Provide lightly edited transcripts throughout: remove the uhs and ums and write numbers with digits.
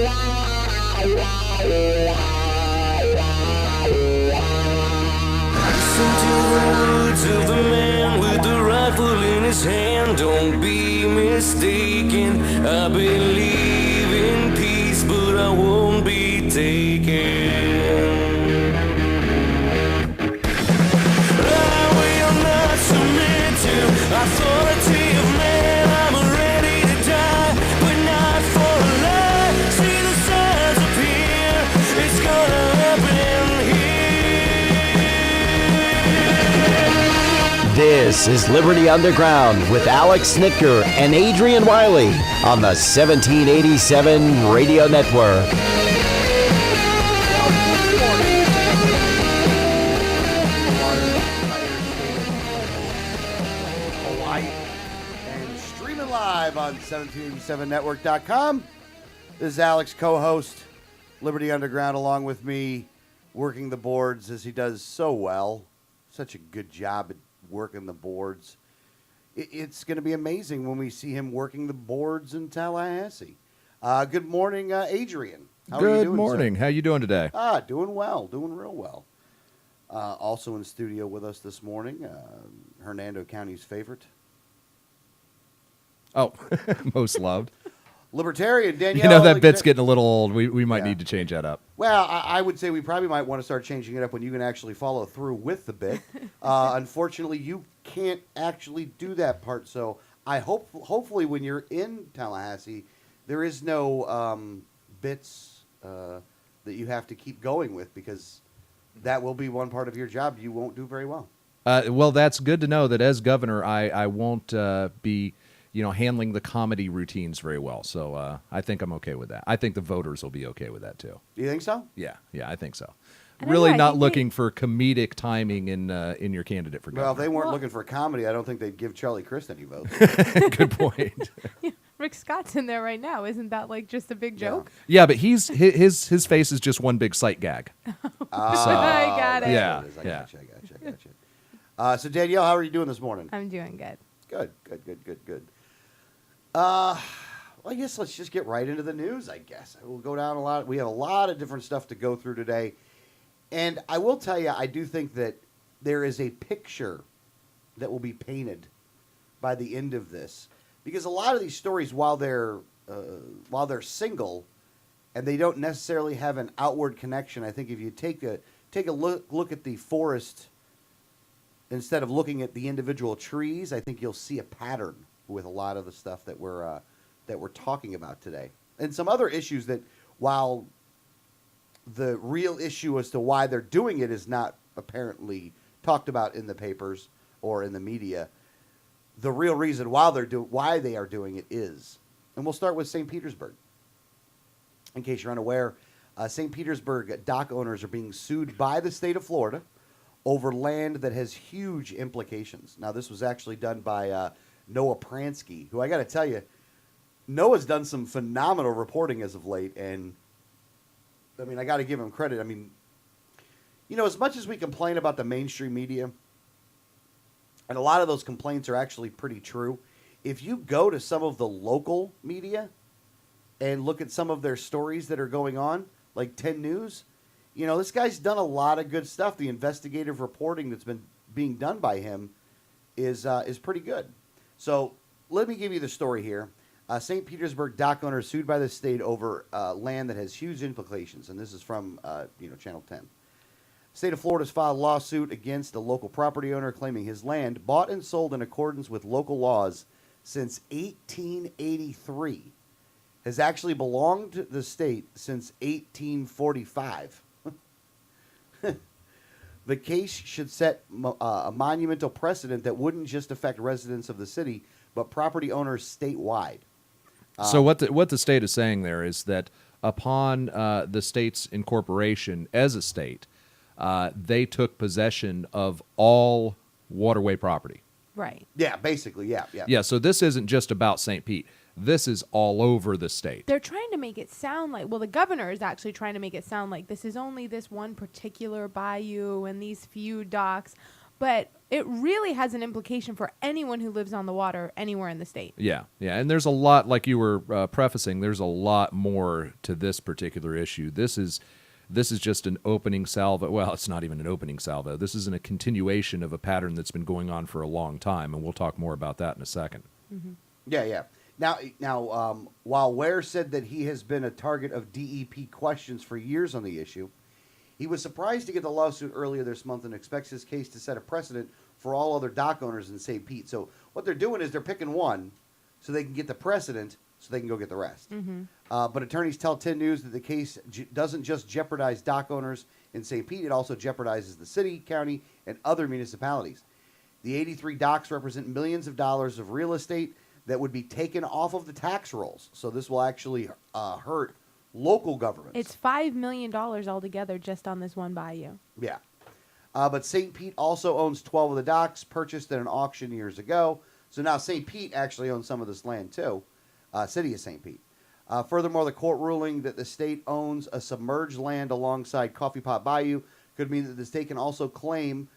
Listen to the words of the man with the rifle in his hand. Don't be mistaken. I believe in peace, but I won't be taken. I will not submit to authority of man. I'm ready to die, but not for a lie. See the signs appear. It's gonna happen here. This is Liberty Underground with Alex Snitker and Adrian Wyllie on the 1787 Radio Network. And streaming live on 1787network.com. This is Alex, co-host, Liberty Underground, along with me, working the boards as he does so well. Such a good job at working the boards. It's going to be amazing when we see him working the boards in Tallahassee. Good morning, Adrian. How are you doing, morning. sir? How you doing today? Doing well. Doing real well. Also in the studio with us this morning, Hernando County's favorite. Oh, most loved. Libertarian, Danielle. You know, that bit's getting a little old. We might need to change that up. Well, I would say we probably might want to start changing it up when you can actually follow through with the bit. Unfortunately, you can't actually do that part. So I hopefully when you're in Tallahassee, there is no bits that you have to keep going with, because that will be one part of your job you won't do very well. Well, that's good to know that as governor, I won't be handling the comedy routines very well. So I think I'm okay with that. I think the voters will be okay with that too. Do you think so? Yeah, I think so. I don't Really know, I not think looking for comedic timing in your candidate for Well, if governor. they weren't looking for comedy, I don't think they'd give Charlie Crist any votes. Good point. Rick Scott's in there right now. Isn't that like just a big joke? Yeah, but his face is just one big sight gag. I got it. Yeah. I got you. So Danielle, how are you doing this morning? I'm doing good. Good. Well, I guess let's just get right into the news, I guess. We'll go down a lot. We have a lot of different stuff to go through today. And I will tell you, I do think that there is a picture that will be painted by the end of this. Because a lot of these stories, while they're single and they don't necessarily have an outward connection, I think if you take a look at the forest instead of looking at the individual trees, I think you'll see a pattern with a lot of the stuff that we're talking about today. And some other issues that, while the real issue as to why they're doing it is not apparently talked about in the papers or in the media, the real reason why they are doing it is. And we'll start with St. Petersburg. In case you're unaware, St. Petersburg dock owners are being sued by the state of Florida over land that has huge implications. Now, this was actually done by Noah Pransky, who I got to tell you, Noah's done some phenomenal reporting as of late, and I mean, I got to give him credit. I mean, as much as we complain about the mainstream media, and a lot of those complaints are actually pretty true, if you go to some of the local media and look at some of their stories that are going on, like 10 News, this guy's done a lot of good stuff. The investigative reporting that's been being done by him is pretty good. So let me give you the story here. St. Petersburg dock owners sued by the state over land that has huge implications, and this is from Channel 10. State of Florida has filed a lawsuit against a local property owner claiming his land, bought and sold in accordance with local laws since 1883, has actually belonged to the state since 1845. The case should set a monumental precedent that wouldn't just affect residents of the city, but property owners statewide. So what the state is saying there is that upon the state's incorporation as a state, they took possession of all waterway property. Right. Yeah, basically, yeah. Yeah, so this isn't just about St. Pete. This is all over the state. They're trying to make it sound like, well, the governor is actually trying to make it sound like this is only this one particular bayou and these few docks. But it really has an implication for anyone who lives on the water anywhere in the state. Yeah, and there's a lot, like you were prefacing, there's a lot more to this particular issue. This is just an opening salvo. Well, it's not even an opening salvo. This isn't a continuation of a pattern that's been going on for a long time, and we'll talk more about that in a second. Mm-hmm. Yeah. Now, while Ware said that he has been a target of DEP questions for years on the issue, he was surprised to get the lawsuit earlier this month and expects his case to set a precedent for all other dock owners in St. Pete. So what they're doing is they're picking one so they can get the precedent so they can go get the rest. Mm-hmm. But attorneys tell 10 News that the case doesn't just jeopardize dock owners in St. Pete, it also jeopardizes the city, county, and other municipalities. The 83 docks represent millions of dollars of real estate that would be taken off of the tax rolls. So this will actually hurt local governments. It's $5 million altogether just on this one bayou. Yeah. But St. Pete also owns 12 of the docks, purchased at an auction years ago. So now St. Pete actually owns some of this land too, city of St. Pete. Furthermore, the court ruling that the state owns a submerged land alongside Coffee Pot Bayou could mean that the state can also claim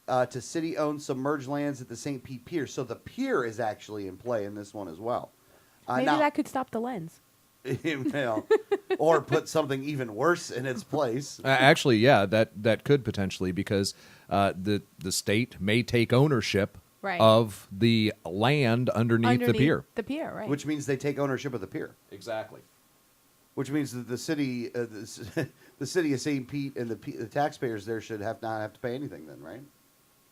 to city-owned submerged lands at the St. Pete Pier. So the pier is actually in play in this one as well. Maybe that could stop the lens. Or put something even worse in its place. Actually, yeah, that could potentially, because the state may take ownership of the land underneath the pier. The pier, right? Which means they take ownership of the pier. Exactly. Which means that the city, the city of St. Pete and the taxpayers there should not have to pay anything then, right?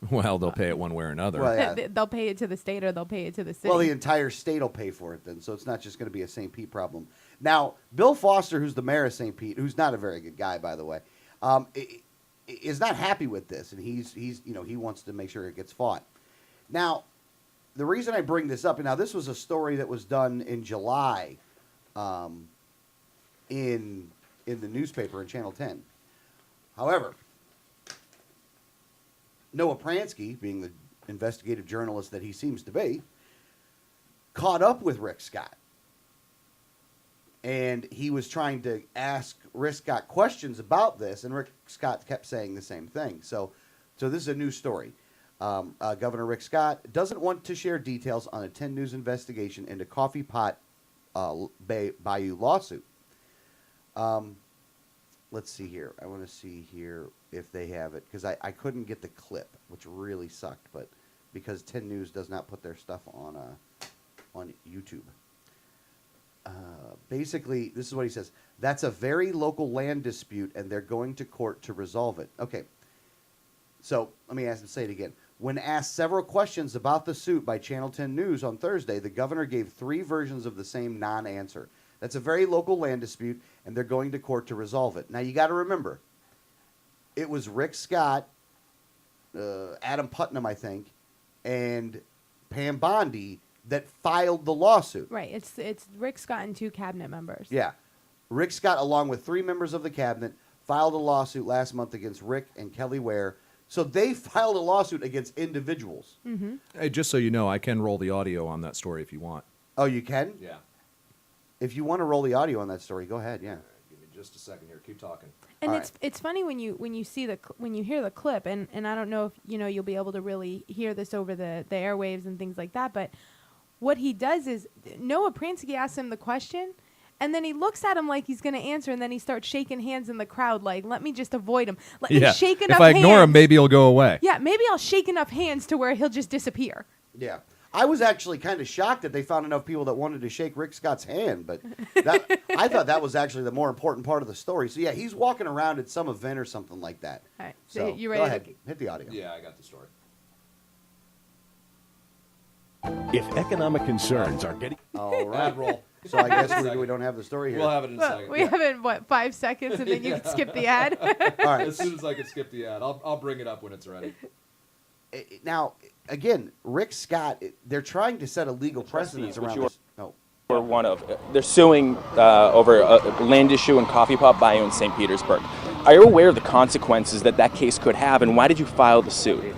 Well, they'll pay it one way or another. Well, yeah. They'll pay it to the state or they'll pay it to the city. Well, the entire state will pay for it then, so it's not just going to be a St. Pete problem. Now, Bill Foster, who's the mayor of St. Pete, who's not a very good guy, by the way, is not happy with this, and he wants to make sure it gets fought. Now, the reason I bring this up, and now this was a story that was done in July, in the newspaper in Channel 10. However, Noah Pransky, being the investigative journalist that he seems to be, caught up with Rick Scott. And he was trying to ask Rick Scott questions about this, and Rick Scott kept saying the same thing. So this is a new story. Governor Rick Scott doesn't want to share details on a 10 News investigation into Coffee Pot Bayou lawsuit. Let's see here. I want to see here if they have it, because I couldn't get the clip, which really sucked, but because 10 News does not put their stuff on YouTube. Basically, this is what he says. That's a very local land dispute, and they're going to court to resolve it. Okay. So let me say it again. When asked several questions about the suit by Channel 10 News on Thursday, the governor gave 3 versions of the same non-answer. That's a very local land dispute, and they're going to court to resolve it. Now, you got to remember, it was Rick Scott, Adam Putnam, I think, and Pam Bondi that filed the lawsuit. Right. It's Rick Scott and 2 cabinet members. Yeah. Rick Scott, along with 3 members of the cabinet, filed a lawsuit last month against Rick and Kelly Ware. So they filed a lawsuit against individuals. Mm-hmm. Hey, just so you know, I can roll the audio on that story if you want. Oh, you can? Yeah. If you want to roll the audio on that story, go ahead. Yeah. Give me just a second here. Keep talking. And All it's funny when you hear the clip, and I don't know if you'll be able to really hear this over the airwaves and things like that, but what he does is Noah Pransky asks him the question, and then he looks at him like he's going to answer, and then he starts shaking hands in the crowd like, let me just avoid him. Let me shake enough hands. If I ignore him, maybe he'll go away. Yeah, maybe I'll shake enough hands to where he'll just disappear. Yeah. I was actually kind of shocked that they found enough people that wanted to shake Rick Scott's hand, but I thought that was actually the more important part of the story. So, yeah, he's walking around at some event or something like that. All right. So you ready? go ahead. Hit the audio. Yeah, I got the story. If economic concerns are getting... All right. Bad roll. So I guess we don't have the story here. We'll have it in a Well, second. we have it in, 5 seconds, and then you can skip the ad. All right. As soon as I can skip the ad, I'll bring it up when it's ready. Now, again, Rick Scott, they're trying to set a legal precedence around this. Oh. We're one of. They're suing over a land issue in Coffee Pot Bayou in St. Petersburg. Are you aware of the consequences that case could have, and why did you file the suit?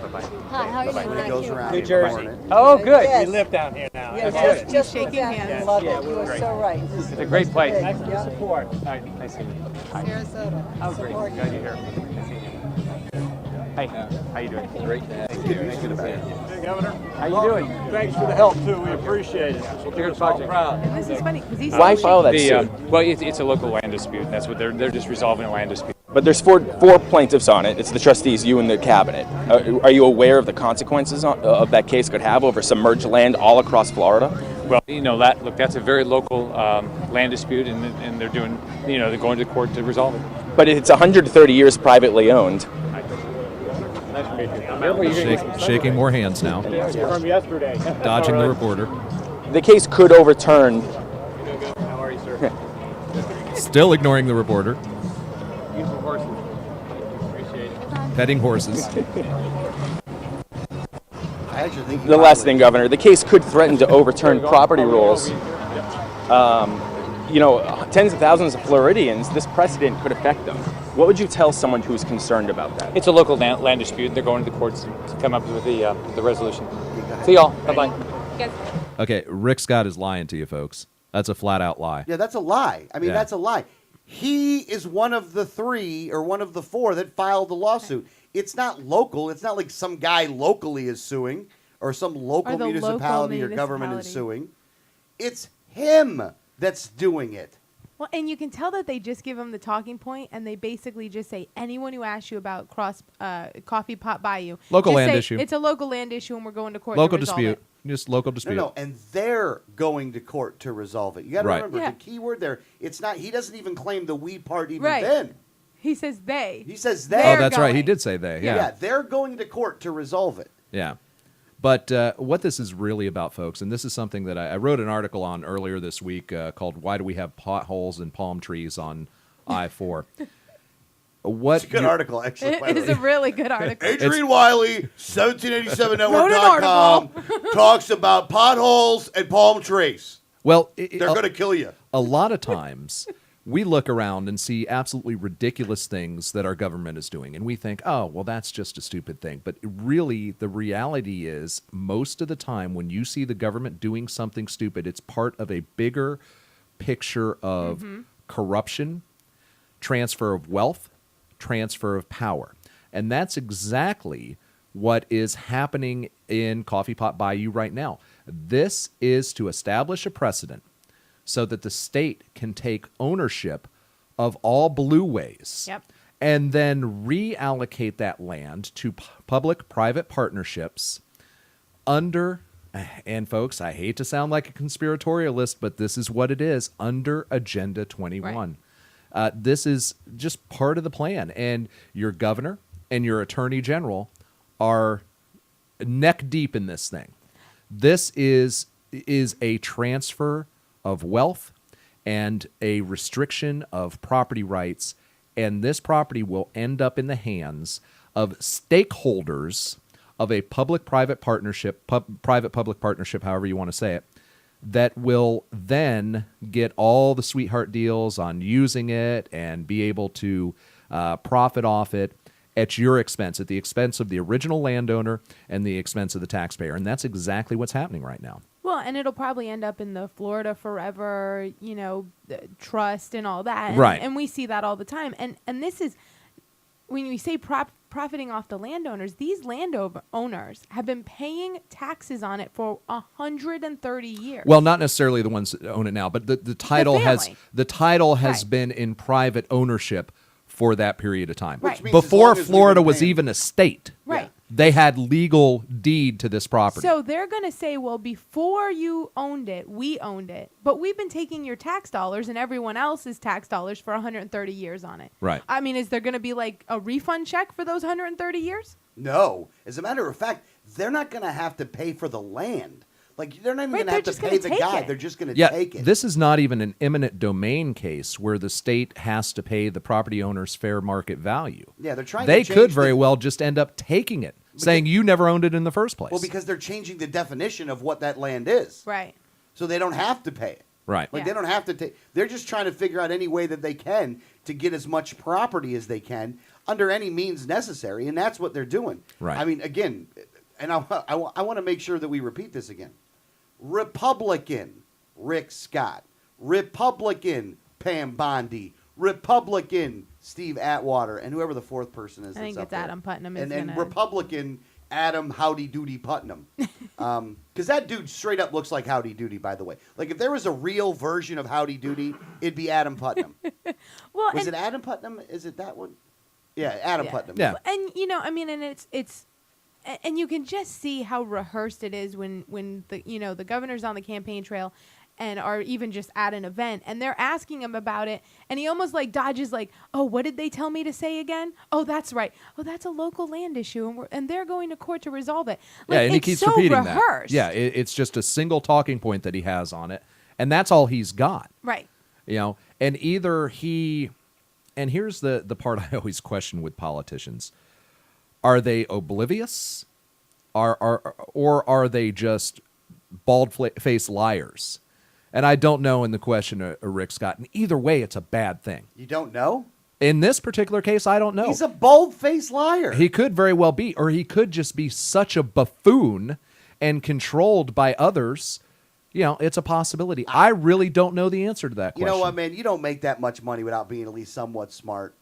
Hi, how are you doing? Everybody goes around New here Jersey. pouring it. Oh, good. Yes. We live down here now. Yes, just shaking hands. Love it. Yeah, You are great. so right. It's a great place. Thanks for the Yeah. support. All right, nice to meet you. Hi. Sarasota. Oh, great. Support Glad you're here. Nice to meet you. Hey, how you doing? Great to have you. thinking about it. Hey, Governor. How you doing? Thanks for the help, too. We appreciate it. This will do us all proud. And this is funny because he's Why so file that shaky. suit? Well, it's a local land dispute. And that's what they're just resolving a land dispute. But there's four plaintiffs on it. It's the trustees, you and the cabinet. Are you aware of the consequences of that case could have over submerged land all across Florida? Well, that's a very local land dispute, and they're doing, they're going to court to resolve it. But it's 130 years privately owned. Nice to meet you. Shaking more hands now, From yesterday. dodging the reporter. The case could overturn. How are you, sir? Still ignoring the reporter, Beautiful horses. Appreciate it. petting horses. I actually think The last thing, Governor, the case could threaten to overturn property rules. Tens of thousands of Floridians, this precedent could affect them. What would you tell someone who's concerned about that? It's a local land dispute. They're going to the courts to come up with the resolution. See y'all. Bye-bye. Okay, Rick Scott is lying to you, folks. That's a flat out lie. Yeah, that's a lie. I mean, Yeah. that's a lie. He is one of the 3 or one of the 4 that filed the lawsuit. It's not local. It's not like some guy locally is suing or some local Or the municipality local or government is municipality. suing. It's him that's doing it. Well, and you can tell that they just give him the talking point, and they basically just say anyone who asks you about Coffee Pot Bayou, Local just land say, issue. It's a local land issue, and we're going to court. Local to resolve dispute. It. Just local dispute. No, and they're going to court to resolve it. You got to Right. remember Yeah. the key word there. It's not. He doesn't even claim the we part even Right. then. He says they. He says Oh, they. They're that's right. He going. did say they. Yeah. Yeah. they're going to court to resolve it. Yeah. But what this is really about, folks, and this is something that I wrote an article on earlier this week called "Why Do We Have Potholes and Palm Trees on I-4?" What It's a good you- article, actually. by It the is way. a really good article. Adrian Wyllie, 1787network.com, talks about potholes and palm trees. Well, They're going to kill you. a lot of times we look around and see absolutely ridiculous things that our government is doing, and we think, oh, well, that's just a stupid thing. But really, the reality is, most of the time when you see the government doing something stupid, it's part of a bigger picture of corruption, transfer of wealth, transfer of power. And that's exactly what is happening in Coffee Pot Bayou right now. This is to establish a precedent so that the state can take ownership of all blueways Yep. and then reallocate that land to public-private partnerships under, and folks, I hate to sound like a conspiratorialist, but this is what it is, under Agenda 21. This is just part of the plan, and your governor and your attorney general are neck deep in this thing. This is a transfer of wealth and a restriction of property rights, and this property will end up in the hands of stakeholders of a public-private partnership, private-public partnership, however you want to say it, that will then get all the sweetheart deals on using it and be able to profit off it at your expense, at the expense of the original landowner and the expense of the taxpayer. And that's exactly what's happening right now. Well, and it'll probably end up in the Florida Forever, trust and all that. And, Right. And we see that all the time. And this is, when we say profiting off the landowners, these landowners have been paying taxes on it for 130 years. Well, not necessarily the ones that own it now, but the title family. has Right. been in private ownership for that period of time. Which means as Before long as we've Florida been was paying. even a state, Right. they had legal deed to this property. So they're going to say, well, before you owned it, we owned it. But we've been taking your tax dollars and everyone else's tax dollars for 130 years on it. Right. I mean, is there going to be like a refund check for those 130 years? No. As a matter of fact, they're not going to have to pay for the land. Like, they're not even Right, going to have they're to just pay gonna the take guy. it. They're just going to Yeah, take it. this is not even an eminent domain case where the state has to pay the property owner's fair market value. Yeah, they're trying They to change could very the- well just end up taking it, saying you never owned it in the first place. Well, because they're changing the definition of what that land is. Right. So they don't have to pay it. right. Like, Yeah. they don't have to take. They're just trying to figure out any way that they can to get as much property as they can under any means necessary, and that's what they're doing. Right. I mean, again, and I want to make sure that we repeat this again. Republican Rick Scott, Republican Pam Bondi, Republican Steve Atwater, and whoever the fourth person is. I think that's it's up there. Adam Putnam is and gonna- Republican Adam Howdy Doody Putnam. Because that dude straight up looks like Howdy Doody, by the way. Like, if there was a real version of Howdy Doody, it'd be Adam Putnam. Well, Was it Adam Putnam? Is it that one? Yeah, Adam Putnam. Yeah. And I mean, and it's and you can just see how rehearsed it is when the the governor's on the campaign trail and are even just at an event and they're asking him about it and he almost like dodges like, oh, what did they tell me to say again? Oh, that's right. Oh, that's a local land issue and they're going to court to resolve it. Like, yeah, and he it's keeps so repeating rehearsed. that. Yeah, it's just a single talking point that he has on it, and that's all he's got. Right. And either he, and here's the part I always question with politicians: are they oblivious, or are they just bald-faced liars? And I don't know in the question of Rick Scott. And either way, it's a bad thing. You don't know? In this particular case, I don't know. He's a bold-faced liar. He could very well be, or he could just be such a buffoon and controlled by others. It's a possibility. I really don't know the answer to that question. You know what, man? You don't make that much money without being at least somewhat smart.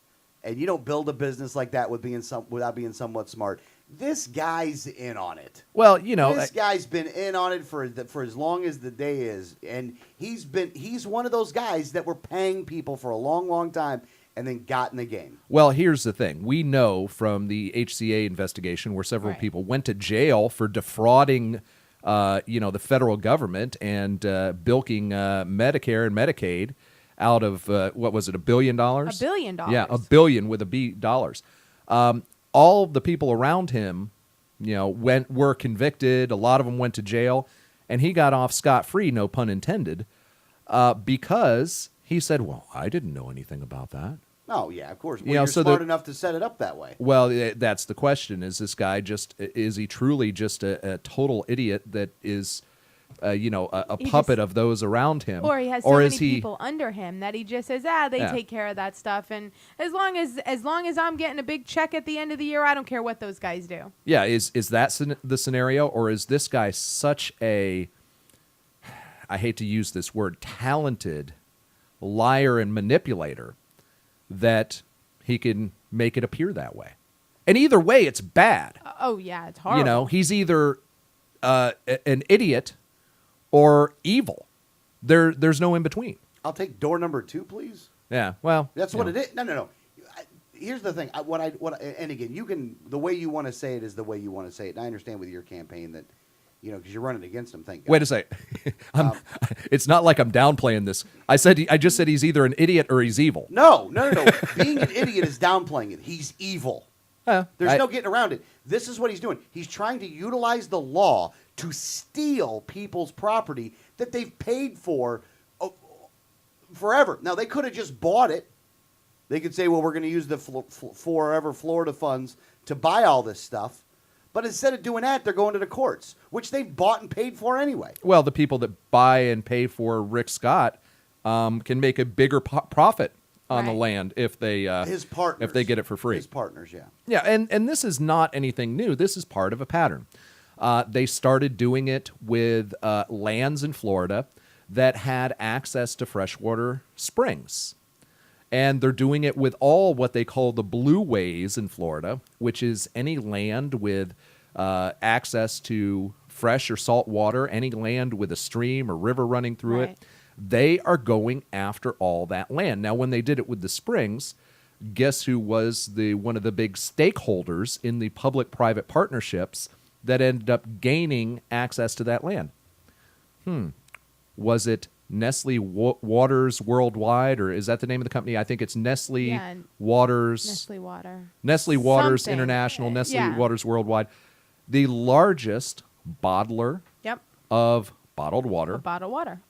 And you don't build a business like that without being somewhat smart. This guy's in on it. Well, this guy's been in on it for as long as the day is, and he's one of those guys that were paying people for a long, long time and then got in the game. Well, here's the thing: we know from the HCA investigation where several people went to jail for defrauding, the federal government and bilking Medicare and Medicaid out of what was it, $1 billion? $1 billion. Yeah, $1 billion with a B dollars. All the people around him, were convicted. A lot of them went to jail, and he got off scot-free, no pun intended, because he said, "Well, I didn't know anything about that." Oh yeah, of course. Well, you're smart enough to set it up that way. Well, that's the question: is this guy is he truly just a total idiot that is? A puppet of those around him, or he has so many people under him that he just says, they take care of that stuff, and as long as I'm getting a big check at the end of the year, I don't care what those guys do. Yeah, is that the scenario, or is this guy such a, I hate to use this word, talented liar and manipulator that he can make it appear that way? And either way, it's bad. Oh yeah, it's horrible. He's either an idiot or evil. There's no in between. I'll take door number 2, please. Yeah, well, that's what it is. No. Here's the thing. And again, the way you want to say it is the way you want to say it. And I understand with your campaign that, because you're running against him. Thank God. Wait a second. It's not like I'm downplaying this. I just said he's either an idiot or he's evil. No. Being an idiot is downplaying it. He's evil. There's no getting around it. This is what he's doing. He's trying to utilize the law to steal people's property that they've paid for forever. Now, they could have just bought it. They could say, well, we're going to use the Forever Florida funds to buy all this stuff. But instead of doing that, they're going to the courts, which they bought and paid for anyway. Well, the people that buy and pay for Rick Scott can make a bigger profit on the land if they his partners, if they get it for free. His partners, yeah. Yeah, and this is not anything new. This is part of a pattern. They started doing it with lands in Florida that had access to freshwater springs. And they're doing it with all what they call the blue ways in Florida, which is any land with access to fresh or salt water, any land with a stream or river running through it. They are going after all that land. Now, when they did it with the springs, guess who was one of the big stakeholders in the public-private partnerships that ended up gaining access to that land? Was it Nestle Waters Worldwide, or is that the name of the company? I think it's Nestle Waters. Nestle Water. Nestle Waters Something. International, Nestle Waters Worldwide. The largest bottler of bottled water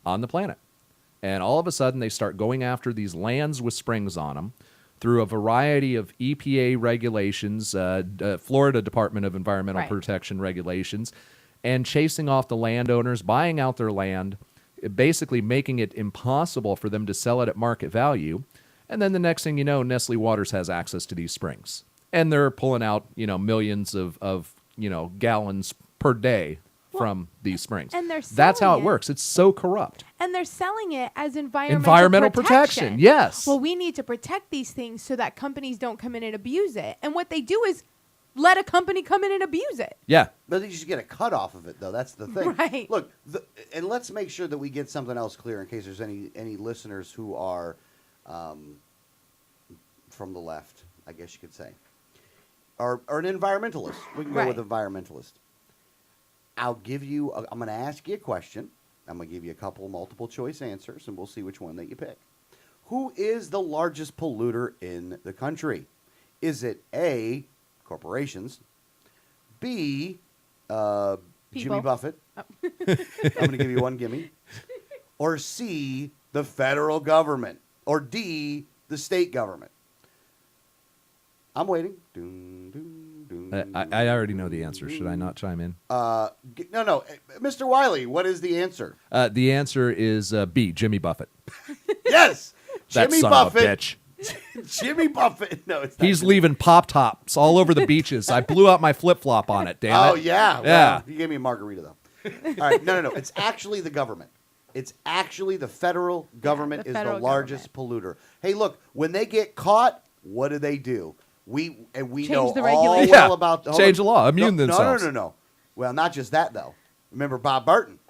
on the planet. And all of a sudden, they start going after these lands with springs on them through a variety of EPA regulations, Florida Department of Environmental Protection regulations, and chasing off the landowners, buying out their land, basically making it impossible for them to sell it at market value. And then the next thing you know, Nestle Waters has access to these springs. And they're pulling out, millions of gallons per day from these springs. And that's how it works. It's so corrupt. And they're selling it as environmental protection. Yes. Well, we need to protect these things so that companies don't come in and abuse it. And what they do is let a company come in and abuse it. Yeah. But you just get a cut off of it, though. That's the thing. Right. Look, and let's make sure that we get something else clear in case there's any listeners who are from the left, I guess you could say, or an environmentalist. We can go with environmentalist. I'm going to ask you a question. I'm going to give you a couple multiple choice answers, and we'll see which one that you pick. Who is the largest polluter in the country? Is it A, corporations, B, Jimmy Buffett? I'm going to give you one gimme. Or C, the federal government? Or D, the state government? I'm waiting. I already know the answer. Should I not chime in? No. Mr. Wyllie, what is the answer? The answer is B, Jimmy Buffett. Yes! That Jimmy son Buffett. of a bitch. Jimmy Buffett. No, it's not. He's leaving Pop Tops all over the beaches. I blew out my flip flop on it. Damn it! Oh yeah, yeah. Well, you gave me a margarita though. All right, no. It's actually the government. It's actually the federal government is the largest polluter. Hey, look, when they get caught, what do? We Change know the all regulations. well about change the law, immune themselves. No. Well, not just that though. Remember Bob Burton?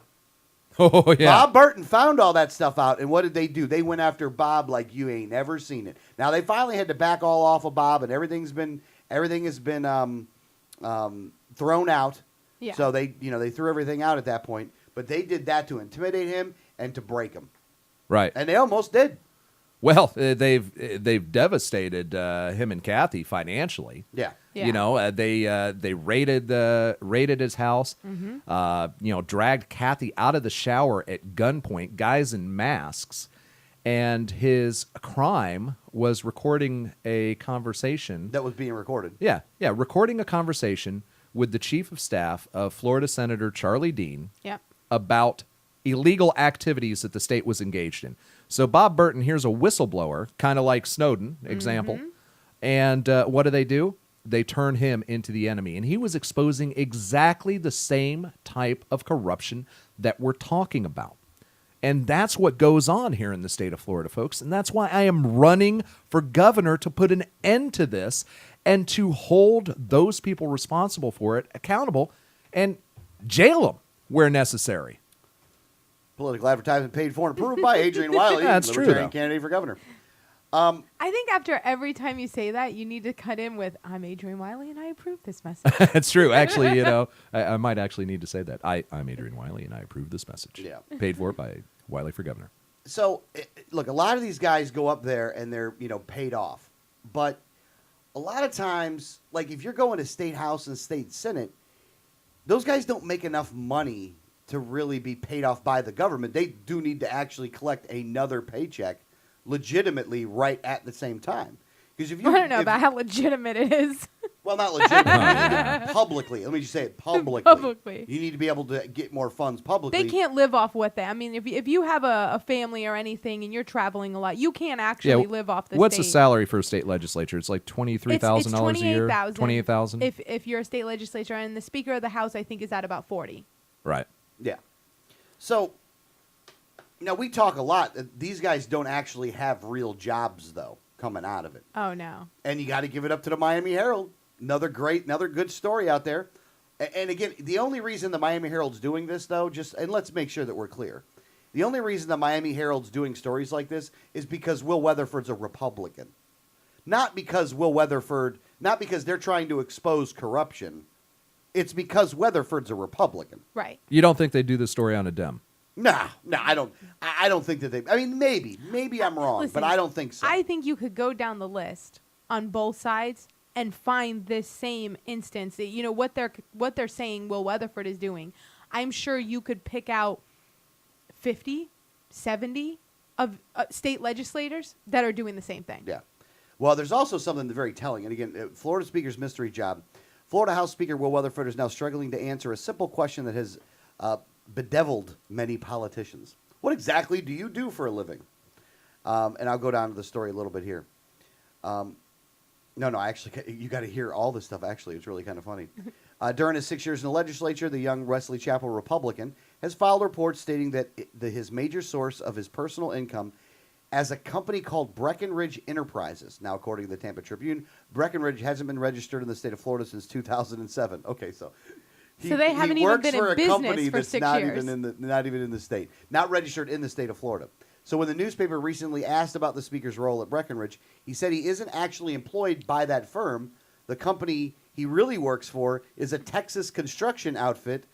Oh yeah. Bob Burton found all that stuff out, and what did they do? They went after Bob like you ain't never seen it. Now they finally had to back all off of Bob, and everything has been thrown out. Yeah. So they threw everything out at that point, but they did that to intimidate him and to break him. Right. And they almost did. Well, they've devastated him and Kathy financially. Yeah. Yeah. You know, they raided his house. Dragged Kathy out of the shower at gunpoint, guys in masks, and his crime was recording a conversation That was being recorded. Yeah, recording a conversation with the chief of staff of Florida Senator Charlie Dean Yep. about illegal activities that the state was engaged in. So Bob Burton, here's a whistleblower, kind of like Snowden, example. And what do? They turn him into the enemy. And he was exposing exactly the same type of corruption that we're talking about. And that's what goes on here in the state of Florida, folks. And that's why I am running for governor to put an end to this and to hold those people responsible for it accountable and jail them where necessary. Political advertisement paid for and approved by Adrian Wyllie, That's true, Libertarian though. candidate for governor. I think after every time you say that, you need to cut in with, I'm Adrian Wyllie and I approve this message. That's true. Actually, I might actually need to say that. I'm Adrian Wyllie, and I approve this message. Yeah. Paid for by Wyllie for governor. So, look, a lot of these guys go up there and they're, paid off. But a lot of times, like if you're going to state house and state senate, those guys don't make enough money to really be paid off by the government. They do need to actually collect another paycheck legitimately right at the same time. Because if you, I don't know about how legitimate it is. well, not legitimately, publicly. Let me just say it publicly. Publicly. You need to be able to get more funds publicly. They can't live off what they. I mean, if you have a family or anything and you're traveling a lot, you can't actually live off the What's state. the salary for a state legislature? It's like $23,000 a year. $28,000. If you're a state legislature, and the Speaker of the House, I think, is at about 40. Right. Yeah. So, now we talk a lot. These guys don't actually have real jobs, though, coming out of it. Oh no. And you got to give it up to the Miami Herald. Another good story out there. And again, the only reason the Miami Herald's doing this, though, and let's make sure that we're clear. The only reason the Miami Herald's doing stories like this is because Will Weatherford's a Republican. Not because they're trying to expose corruption. It's because Weatherford's a Republican. Right. You don't think they do this story on a Dem? No, I don't. I don't think that they. I mean, maybe I'm wrong, Listen, but I don't think so. I think you could go down the list on both sides and find this same instance. What they're saying Will Weatherford is doing. I'm sure you could pick out 50, 70 of state legislators that are doing the same thing. Yeah. Well, there's also something very telling. And again, Florida Speaker's mystery job. Florida House Speaker Will Weatherford is now struggling to answer a simple question that has bedeviled many politicians. What exactly do you do for a living? And I'll go down to the story a little bit here. Actually, you got to hear all this stuff. Actually, it's really kind of funny. During his 6 years in the legislature, the young Wesley Chapel Republican has filed reports stating that his major source of his personal income as a company called Breckenridge Enterprises. Now, according to the Tampa Tribune, Breckenridge hasn't been registered in the state of Florida since 2007. Okay, so So they haven't he even works been for in a business company for that's 6 not years. not even in the state, not registered in the state of Florida. So when the newspaper recently asked about the speaker's role at Breckenridge, he said he isn't actually employed by that firm. The company he really works for is a Texas construction outfit,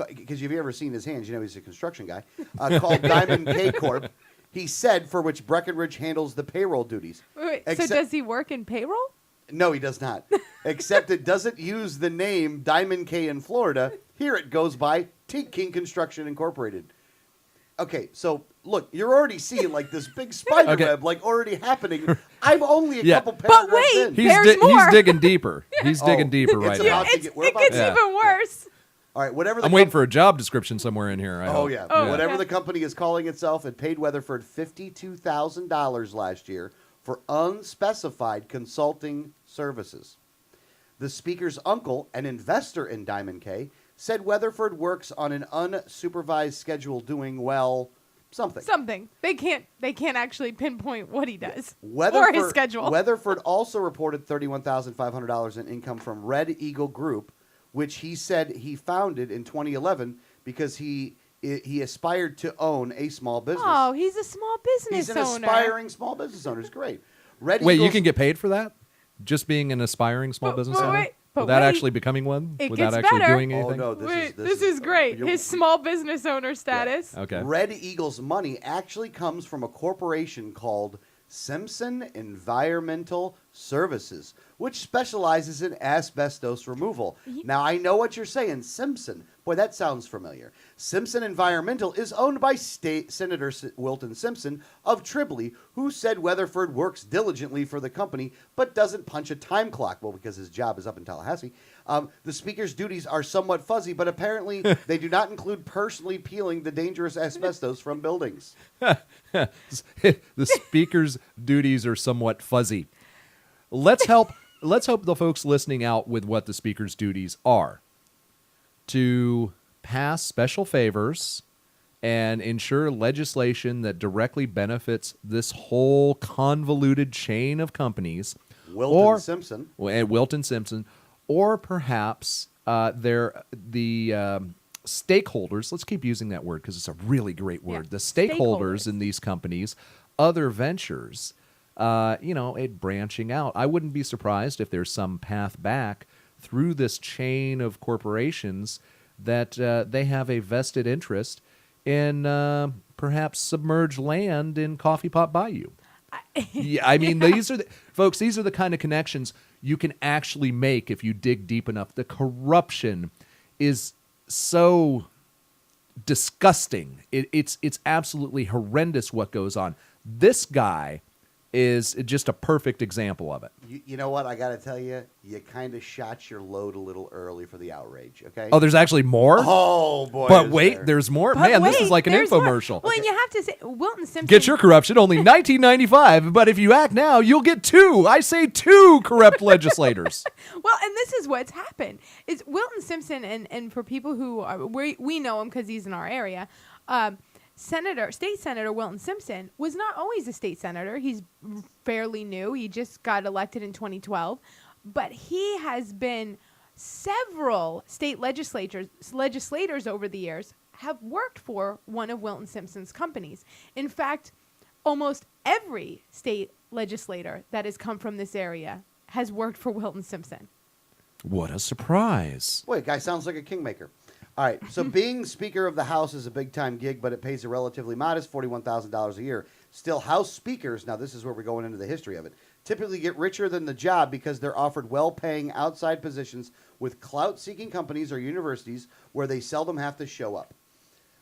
because if you've ever seen his hands, you know he's a construction guy, called Diamond K Corp. He said for which Breckenridge handles the payroll duties. Wait, so Except- does he work in payroll? No, he does not. Except it doesn't use the name Diamond K in Florida. Here it goes by Tink King Construction Incorporated. Okay, so look, you're already seeing like this big spider web like already happening. I'm only a Yeah. couple paragraphs wait, in. There's more. He's digging deeper. He's digging deeper right it's now. about to get- we're It about gets to- even worse. All right, whatever. The I'm waiting for a job description somewhere in here. I Oh hope. yeah. Oh, Whatever okay. the company is calling itself, it paid Weatherford $52,000 last year for unspecified consulting services. The speaker's uncle, an investor in Diamond K, said Weatherford works on an unsupervised schedule doing, well, something. Something. They can't actually pinpoint what he does or Weatherford, his schedule. Weatherford also reported $31,500 in income from Red Eagle Group, which he said he founded in 2011 because he aspired to own a small business. Oh, he's a small business He's an owner. aspiring small business owner. It's great. Red Wait, you Eagles- can get paid for that? Just being an aspiring small business owner? Without actually becoming one? It Without gets actually better. doing anything? Oh, no, This is great. you're- His small business owner status. Okay. Red Eagle's money actually comes from a corporation called Simpson Environmental Services, which specializes in asbestos removal. Now, I know what you're saying, Simpson. Boy, that sounds familiar. Simpson Environmental is owned by State Senator Wilton Simpson of Tribbley, who said Weatherford works diligently for the company but doesn't punch a time clock. Well, because his job is up in Tallahassee. The speaker's duties are somewhat fuzzy, but apparently they do not include personally peeling the dangerous asbestos from buildings. The speaker's duties are somewhat fuzzy. Let's help the folks listening out with what the speaker's duties are. To pass special favors and ensure legislation that directly benefits this whole convoluted chain of companies. Wilton Simpson. Wilton Simpson. Or perhaps the stakeholders, let's keep using that word because it's a really great word. Yeah. The stakeholders Stakeholders. in these companies, other ventures, branching out. I wouldn't be surprised if there's some path back through this chain of corporations that they have a vested interest in perhaps submerged land in Coffee Pot Bayou. Yeah, I mean, these are the kind of connections you can actually make if you dig deep enough. The corruption is so disgusting. It's absolutely horrendous what goes on. This guy is just a perfect example of it. You know what? I got to tell you, you kind of shot your load a little early for the outrage, okay? Oh, there's actually more? Oh, boy. But is wait, there. there's more? But Man, this wait, is like an there's more. infomercial. Well, and you have to say, Wilton Simpson. Get your corruption, only $19.95. But if you act now, you'll get two. I say two corrupt legislators. Well, and this is what's happened. Is Wilton Simpson, and for people who are, we know him because he's in our area, State Senator Wilton Simpson was not always a state senator. He's fairly new. He just got elected in 2012. But he has been several state legislators over the years have worked for one of Wilton Simpson's companies. In fact, almost every state legislator that has come from this area has worked for Wilton Simpson. What a surprise. Boy, guy sounds like a kingmaker. All right, so being Speaker of the House is a big-time gig, but it pays a relatively modest $41,000 a year. Still, House speakers, now this is where we're going into the history of it, typically get richer than the job because they're offered well-paying outside positions with clout-seeking companies or universities where they seldom have to show up.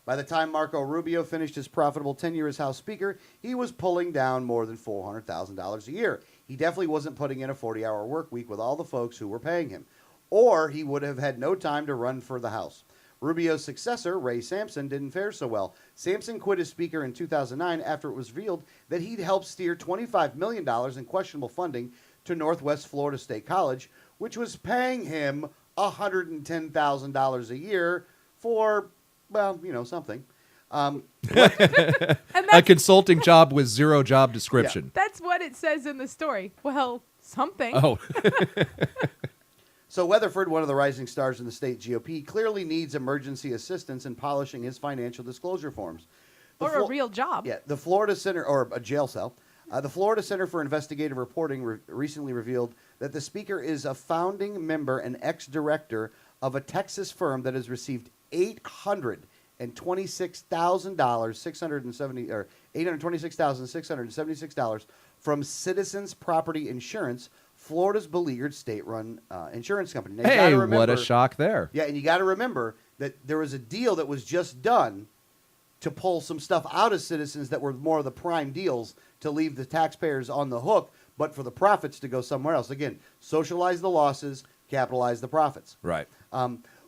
By the time Marco Rubio finished his profitable tenure as House Speaker, he was pulling down more than $400,000 a year. He definitely wasn't putting in a 40-hour work week with all the folks who were paying him, or he would have had no time to run for the House. Rubio's successor, Ray Sampson, didn't fare so well. Sampson quit as Speaker in 2009 after it was revealed that he'd helped steer $25 million in questionable funding to Northwest Florida State College, which was paying him $110,000 a year for, well, something. And A that's, consulting job with zero job description. that's what it says in the story. Well, something. Oh, So Weatherford, one of the rising stars in the state GOP, clearly needs emergency assistance in polishing his financial disclosure forms. Or a real job. Yeah, the Florida Center, or a jail cell. The Florida Center for Investigative Reporting recently revealed that the speaker is a founding member and ex-director of a Texas firm that has received $826,676 from Citizens Property Insurance, Florida's beleaguered state-run insurance company. Now, you gotta hey, what remember- a shock there. Yeah, and you got to remember that there was a deal that was just done to pull some stuff out of Citizens that were more of the prime deals to leave the taxpayers on the hook, but for the profits to go somewhere else. Again, socialize the losses, capitalize the profits. Right.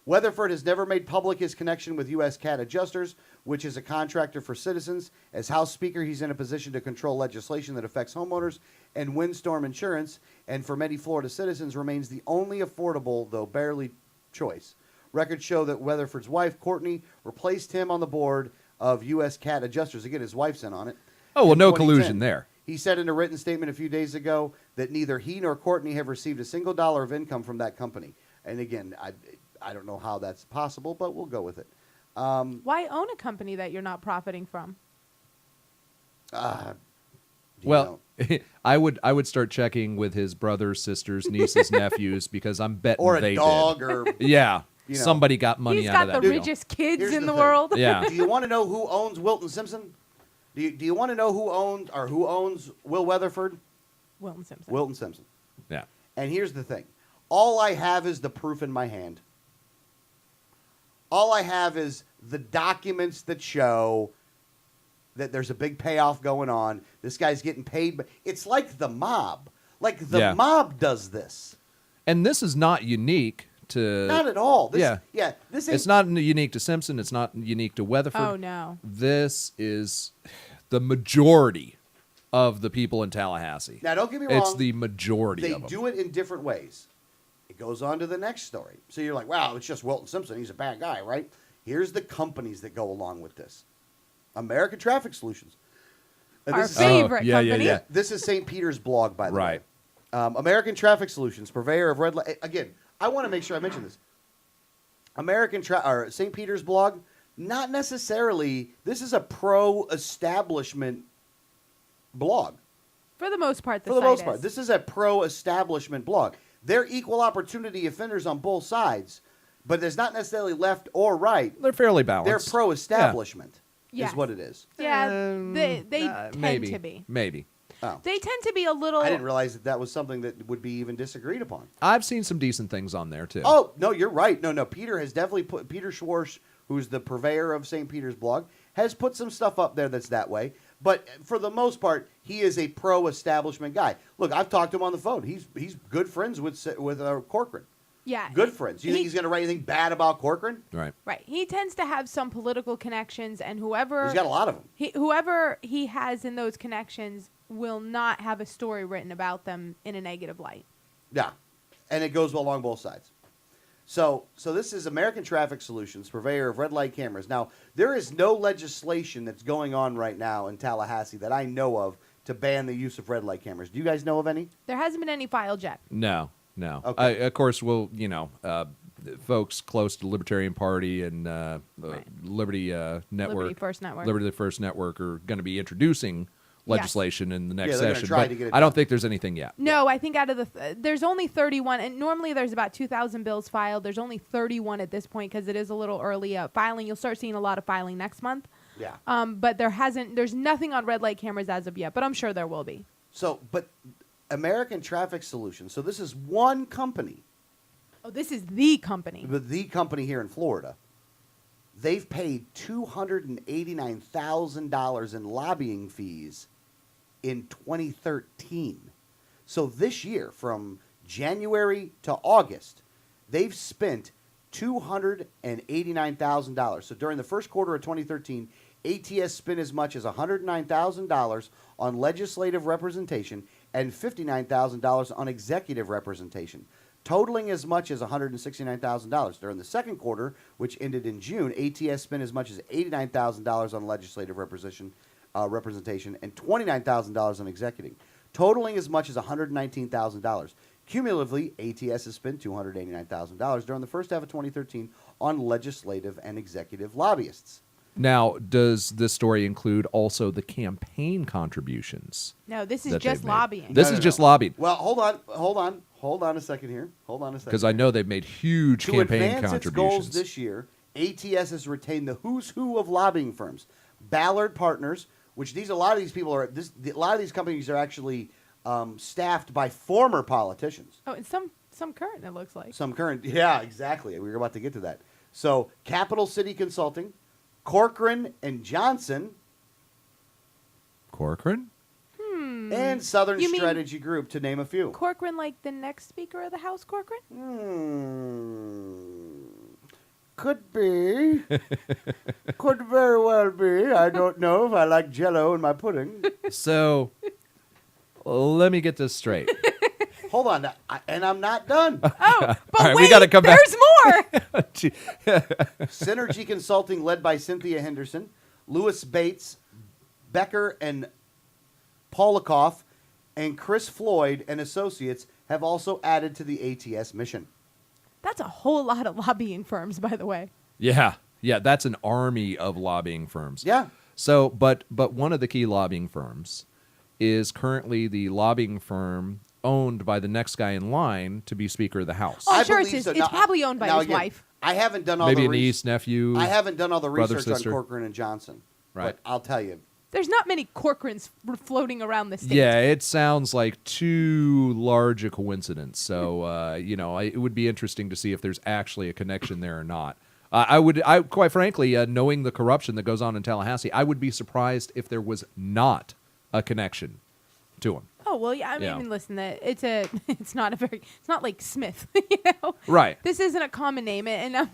Weatherford has never made public his connection with U.S. Cat Adjusters, which is a contractor for Citizens. As House Speaker, he's in a position to control legislation that affects homeowners and windstorm insurance, and for many Florida citizens remains the only affordable, though barely, choice. Records show that Weatherford's wife, Courtney, replaced him on the board of U.S. Cat Adjusters. Again, his wife's in on it. Oh, well, in no 2010. collusion there. He said in a written statement a few days ago that neither he nor Courtney have received a single dollar of income from that company. And again, I don't know how that's possible, but we'll go with it. Why own a company that you're not profiting from? Well, I would start checking with his brothers, sisters, nieces, nephews, because I'm betting or a they dog, did. or Yeah, You know. somebody got money He's out got of that the deal. richest kids Here's in the the thing. world. Yeah. Do you want to know who owns Wilton Simpson? Do you want to know who owns Will Weatherford? Wilton Simpson. Wilton Simpson. Yeah. And here's the thing. All I have is the proof in my hand. All I have is the documents that show that there's a big payoff going on. This guy's getting paid. But it's like the mob. Like the mob does this. And this is not unique to... Not at all. This, yeah. This ain't, It's not unique to Simpson. It's not unique to Weatherford. Oh, no. This is the majority of the people in Tallahassee. Now, don't get me wrong. It's the majority They of them. do it in different ways. It goes on to the next story. So you're like, wow, it's just Wilton Simpson. He's a bad guy, right? Here's the companies that go along with this. American Traffic Solutions. And Our this is- favorite yeah, yeah, company. yeah. This is St. Peter's blog, by the Right. way. American Traffic Solutions, purveyor of red light. Again, I want to make sure I mention this. St. Peter's blog, not necessarily. This is a pro-establishment blog. For the most part, For the most part, this is a pro-establishment blog. They're equal opportunity offenders on both sides, but there's not necessarily left or right. They're fairly They're balanced. pro-establishment, Yes. is what it is. Yeah, they tend maybe, to be. Maybe. Oh. They tend to be a little. I didn't realize that was something that would be even disagreed upon. I've seen some decent things on there, too. Oh, no, you're right. No, Peter has definitely put, Peter Schwartz, who's the purveyor of St. Peter's blog, has put some stuff up there that's that way. But for the most part, he is a pro-establishment guy. Look, I've talked to him on the phone. He's good friends with Corcoran. Yeah. Good friends. You think he's going to write anything bad about Corcoran? Right. Right. He tends to have some political connections, and whoever He's got a lot of them. whoever he has in those connections will not have a story written about them in a negative light. Yeah, and it goes along both sides. So this is American Traffic Solutions, purveyor of red light cameras. Now, there is no legislation that's going on right now in Tallahassee that I know of to ban the use of red light cameras. Do you guys know of any? There hasn't been any filed yet. No. Okay. Of course, we'll, folks close to the Libertarian Party and Liberty Network. Liberty First Network. Liberty First Network are going to be introducing legislation in the next Yeah, they're gonna session. try But to get it I don't done. think there's anything yet. No, I think out of the there's only 31, and normally there's about 2,000 bills filed. There's only 31 at this point because it is a little early filing. You'll start seeing a lot of filing next month. Yeah. But there's nothing on red light cameras as of yet, but I'm sure there will be. So, but American Traffic Solutions. So this is one company, Oh, this is the company. but the company here in Florida. They've paid $289,000 in lobbying fees in 2013. So this year, from January to August, they've spent $289,000. So during the first quarter of 2013, ATS spent as much as $109,000 on legislative representation and $59,000 on executive representation. totaling as much as $169,000. During the second quarter, which ended in June, ATS spent as much as $89,000 on legislative representation and $29,000 on executing, totaling as much as $119,000. Cumulatively, ATS has spent $289,000 during the first half of 2013 on legislative and executive lobbyists. Now, does this story include also the campaign contributions? No, this is that just they've made? lobbying. This is just lobbying. Well, hold on a second here. Because I know they've made huge To campaign advance its goals contributions. this year, ATS has retained the who's who of lobbying firms. Ballard Partners, which a lot of these people are. A lot of these companies are actually staffed by former politicians. Oh, and some current, it looks like. Some current, yeah, exactly. We were about to get to that. So, Capital City Consulting, Corcoran and Johnson, Corcoran? and Southern You mean Strategy Group, to name a few. Corcoran, like the next Speaker of the House, Corcoran? Could be. Could very well be. I don't know if I like Jell-O in my pudding. So, let me get this straight. Hold on, and I'm not done. Oh, but All right, wait, we gotta come back. there's more. Synergy Consulting, led by Cynthia Henderson, Louis Bates, Becker and Polikoff, and Chris Floyd and Associates have also added to the ATS mission. That's a whole lot of lobbying firms, by the way. Yeah, that's an army of lobbying firms. Yeah. So, but one of the key lobbying firms is currently the lobbying firm owned by the next guy in line to be Speaker of the House. Oh, sure, believe it's so. It's Now, probably owned by now his again, wife. I haven't done all Maybe the a niece, nephew. I haven't done all the brother, research sister. on Corcoran and Johnson. Right. But I'll tell you. There's not many Corcorans floating around the state. Yeah, it sounds like too large a coincidence. So, it would be interesting to see if there's actually a connection there or not. I quite frankly, knowing the corruption that goes on in Tallahassee, I would be surprised if there was not a connection to him. Oh well, yeah. I mean, Yeah. listen, it's not like Smith, Right. This isn't a common name, and I'm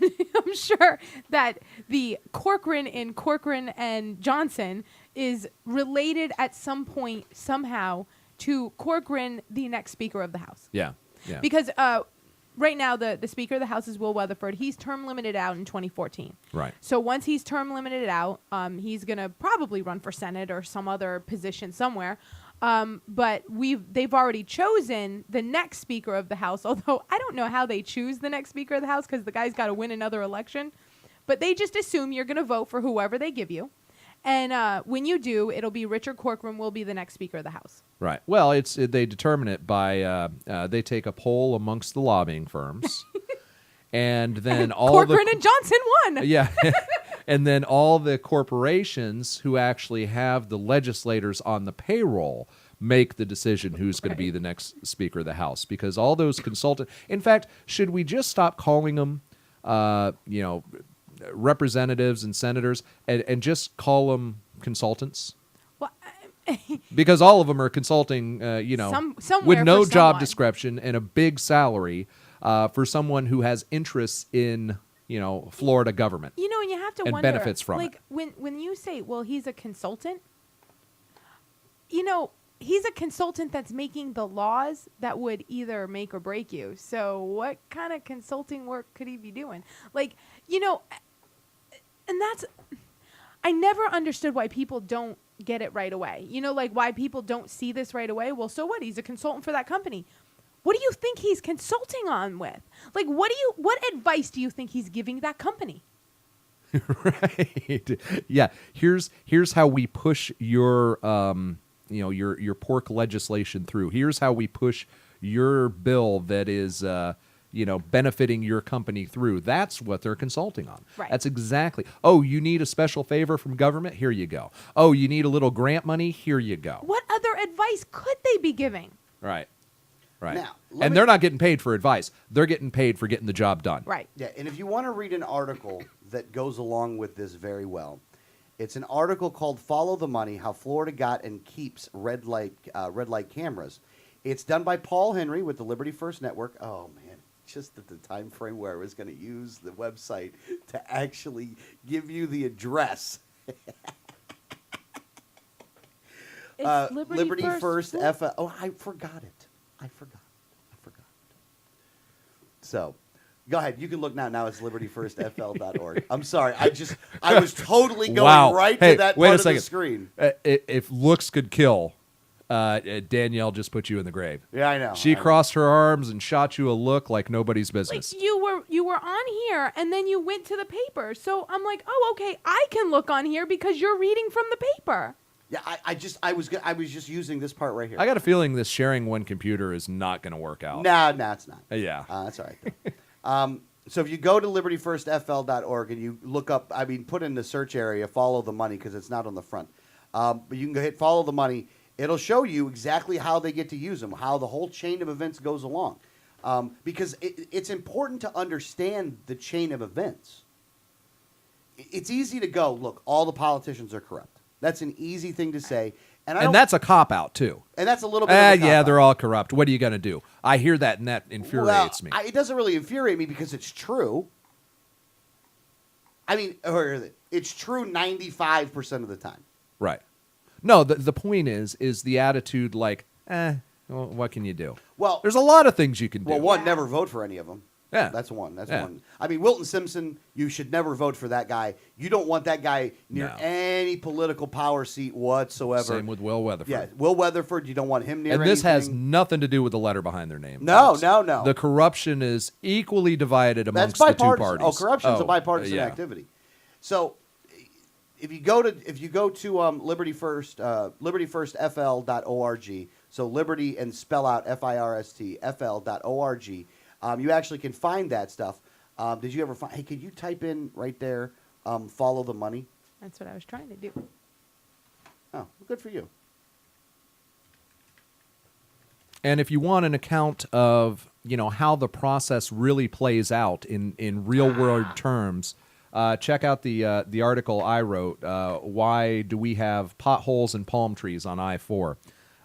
sure that the Corcoran in Corcoran and Johnson is related at some point somehow to Corcoran, the next Speaker of the House. Yeah. Because right now the Speaker of the House is Will Weatherford. He's term limited out in 2014. Right. So once he's term limited out, he's gonna probably run for Senate or some other position somewhere. But they've already chosen the next Speaker of the House, although I don't know how they choose the next Speaker of the House because the guy's got to win another election. But they just assume you're going to vote for whoever they give you. And when you do, it'll be Richard Corcoran will be the next Speaker of the House. Right. Well, they determine it by they take a poll amongst the lobbying firms, and then all Corcoran and Johnson won. Yeah. And then all the corporations who actually have the legislators on the payroll make the decision who's going to be the next Speaker of the House. Because all those consultants... In fact, should we just stop calling them, representatives and senators and just call them consultants? Well, Because all of them are consulting, somewhere with no for job someone. description and a big salary for someone who has interests in... Florida government. and you have to and wonder, benefits from like, it. when you say, well, he's a consultant, he's a consultant that's making the laws that would either make or break you. So what kind of consulting work could he be doing? Like, and that's, I never understood why people don't get it right away. Like why people don't see this right away. Well, so what? He's a consultant for that company. What do you think he's consulting on with? Like, what advice do you think he's giving that company? Right. Yeah. Here's how we push your your pork legislation through. Here's how we push your bill that is benefiting your company through. That's what they're consulting on. Right. That's exactly. Oh, you need a special favor from government? Here you go. Oh, you need a little grant money? Here you go. What other advice could they be giving? Right. Right. Now, and they're not getting paid for advice. They're getting paid for getting the job done. Right. Yeah, and if you want to read an article that goes along with this very well, it's an article called "Follow the Money: How Florida Got and Keeps Red Light Cameras." It's done by Paul Henry with the Liberty First Network. Oh man, just at the time frame where I was going to use the website to actually give you the address. It's Liberty First What? Oh, I forgot it. I forgot. So, go ahead. You can look now. Now it's libertyfirstfl.org. I'm sorry. I was totally going right Hey, to that wait part a of second. the screen. If looks could kill, Danielle just put you in the grave. Yeah, I know. She I know. crossed her arms and shot you a look like nobody's business. Like you were on here and then you went to the paper. So I'm like, oh, okay, I can look on here because you're reading from the paper. Yeah, I was just using this part right here. I got a feeling this sharing one computer is not going to work out. No, it's not. Yeah. That's all right. Though. So if you go to libertyfirstfl.org and you look up, put in the search area, follow the money because it's not on the front. But you can go hit follow the money. It'll show you exactly how they get to use them, how the whole chain of events goes along. Because it's important to understand the chain of events. It's easy to go, look, all the politicians are corrupt. That's an easy thing to say. And that's a cop-out, too. And that's a little bit of a Yeah, cop-out. they're all corrupt. What are you going to do? I hear that, and that infuriates me. It doesn't really infuriate me because it's true. It's true 95% of the time. Right. No, the point is the attitude like, well, what can you do? Well, there's a lot of things you can do. Well, one, never vote for any of them. Yeah. That's one. That's Yeah. one. Wilton Simpson, you should never vote for that guy. You don't want that guy near No. any political power seat whatsoever. Same with Will Weatherford. Yeah, Will Weatherford, you don't want him near And this has anything. nothing to do with the letter behind their name. No, folks. no. The corruption is equally divided amongst That's the two bipartisan. parties. Corruption's a bipartisan yeah. activity. So if you go to Liberty First, libertyfirstfl.org, so Liberty and spell out FIRST, FL.org, you actually can find that stuff. Did you ever find? Hey, could you type in right there? Follow the money. That's what I was trying to do. Oh, good for you. And if you want an account of how the process really plays out in real world terms, check out the article I wrote. Why do we have potholes and palm trees on I-4?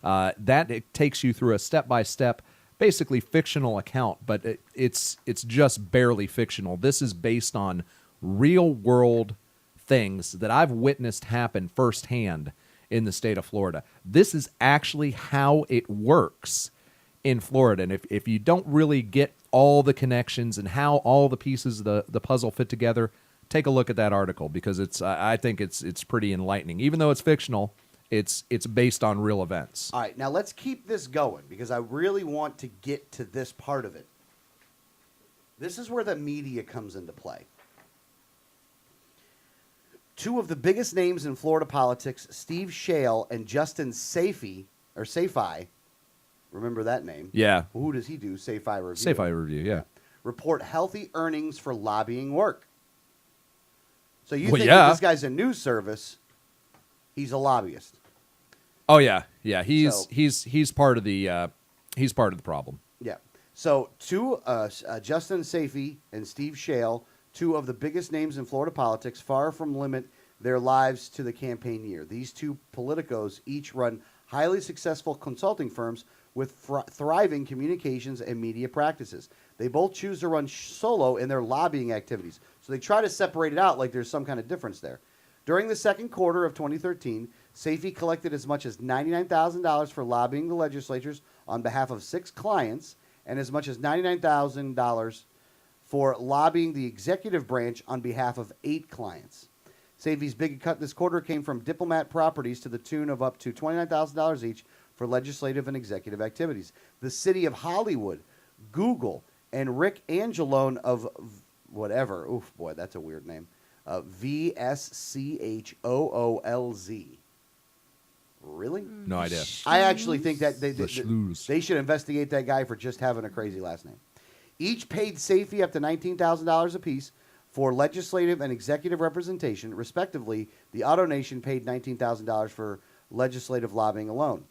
It takes you through a step-by-step, basically fictional account, but it's just barely fictional. This is based on real world things that I've witnessed happen firsthand in the state of Florida. This is actually how it works in Florida. And if you don't really get all the connections and how all the pieces of the puzzle fit together, take a look at that article because I think it's pretty enlightening. Even though it's fictional, it's based on real events. All right, now let's keep this going because I really want to get to this part of it. This is where the media comes into play. Two of the biggest names in Florida politics, Steve Shale and Justin Safey. Remember that name? Yeah. Who does he do? Safey Review. Safety review, yeah. Report healthy earnings for lobbying work. So you Well, think yeah. that this guy's a news service, he's a lobbyist. Oh yeah, yeah. He's part of the problem. Yeah. So Justin Safey and Steve Shale, two of the biggest names in Florida politics, far from limit their lives to the campaign year. These two politicos each run highly successful consulting firms with thriving communications and media practices. They both choose to run solo in their lobbying activities. So they try to separate it out like there's some kind of difference there. During the second quarter of 2013, Safey collected as much as $99,000 for lobbying the legislatures on behalf of 6 clients and as much as $99,000 for lobbying the executive branch on behalf of 8 clients. Safey's big cut this quarter came from Diplomat Properties to the tune of up to $29,000 each for legislative and executive activities. The city of Hollywood, Google, and Rick Angelone of whatever, oof, boy, that's a weird name, VSCHOOLZ. Really? No idea. I actually think that they Schlues. should investigate that guy for just having a crazy last name. Each paid Safey up to $19,000 apiece for legislative and executive representation. Respectively, the Auto Nation paid $19,000 for legislative lobbying alone.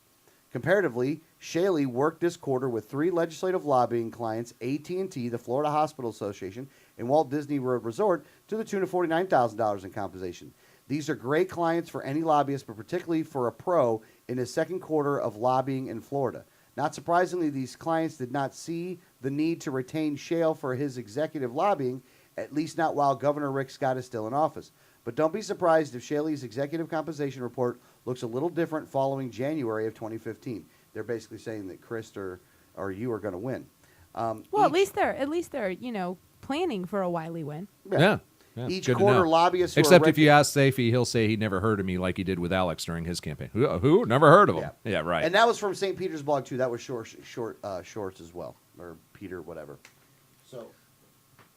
Comparatively, Shaley worked this quarter with 3 legislative lobbying clients, AT&T, the Florida Hospital Association, and Walt Disney World Resort, to the tune of $49,000 in compensation. These are great clients for any lobbyist, but particularly for a pro in his second quarter of lobbying in Florida. Not surprisingly, these clients did not see the need to retain Shale for his executive lobbying, at least not while Governor Rick Scott is still in office. But don't be surprised if Shaley's executive compensation report looks a little different following January of 2015. They're basically saying that Chris or you are going to win. Well, at least they're planning for a Wyllie win. Yeah. Each good to quarter, know. lobbyists. Except if you ask Safey, he'll say he never heard of me like he did with Alex during his campaign. Who? Never heard of him. Yeah, right. And that was from St. Peter's blog too. That was shorts as well, or Peter, whatever. So,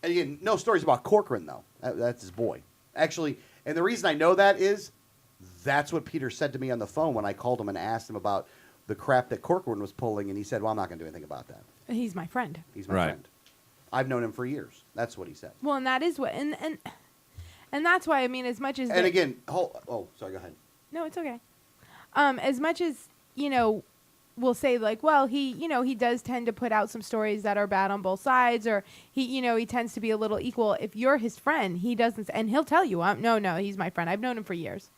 and again, no stories about Corcoran though. That's his boy, actually. And the reason I know that is that's what Peter said to me on the phone when I called him and asked him about the crap that Corcoran was pulling, and he said, "Well, I'm not going to do anything about that. He's my friend. He's my friend. I've known him for years." That's what he said. Well, and that is what, and that's why, I mean, as much as... And again, sorry, go ahead. No, it's okay. As much as, we'll say, like, well, he does tend to put out some stories that are bad on both sides, or he tends to be a little equal. If you're his friend, he doesn't, and he'll tell you, no, he's my friend. I've known him for years.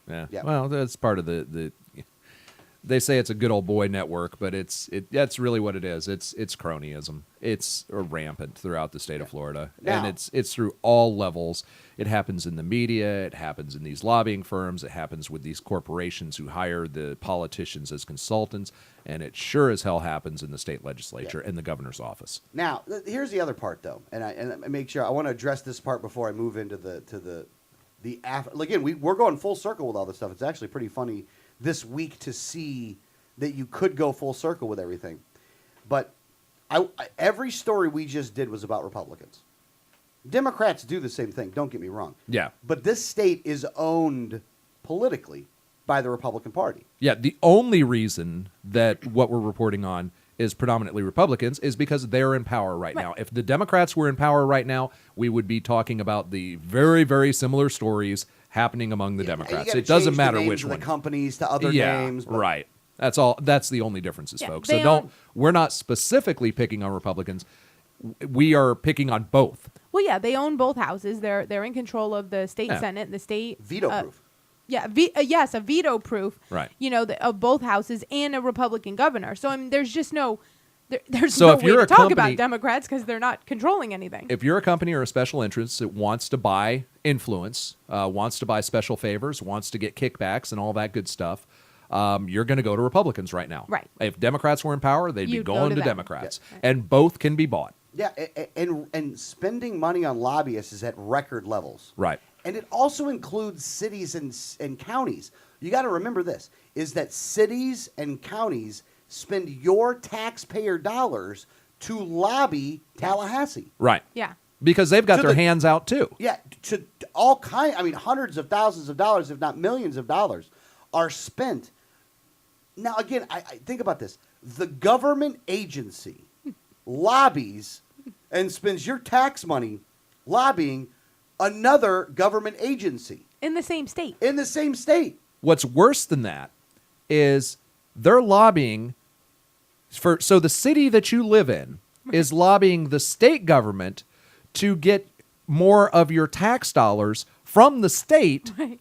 Yeah. Well, that's part of the they say it's a good old boy network, but that's really what it is. It's cronyism. It's rampant throughout the state of Florida, and it's through all levels. It happens in the media. It happens in these lobbying firms. It happens with these corporations who hire the politicians as consultants, and it sure as hell happens in the state legislature and the governor's office. Now, here's the other part, though, and I make sure I want to address this part before I move into again, we're going full circle with all this stuff. It's actually pretty funny this week to see that you could go full circle with everything. But every story we just did was about Republicans. Democrats do the same thing, don't get me wrong. Yeah. But this state is owned politically by the Republican Party. Yeah, the only reason that what we're reporting on is predominantly Republicans is because they're in power right now. If the Democrats were in power right now, we would be talking about the very, very similar stories happening among the Democrats. It doesn't matter which one. The companies to other names. But right. That's all. That's the only differences, folks. So we're not specifically picking on Republicans. We are picking on both. Well, yeah, they own both houses. They're in control of the state Senate and the state veto proof. Yeah, yes, a veto proof. Right. Of both houses and a Republican governor. So I mean, there's just no. There's so no if way you're to a talk company, about Democrats because they're not controlling anything. If you're a company or a special interest that wants to buy influence, wants to buy special favors, wants to get kickbacks and all that good stuff, you're going to go to Republicans right now. Right. If Democrats were in power, they'd be going to Democrats. Yeah. And both can be bought. Yeah, and spending money on lobbyists is at record levels. Right. And it also includes cities and counties. You got to remember this, is that cities and counties spend your taxpayer dollars to lobby Tallahassee. Right. Yeah. Because they've got their hands out too. Yeah, to all hundreds of thousands of dollars, if not millions of dollars, are spent. Now, again, I think about this. The government agency lobbies and spends your tax money lobbying another government agency. In the same state. In the same state. What's worse than that is they're lobbying so the city that you live in is lobbying the state government to get more of your tax dollars from the state, right.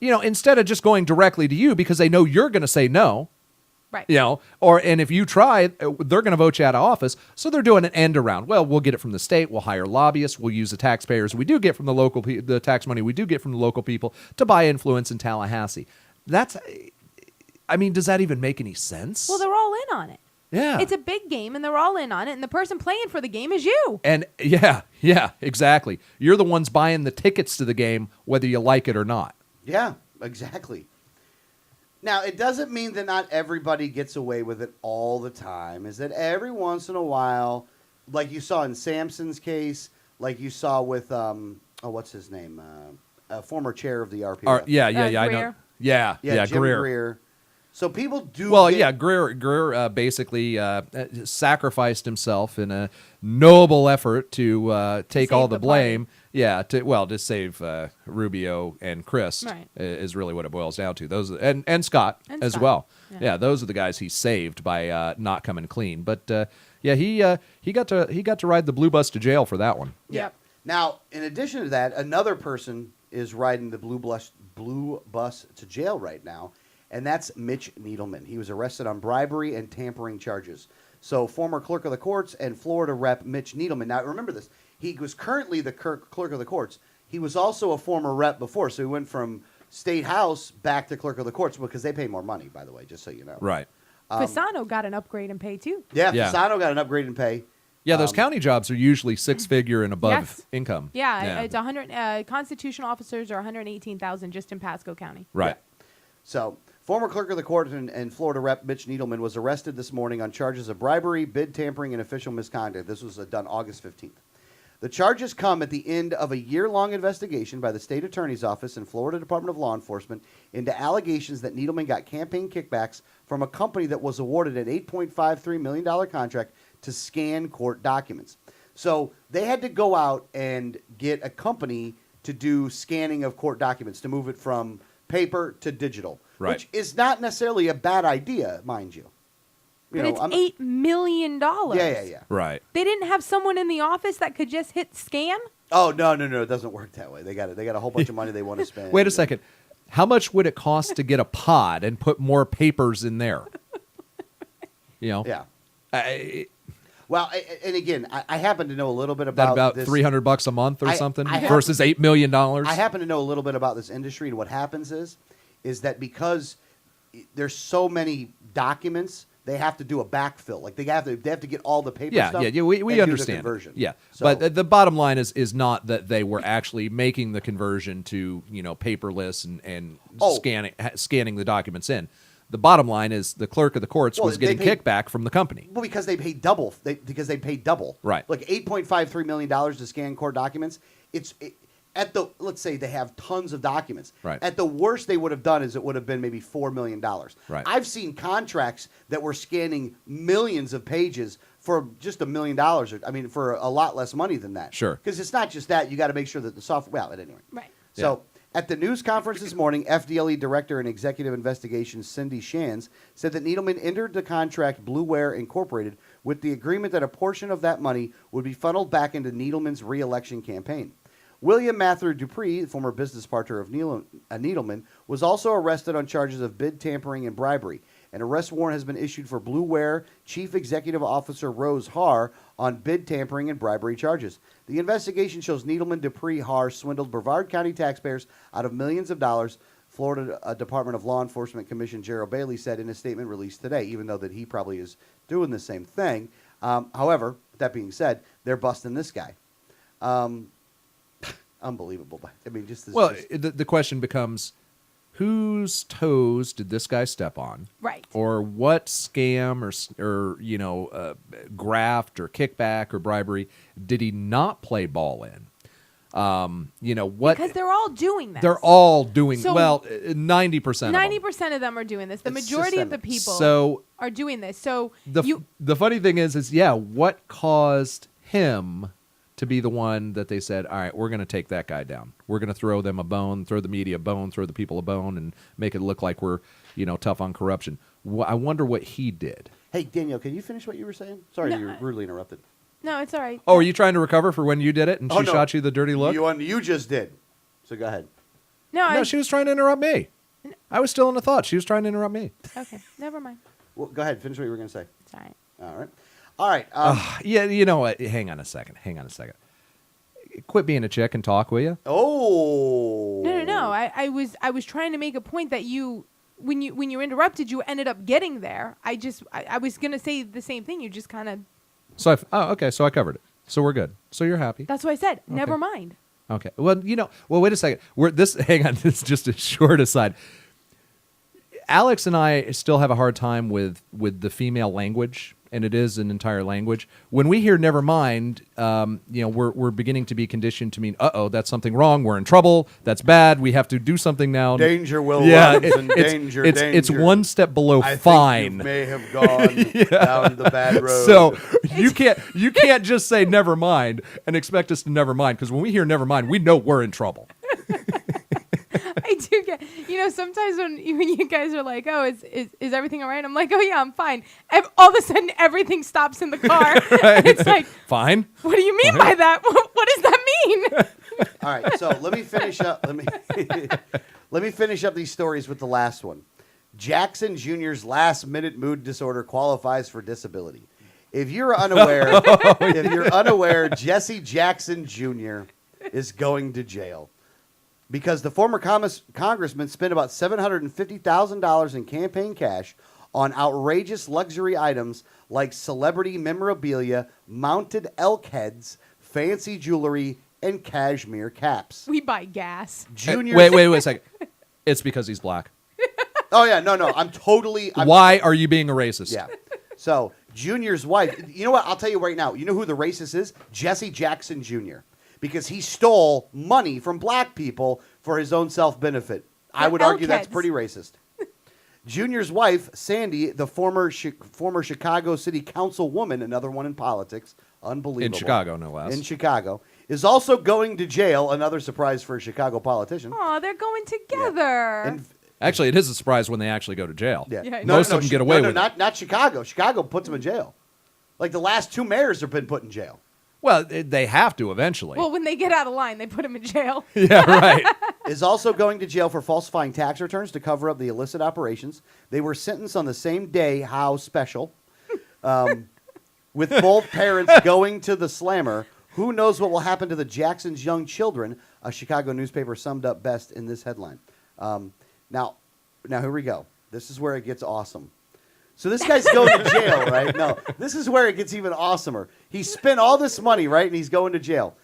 Instead of just going directly to you because they know you're going to say no. Right. And if you try, they're going to vote you out of office. So they're doing an end around. Well, we'll get it from the state. We'll hire lobbyists. We'll use the taxpayers we do get from the tax money we do get from the local people to buy influence in Tallahassee. Does that even make any sense? Well, they're all in on it. Yeah. It's a big game, and they're all in on it, and the person playing for the game is you. And yeah, exactly. You're the ones buying the tickets to the game, whether you like it or not. Yeah, exactly. Now, it doesn't mean that not everybody gets away with it all the time. Is that every once in a while, like you saw in Sampson's case, like you saw with, what's his name? Former chair of the RPF. Greer. I know. Yeah, Jim Greer. Greer. So people do. Well, Greer basically sacrificed himself in a noble effort to take all the blame. Yeah, to save Rubio and Crist is really what it boils down to. Those and Scott as well. Yeah, those are the guys he saved by not coming clean. But he got to ride the blue bus to jail for that one. Yep. Now, in addition to that, another person is riding the blue bus to jail right now. And that's Mitch Needleman. He was arrested on bribery and tampering charges. So former clerk of the courts and Florida rep Mitch Needleman. Now, remember this. He was currently the clerk of the courts. He was also a former rep before. So he went from state house back to clerk of the courts because they pay more money, by the way, just so you know. Right. Fasano got an upgrade in pay too. Yeah, Yeah. Fasano got an upgrade in pay. Yeah, those county jobs are usually six-figure and above Yes. income. Yeah, it's 100 constitutional officers are 118,000 just in Pasco County. Right. So, former clerk of the court and Florida Rep Mitch Needleman was arrested this morning on charges of bribery, bid tampering, and official misconduct. This was done August 15th. The charges come at the end of a year-long investigation by the state attorney's office and Florida Department of Law Enforcement into allegations that Needleman got campaign kickbacks from a company that was awarded an $8.53 million contract to scan court documents. So they had to go out and get a company to do scanning of court documents, to move it from paper to digital, Right. which is not necessarily a bad idea, mind you. But it's $8 million. Yeah. Right. They didn't have someone in the office that could just hit scan? Oh, no, it doesn't work that way. They got a whole bunch of money they want to spend. Wait a second. How much would it cost to get a pod and put more papers in there? You know? Yeah. I- Well, and again, I happen to know a little bit that about about this. $300 a month or something I versus $8 million. I happen to know a little bit about this industry, and what happens is that because there's so many documents, they have to do a backfill. Like they have to get all the paper stuff. Yeah. and We do the understand. conversion. Yeah, So- but the bottom line is not that they were actually making the conversion to paperless and Oh. scanning the documents in. The bottom line is the clerk of the courts Well, was they getting paid- kickback from the company. Well, because they paid double. Because they paid double. Right. Like $8.53 million to scan court documents. Let's say they have tons of documents. Right. At the worst they would have done is it would have been maybe $4 million. Right. I've seen contracts that were scanning millions of pages for just $1 million. For a lot less money than that. Sure. Because it's not just that. You got to make sure that the software. Well, at any rate. Right. So. At the news conference this morning, FDLE Director and Executive Investigations Cindy Shands said that Needleman entered the contract Blue Ware Incorporated with the agreement that a portion of that money would be funneled back into Needleman's re-election campaign. William Matthew Dupree, former business partner of Needleman, was also arrested on charges of bid tampering and bribery. An arrest warrant has been issued for Blue Ware Chief Executive Officer Rose Haar on bid tampering and bribery charges. The investigation shows Needleman, Dupree, Haar swindled Brevard County taxpayers out of millions of dollars. Florida Department of Law Enforcement Commissioner Gerald Bailey said in a statement released today, even though that he probably is doing the same thing. However, that being said, they're busting this guy. Unbelievable. The question becomes, whose toes did this guy step on? Right. Or what scam or graft or kickback or bribery did he not play ball in? What? Because they're all doing this. They're all doing So- 90%. 90% of them are doing this. The It's majority of the systemic. people are doing this. So The funny thing is what caused him to be the one that they said, all right, we're going to take that guy down. We're going to throw them a bone, throw the media a bone, throw the people a bone, and make it look like we're, tough on corruption. I wonder what he did. Hey, Danielle, can you finish what you were saying? Sorry, No, you were rudely interrupted. No, it's all right. Oh, are you trying to recover for when you did it and she Oh, no. shot you the dirty look? You just did. So go ahead. No, she was trying to interrupt me. I was still in the thought. She was trying to interrupt me. Okay, never mind. Well, go ahead. Finish what you were going to say. It's all right. All right. Yeah, you know what? Hang on a second. Quit being a chick and talk, will you? Oh. No. I was trying to make a point that when you interrupted, you ended up getting there. I was gonna say the same thing. You just kind of. So okay. So I covered it. So we're good. So you're happy. That's what I said. Never mind. Okay. Well, wait a second. Hang on. This is just a short aside. Alex and I still have a hard time with the female language, and it is an entire language. When we hear "never mind," we're beginning to be conditioned to mean, "Uh-oh, that's something wrong. We're in trouble. That's bad. We have to do something now." Danger, Will it's Robinson. Danger. It's one step below I fine. think you may have gone down the bad road. So you can't just say "never mind" and expect us to never mind, because when we hear "never mind," we know we're in trouble. I do get, sometimes when you guys are like, oh, is everything all right? I'm like, oh, yeah, I'm fine. All of a sudden, everything stops in the car. And it's like, fine. What do you mean by that? What does that mean? All right, so let me finish up. Let me finish up these stories with the last one. Jackson Jr.'s last-minute mood disorder qualifies for disability. If you're unaware, Jesse Jackson Jr. is going to jail because the former congressman spent about $750,000 in campaign cash on outrageous luxury items like celebrity memorabilia, mounted elk heads, fancy jewelry, and cashmere caps. We buy gas. Junior. Wait a second. It's because he's black. Oh, yeah. No. I'm Why are you being a racist? Yeah. So, Junior's wife, you know what? I'll tell you right now. You know who the racist is? Jesse Jackson Jr. Because he stole money from black people for his own self-benefit. I would argue that's pretty racist. Junior's wife, Sandy, the former Chicago City Councilwoman, another one in politics, unbelievable. In Chicago, no less. In Chicago, is also going to jail, another surprise for a Chicago politician. Oh, they're going together. Yeah. And Actually, it is a surprise when they actually go to jail. yeah. Yeah, Most of them get away with it. Not Chicago. Chicago puts them in jail. Like the last two mayors have been put in jail. Well, they have to eventually. Well, when they get out of line, they put them in jail. Yeah, right. Is also going to jail for falsifying tax returns to cover up the illicit operations. They were sentenced on the same day. How special. With both parents going to the slammer. Who knows what will happen to the Jacksons' young children? A Chicago newspaper summed up best in this headline. Now here we go. This is where it gets awesome. So this guy's going to jail, right? No, this is where it gets even awesomer. He spent all this money, right, and he's going to jail.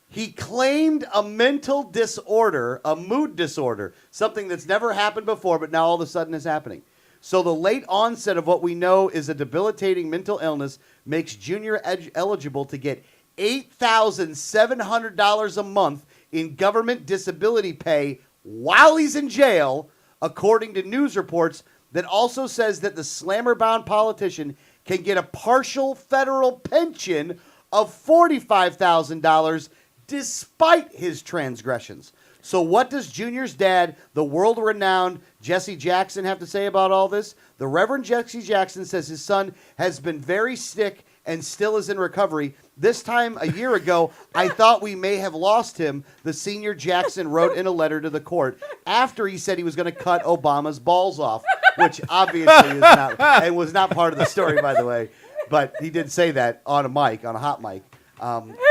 He claimed a mental disorder, a mood disorder, something that's never happened before, but now all of a sudden is happening. So the late onset of what we know is a debilitating mental illness makes Junior eligible to get $8,700 a month in government disability pay while he's in jail, according to news reports that also says that the slammer-bound politician can get a partial federal pension of $45,000 despite his transgressions. So what does Junior's dad, the world-renowned Jesse Jackson, have to say about all this? The Reverend Jesse Jackson says his son has been very sick and still is in recovery. This time a year ago, I thought we may have lost him, the senior Jackson wrote in a letter to the court after he said he was going to cut Obama's balls off, which obviously is not, and was not part of the story, by the way. But he did say that on a mic, on a hot mic.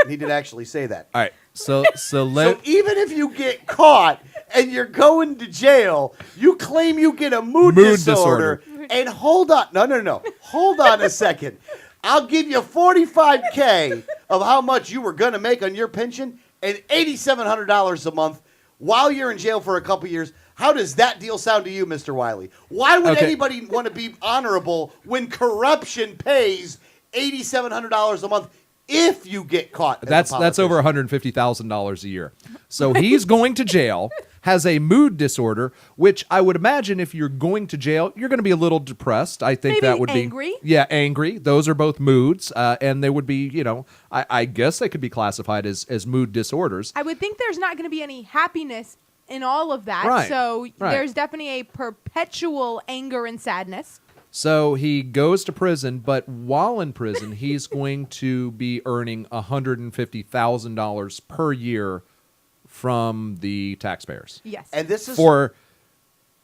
He did actually say that. All right. So even if you get caught and you're going to jail, you claim you get a mood disorder. And hold on. No. Hold on a second. I'll give you $45K of how much you were going to make on your pension and $8,700 a month while you're in jail for a couple years. How does that deal sound to you, Mr. Wyllie? Why would anybody want to be honorable when corruption pays $8,700 a month if you get caught? That's over $150,000 a year. So he's going to jail, has a mood disorder, which I would imagine if you're going to jail, you're going to be a little depressed. I think Maybe that would angry. be angry. Those are both moods, and they would be, I guess they could be classified as mood disorders. I would think there's not going to be any happiness in all of that. Right, So right. there's definitely a perpetual anger and sadness. So he goes to prison, but while in prison, he's going to be earning $150,000 per year from the taxpayers. Yes. And this is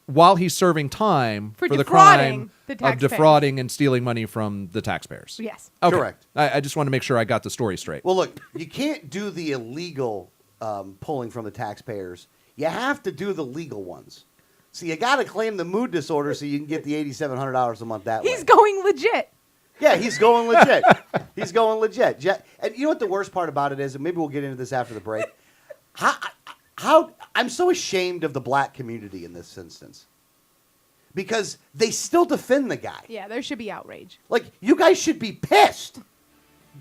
while he's serving time For the defrauding crime the of taxpayers. defrauding and stealing money from the taxpayers. Yes. Okay. Correct. I just want to make sure I got the story straight. Well, look, you can't do the illegal pulling from the taxpayers. You have to do the legal ones. So you got to claim the mood disorder so you can get the $8,700 a month that way. He's going legit. Yeah, he's going legit. He's going legit. And you know what the worst part about it is, and maybe we'll get into this after the break. How I'm so ashamed of the black community in this instance. Because they still defend the guy. Yeah, there should be outrage. Like, you guys should be pissed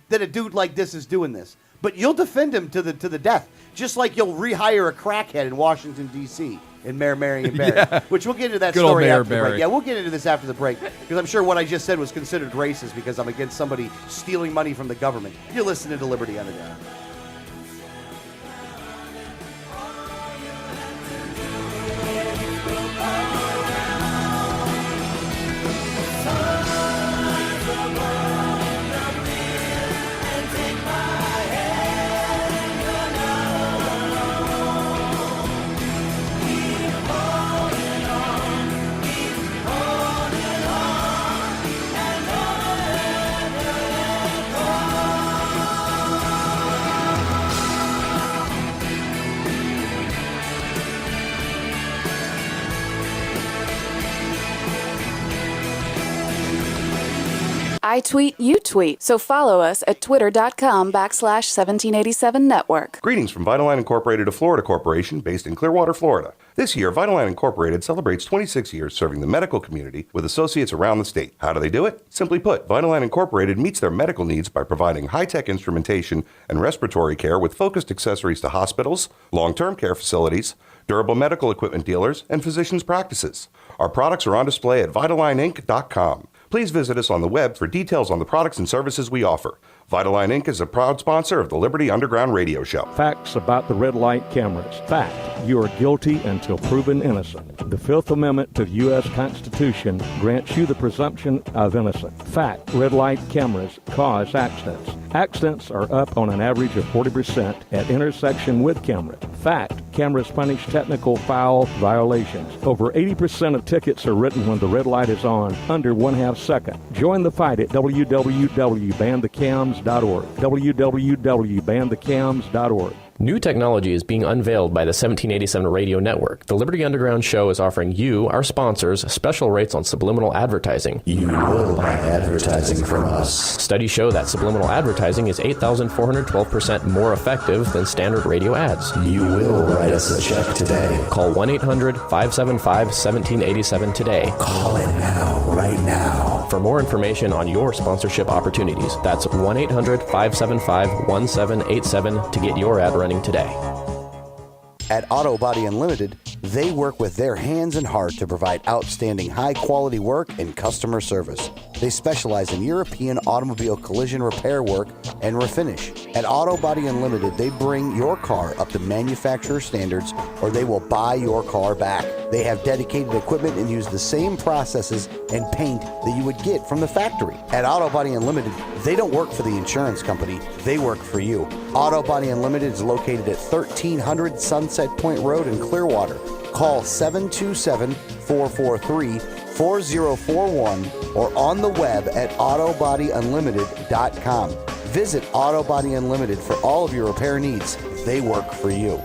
that a dude like this is doing this. But you'll defend him to the death. Just like you'll rehire a crackhead in Washington, D.C. in Mayor Marion Barry. Yeah. Which we'll get into that Good old story Mayor after the break. Barry. Yeah, we'll get into this after the break. Because I'm sure what I just said was considered racist because I'm against somebody stealing money from the government. You're listening to Liberty Underground. I tweet, you tweet. So follow us at twitter.com/1787network. Greetings from Vitaline Incorporated, a Florida corporation based in Clearwater, Florida. This year, Vitaline Incorporated celebrates 26 years serving the medical community with associates around the state. How do they do it? Simply put, Vitaline Incorporated meets their medical needs by providing high-tech instrumentation and respiratory care with focused accessories to hospitals, long-term care facilities, durable medical equipment dealers, and physicians' practices. Our products are on display at VitaLineInc.com. Please visit us on the web for details on the products and services we offer. Vitaline Inc. is a proud sponsor of the Liberty Underground radio show. Facts about the red light cameras. Fact, you are guilty until proven innocent. The Fifth Amendment to the U.S. Constitution grants you the presumption of innocence. Fact, red light cameras cause accidents. Accidents are up on an average of 40% at intersection with camera. Fact, cameras punish technical foul violations. Over 80% of tickets are written when the red light is on, under 1/2 second. Join the fight at www.banthecams.org. www.banthecams.org. New technology is being unveiled by the 1787 Radio Network. The Liberty Underground show is offering you, our sponsors, special rates on subliminal advertising. You will buy advertising from us. Studies show that subliminal advertising is 8,412% more effective than standard radio ads. You will write us a check today. Call 1-800-575-1787 today. Call it now, right now. For more information on your sponsorship opportunities, that's 1-800-575-1787 to get your ad running today. At Auto Body Unlimited, they work with their hands and heart to provide outstanding high-quality work and customer service. They specialize in European automobile collision repair work and refinish. At Auto Body Unlimited, they bring your car up to manufacturer standards, or they will buy your car back. They have dedicated equipment and use the same processes and paint that you would get from the factory. At Auto Body Unlimited, they don't work for the insurance company, they work for you. Auto Body Unlimited is located at 1300 Sunset Point Road in Clearwater. Call 727-443-4041 or on the web at autobodyunlimited.com. Visit Auto Body Unlimited for all of your repair needs. They work for you.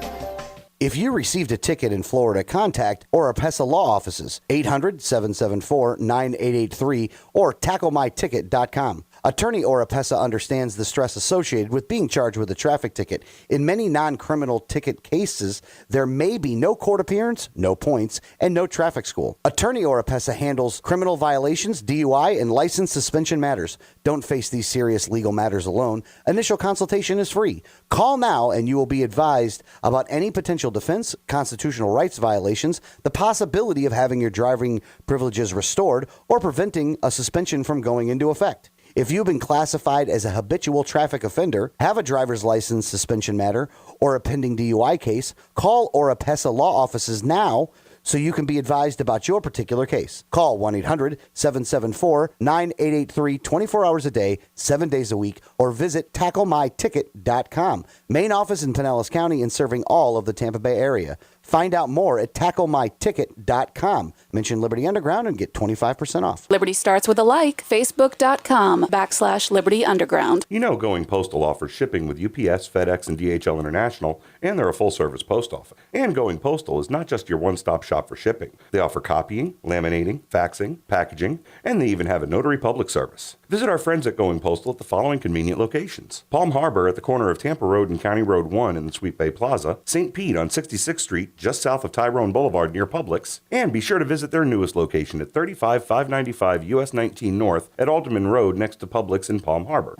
If you received a ticket in Florida, contact Oropesa Law Offices, 800-774-9883 or tacklemyticket.com. Attorney Oropesa understands the stress associated with being charged with a traffic ticket. In many non-criminal ticket cases, there may be no court appearance, no points, and no traffic school. Attorney Oropesa handles criminal violations, DUI, and license suspension matters. Don't face these serious legal matters alone. Initial consultation is free. Call now and you will be advised about any potential defense, constitutional rights violations, the possibility of having your driving privileges restored, or preventing a suspension from going into effect. If you've been classified as a habitual traffic offender, have a driver's license suspension matter, or a pending DUI case, call Oropesa Law Offices now so you can be advised about your particular case. Call 1-800-774-9883 24 hours a day, 7 days a week, or visit tacklemyticket.com. Main office in Pinellas County and serving all of the Tampa Bay area. Find out more at tacklemyticket.com. Mention Liberty Underground and get 25% off. Liberty starts with a like. Facebook.com/Liberty Underground. You know Going Postal offers shipping with UPS, FedEx, and DHL International, and they're a full-service post office. And Going Postal is not just your one-stop shop for shipping. They offer copying, laminating, faxing, packaging, and they even have a notary public service. Visit our friends at Going Postal at the following convenient locations: Palm Harbor at the corner of Tampa Road and County Road 1 in the Sweet Bay Plaza, St. Pete on 66th Street, just south of Tyrone Boulevard near Publix, and be sure to visit their newest location at 35595 US 19 North at Alderman Road next to Publix in Palm Harbor.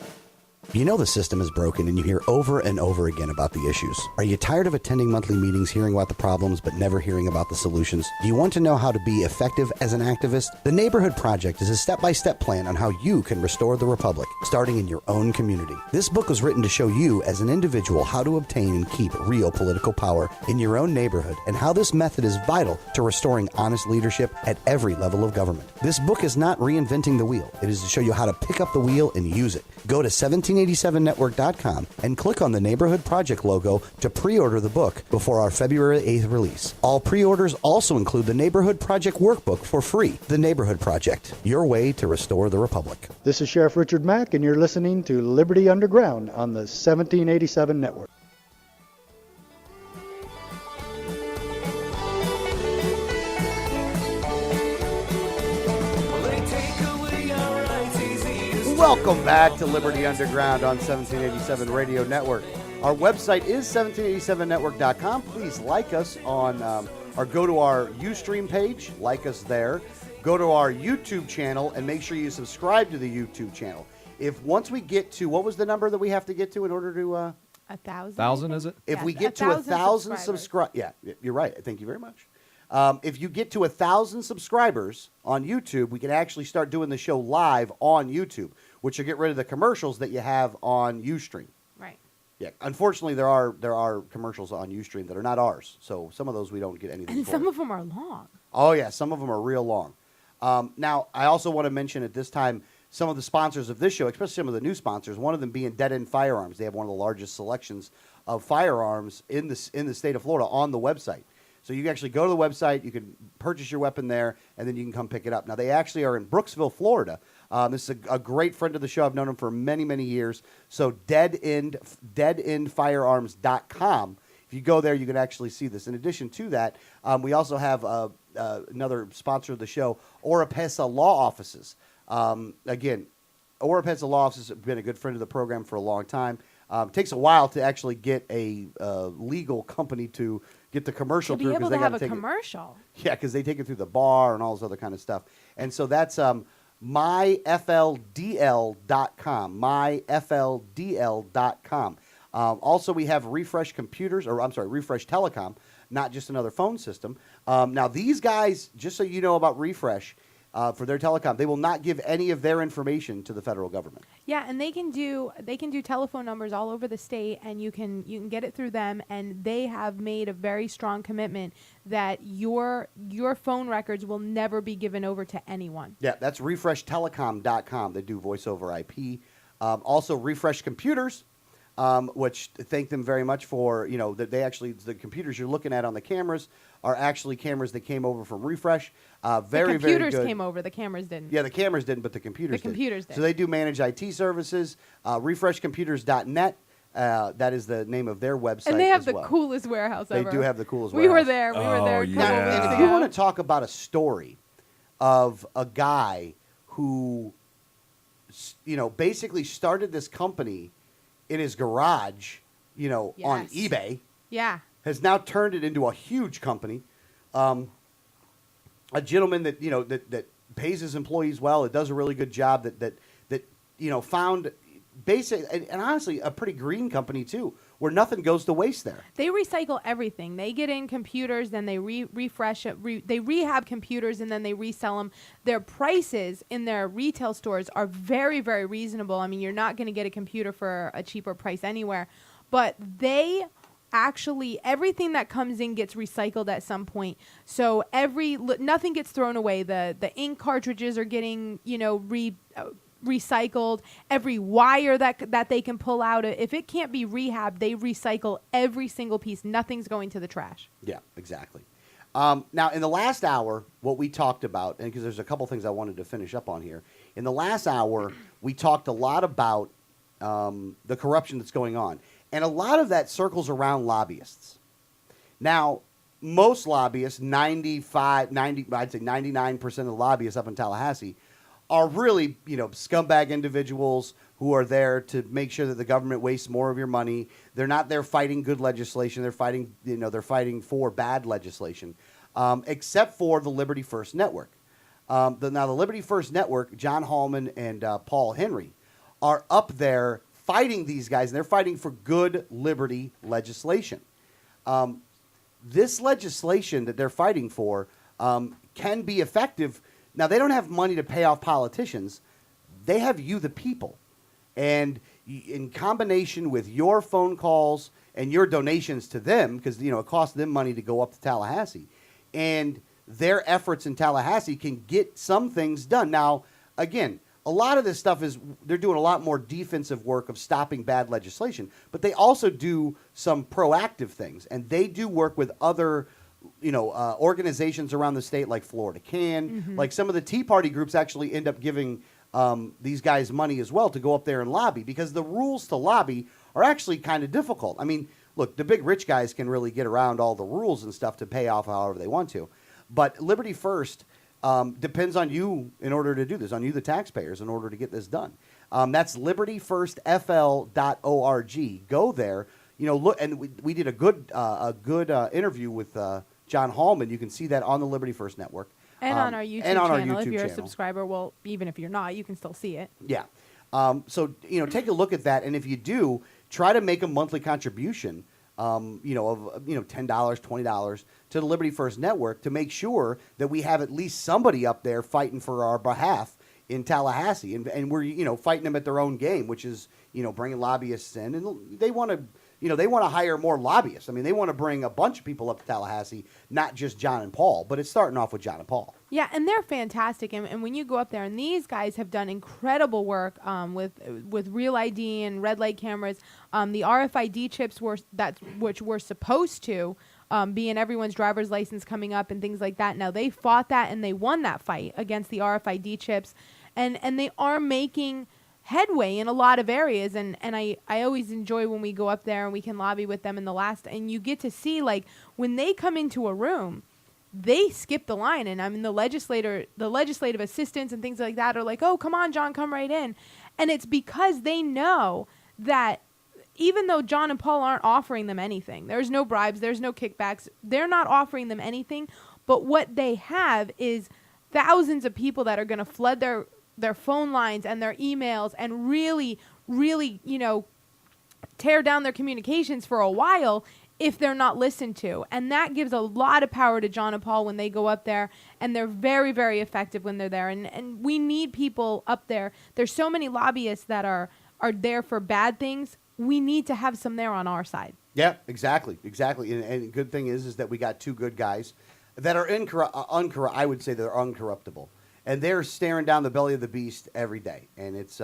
You know the system is broken and you hear over and over again about the issues. Are you tired of attending monthly meetings, hearing about the problems, but never hearing about the solutions? Do you want to know how to be effective as an activist? The Neighborhood Project is a step-by-step plan on how you can restore the Republic, starting in your own community. This book was written to show you as an individual how to obtain and keep real political power in your own neighborhood and how this method is vital to restoring honest leadership at every level of government. This book is not reinventing the wheel. It is to show you how to pick up the wheel and use it. Go to 1787network.com and click on the Neighborhood Project logo to pre-order the book before our February 8th release. All pre-orders also include the Neighborhood Project workbook for free. The Neighborhood Project, your way to restore the Republic. This is Sheriff Richard Mack, and you're listening to Liberty Underground on the 1787 Network. Welcome back to Liberty Underground on 1787 Radio Network. Our website is 1787network.com. Please like us on, or go to our Ustream page, like us there. Go to our YouTube channel and make sure you subscribe to the YouTube channel. If once we get to, what was the number that we have to get to in order to? 1,000. 1,000 is it? If we get to 1,000 subscribers, yeah, you're right. Thank you very much. If you get to 1,000 subscribers on YouTube, we can actually start doing the show live on YouTube, which will get rid of the commercials that you have on Ustream. Right. Yeah. Unfortunately, there are commercials on Ustream that are not ours, so some of those we don't get anything And for. some of them are long. Oh yeah, some of them are real long. Now, I also want to mention at this time some of the sponsors of this show, especially some of the new sponsors. One of them being Dead End Firearms. They have one of the largest selections of firearms in the state of Florida on the website. So you can actually go to the website, you can purchase your weapon there, and then you can come pick it up. Now, they actually are in Brooksville, Florida. This is a great friend of the show. I've known him for many, many years. So deadendfirearms.com. If you go there, you can actually see this. In addition to that, we also have another sponsor of the show, Oropesa Law Offices. Again, Oropesa Law Offices have been a good friend of the program for a long time. It takes a while to actually get a legal company to get the commercial To through. be able They to have gotta a take commercial. Yeah, because they take it through the bar and all this other kind of stuff. And so that's myfldl.com, myfldl.com. Also, we have Refresh Computers, or I'm sorry, Refresh Telecom, not just another phone system. Now, these guys, just so you know about Refresh, for their telecom, they will not give any of their information to the federal government. Yeah, and they can do telephone numbers all over the state, and you can get it through them. And they have made a very strong commitment that your phone records will never be given over to anyone. Yeah, that's refreshtelecom.com. They do voice over IP. Also, Refresh Computers, which thank them very much for, that they actually, the computers you're looking at on the cameras are actually cameras that came over from Refresh. Very, very good. The computers came over, the cameras didn't. Yeah, the cameras didn't, but the computers did. The computers did. So they do manage IT services. Refreshcomputers.net, that is the name of their website. And they have as the well. coolest warehouse ever. They do have the coolest We warehouse. were there. We were there. Now, and if you want to talk about a story of a guy who, basically started this company in his garage, on eBay. Yeah. Has now turned it into a huge company. A gentleman that that pays his employees well. It does a really good job. That found basic and honestly a pretty green company too, where nothing goes to waste there. They recycle everything. They get in computers, then they refresh it. They rehab computers, and then they resell them. Their prices in their retail stores are very, very reasonable. I mean, you're not going to get a computer for a cheaper price anywhere, but they actually, everything that comes in gets recycled at some point. So nothing gets thrown away. The ink cartridges are getting, recycled. Every wire that they can pull out, if it can't be rehabbed, they recycle every single piece. Nothing's going to the trash. Yeah, exactly. Now, in the last hour, what we talked about, and because there's a couple things I wanted to finish up on here. In the last hour, we talked a lot about the corruption that's going on. And a lot of that circles around lobbyists. Now, most lobbyists, I'd say 99% of the lobbyists up in Tallahassee are really, scumbag individuals who are there to make sure that the government wastes more of your money. They're not there fighting good legislation. They're fighting, they're fighting for bad legislation, except for the Liberty First Network. Now, the Liberty First Network, John Hallman and Paul Henry, are up there fighting these guys, and they're fighting for good liberty legislation. This legislation that they're fighting for can be effective. Now, they don't have money to pay off politicians. They have you, the people. And in combination with your phone calls and your donations to them, because, it costs them money to go up to Tallahassee, and their efforts in Tallahassee can get some things done. Now, again, a lot of this stuff they're doing a lot more defensive work of stopping bad legislation, but they also do some proactive things, and they do work with other, organizations around the state like Florida Can. Mm-hmm. Like some of the Tea Party groups actually end up giving these guys money as well to go up there and lobby, because the rules to lobby are actually kind of difficult. I mean, look, the big rich guys can really get around all the rules and stuff to pay off however they want to, but Liberty First depends on you in order to do this, on you, the taxpayers, in order to get this done. That's libertyfirstfl.org. Go there. Look, and we did a good interview with John Hallman. You can see that on the Liberty First Network. And on our YouTube channel. If you're a subscriber, well, even if you're not, you can still see it. Yeah. So, take a look at that. And if you do, try to make a monthly contribution, of $10, $20 to the Liberty First Network to make sure that we have at least somebody up there fighting for our behalf in Tallahassee. And we're, fighting them at their own game, which is, bringing lobbyists in. And they want to... they want to hire more lobbyists. I mean, they want to bring a bunch of people up to Tallahassee, not just John and Paul, but it's starting off with John and Paul. Yeah, and they're fantastic. And when you go up there, and these guys have done incredible work with Real ID and red light cameras. The RFID chips which were supposed to be in everyone's driver's license coming up and things like that. Now, they fought that, and they won that fight against the RFID chips. And they are making headway in a lot of areas, and I always enjoy when we go up there and we can lobby with them and you get to see, like, when they come into a room, they skip the line, and I mean the legislative assistants and things like that are like, oh, come on, John, come right in. And it's because they know that even though John and Paul aren't offering them anything, there's no bribes, there's no kickbacks, they're not offering them anything, but what they have is thousands of people that are going to flood their phone lines and their emails and really, really, tear down their communications for a while if they're not listened to. And that gives a lot of power to John and Paul when they go up there, and they're very, very effective when they're there. And we need people up there. There's so many lobbyists that are there for bad things. We need to have some there on our side. Yeah, exactly. And good thing is that we got two good guys that are I would say they're uncorruptible. And they're staring down the belly of the beast every day. And it's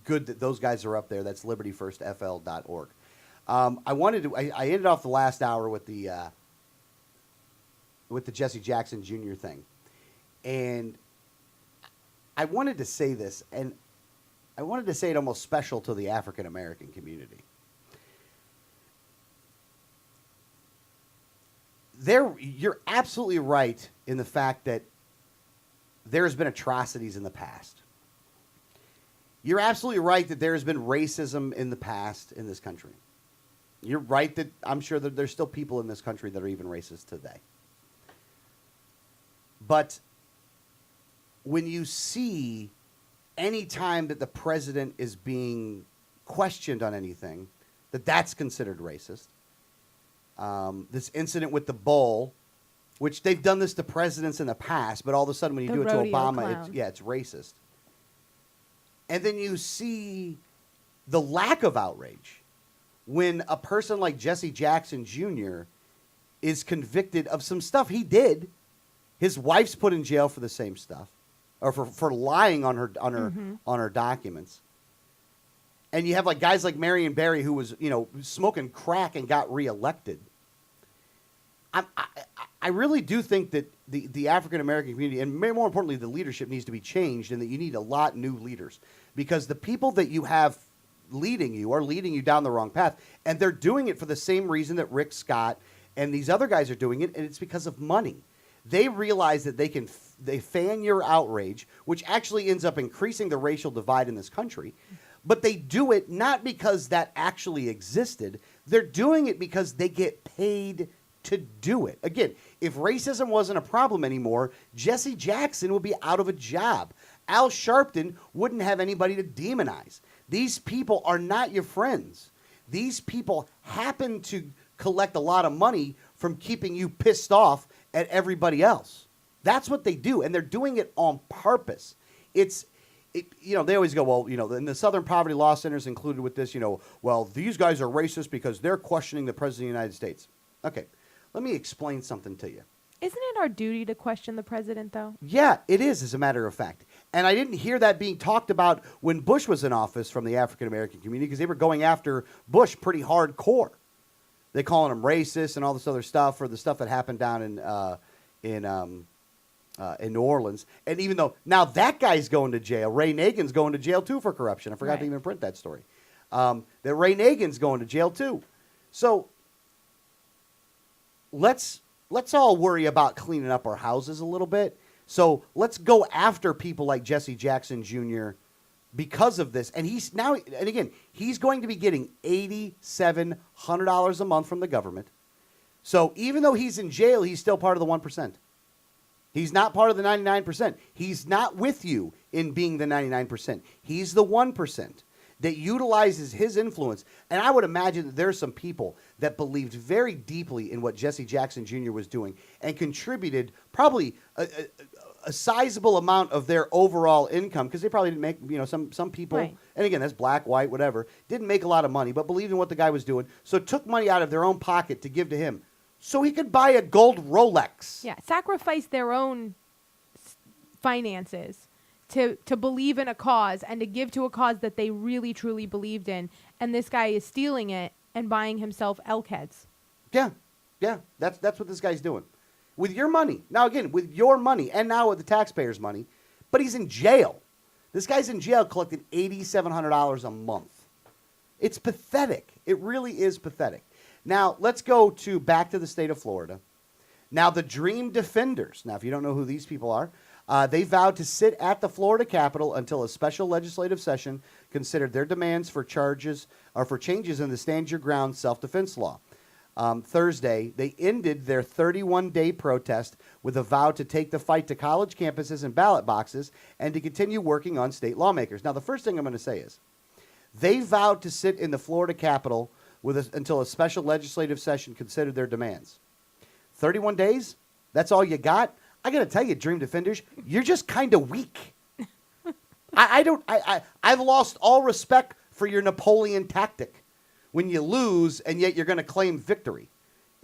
good that those guys are up there. That's libertyfirstfl.org. I ended off the last hour with the Jesse Jackson Jr. thing. And I wanted to say this, and I wanted to say it almost special to the African American community. You're absolutely right in the fact that there's been atrocities in the past. You're absolutely right that there has been racism in the past in this country. You're right that I'm sure that there's still people in this country that are even racist today. But when you see any time that the president is being questioned on anything, that's considered racist. This incident with the bull, which they've done this to presidents in the past, but all of a sudden when you do it to Obama, it's racist. And then you see the lack of outrage when a person like Jesse Jackson Jr. is convicted of some stuff he did. His wife's put in jail for the same stuff, or for lying on her documents. And you have like guys like Marion Barry, who was smoking crack and got reelected. I really do think that the African American community, and more importantly, the leadership needs to be changed, and that you need a lot new leaders, because the people that you have leading you are leading you down the wrong path, and they're doing it for the same reason that Rick Scott and these other guys are doing it, and it's because of money. They realize that they fan your outrage, which actually ends up increasing the racial divide in this country. But they do it not because that actually existed. They're doing it because they get paid to do it. Again, if racism wasn't a problem anymore, Jesse Jackson would be out of a job. Al Sharpton wouldn't have anybody to demonize. These people are not your friends. These people happen to collect a lot of money from keeping you pissed off at everybody else. That's what they do, and they're doing it on purpose. They always go, well, and the Southern Poverty Law Center is included with this, well, these guys are racist because they're questioning the President of the United States. Okay, let me explain something to you. Isn't it our duty to question the president, though? Yeah, it is, as a matter of fact. And I didn't hear that being talked about when Bush was in office from the African-American community, because they were going after Bush pretty hardcore. They calling him racist and all this other stuff, or the stuff that happened down in New Orleans. And even though now that guy's going to jail, Ray Nagin's going to jail too for corruption. I forgot to even print that story. That Ray Nagin's going to jail too. So let's all worry about cleaning up our houses a little bit. So let's go after people like Jesse Jackson Jr. because of this. And he's now, and again, he's going to be getting $8,700 a month from the government. So even though he's in jail, he's still part of the 1%. He's not part of the 99%. He's not with you in being the 99%. He's the 1% that utilizes his influence. And I would imagine that there's some people that believed very deeply in what Jesse Jackson Jr. was doing and contributed probably a sizable amount of their overall income, because they probably didn't make, some people, right. And again, that's black, white, whatever, didn't make a lot of money, but believed in what the guy was doing, so took money out of their own pocket to give to him so he could buy a gold Rolex. Yeah, sacrifice their own finances to believe in a cause and to give to a cause that they really, truly believed in, and this guy is stealing it and buying himself elk heads. Yeah, that's what this guy's doing. With your money. Now, again, with your money and now with the taxpayers' money, but he's in jail. This guy's in jail collecting $8,700 a month. It's pathetic. It really is pathetic. Now, let's go back to the state of Florida. Now, the Dream Defenders. Now, if you don't know who these people are, they vowed to sit at the Florida Capitol until a special legislative session considered their demands for changes in the Stand Your Ground self-defense law. Thursday, they ended their 31-day protest with a vow to take the fight to college campuses and ballot boxes and to continue working on state lawmakers. Now, the first thing I'm going to say is they vowed to sit in the Florida Capitol until a special legislative session considered their demands. 31 days? That's all you got? I got to tell you, Dream Defenders, you're just kind of weak. I've lost all respect for your Napoleon tactic. When you lose, and yet you're going to claim victory.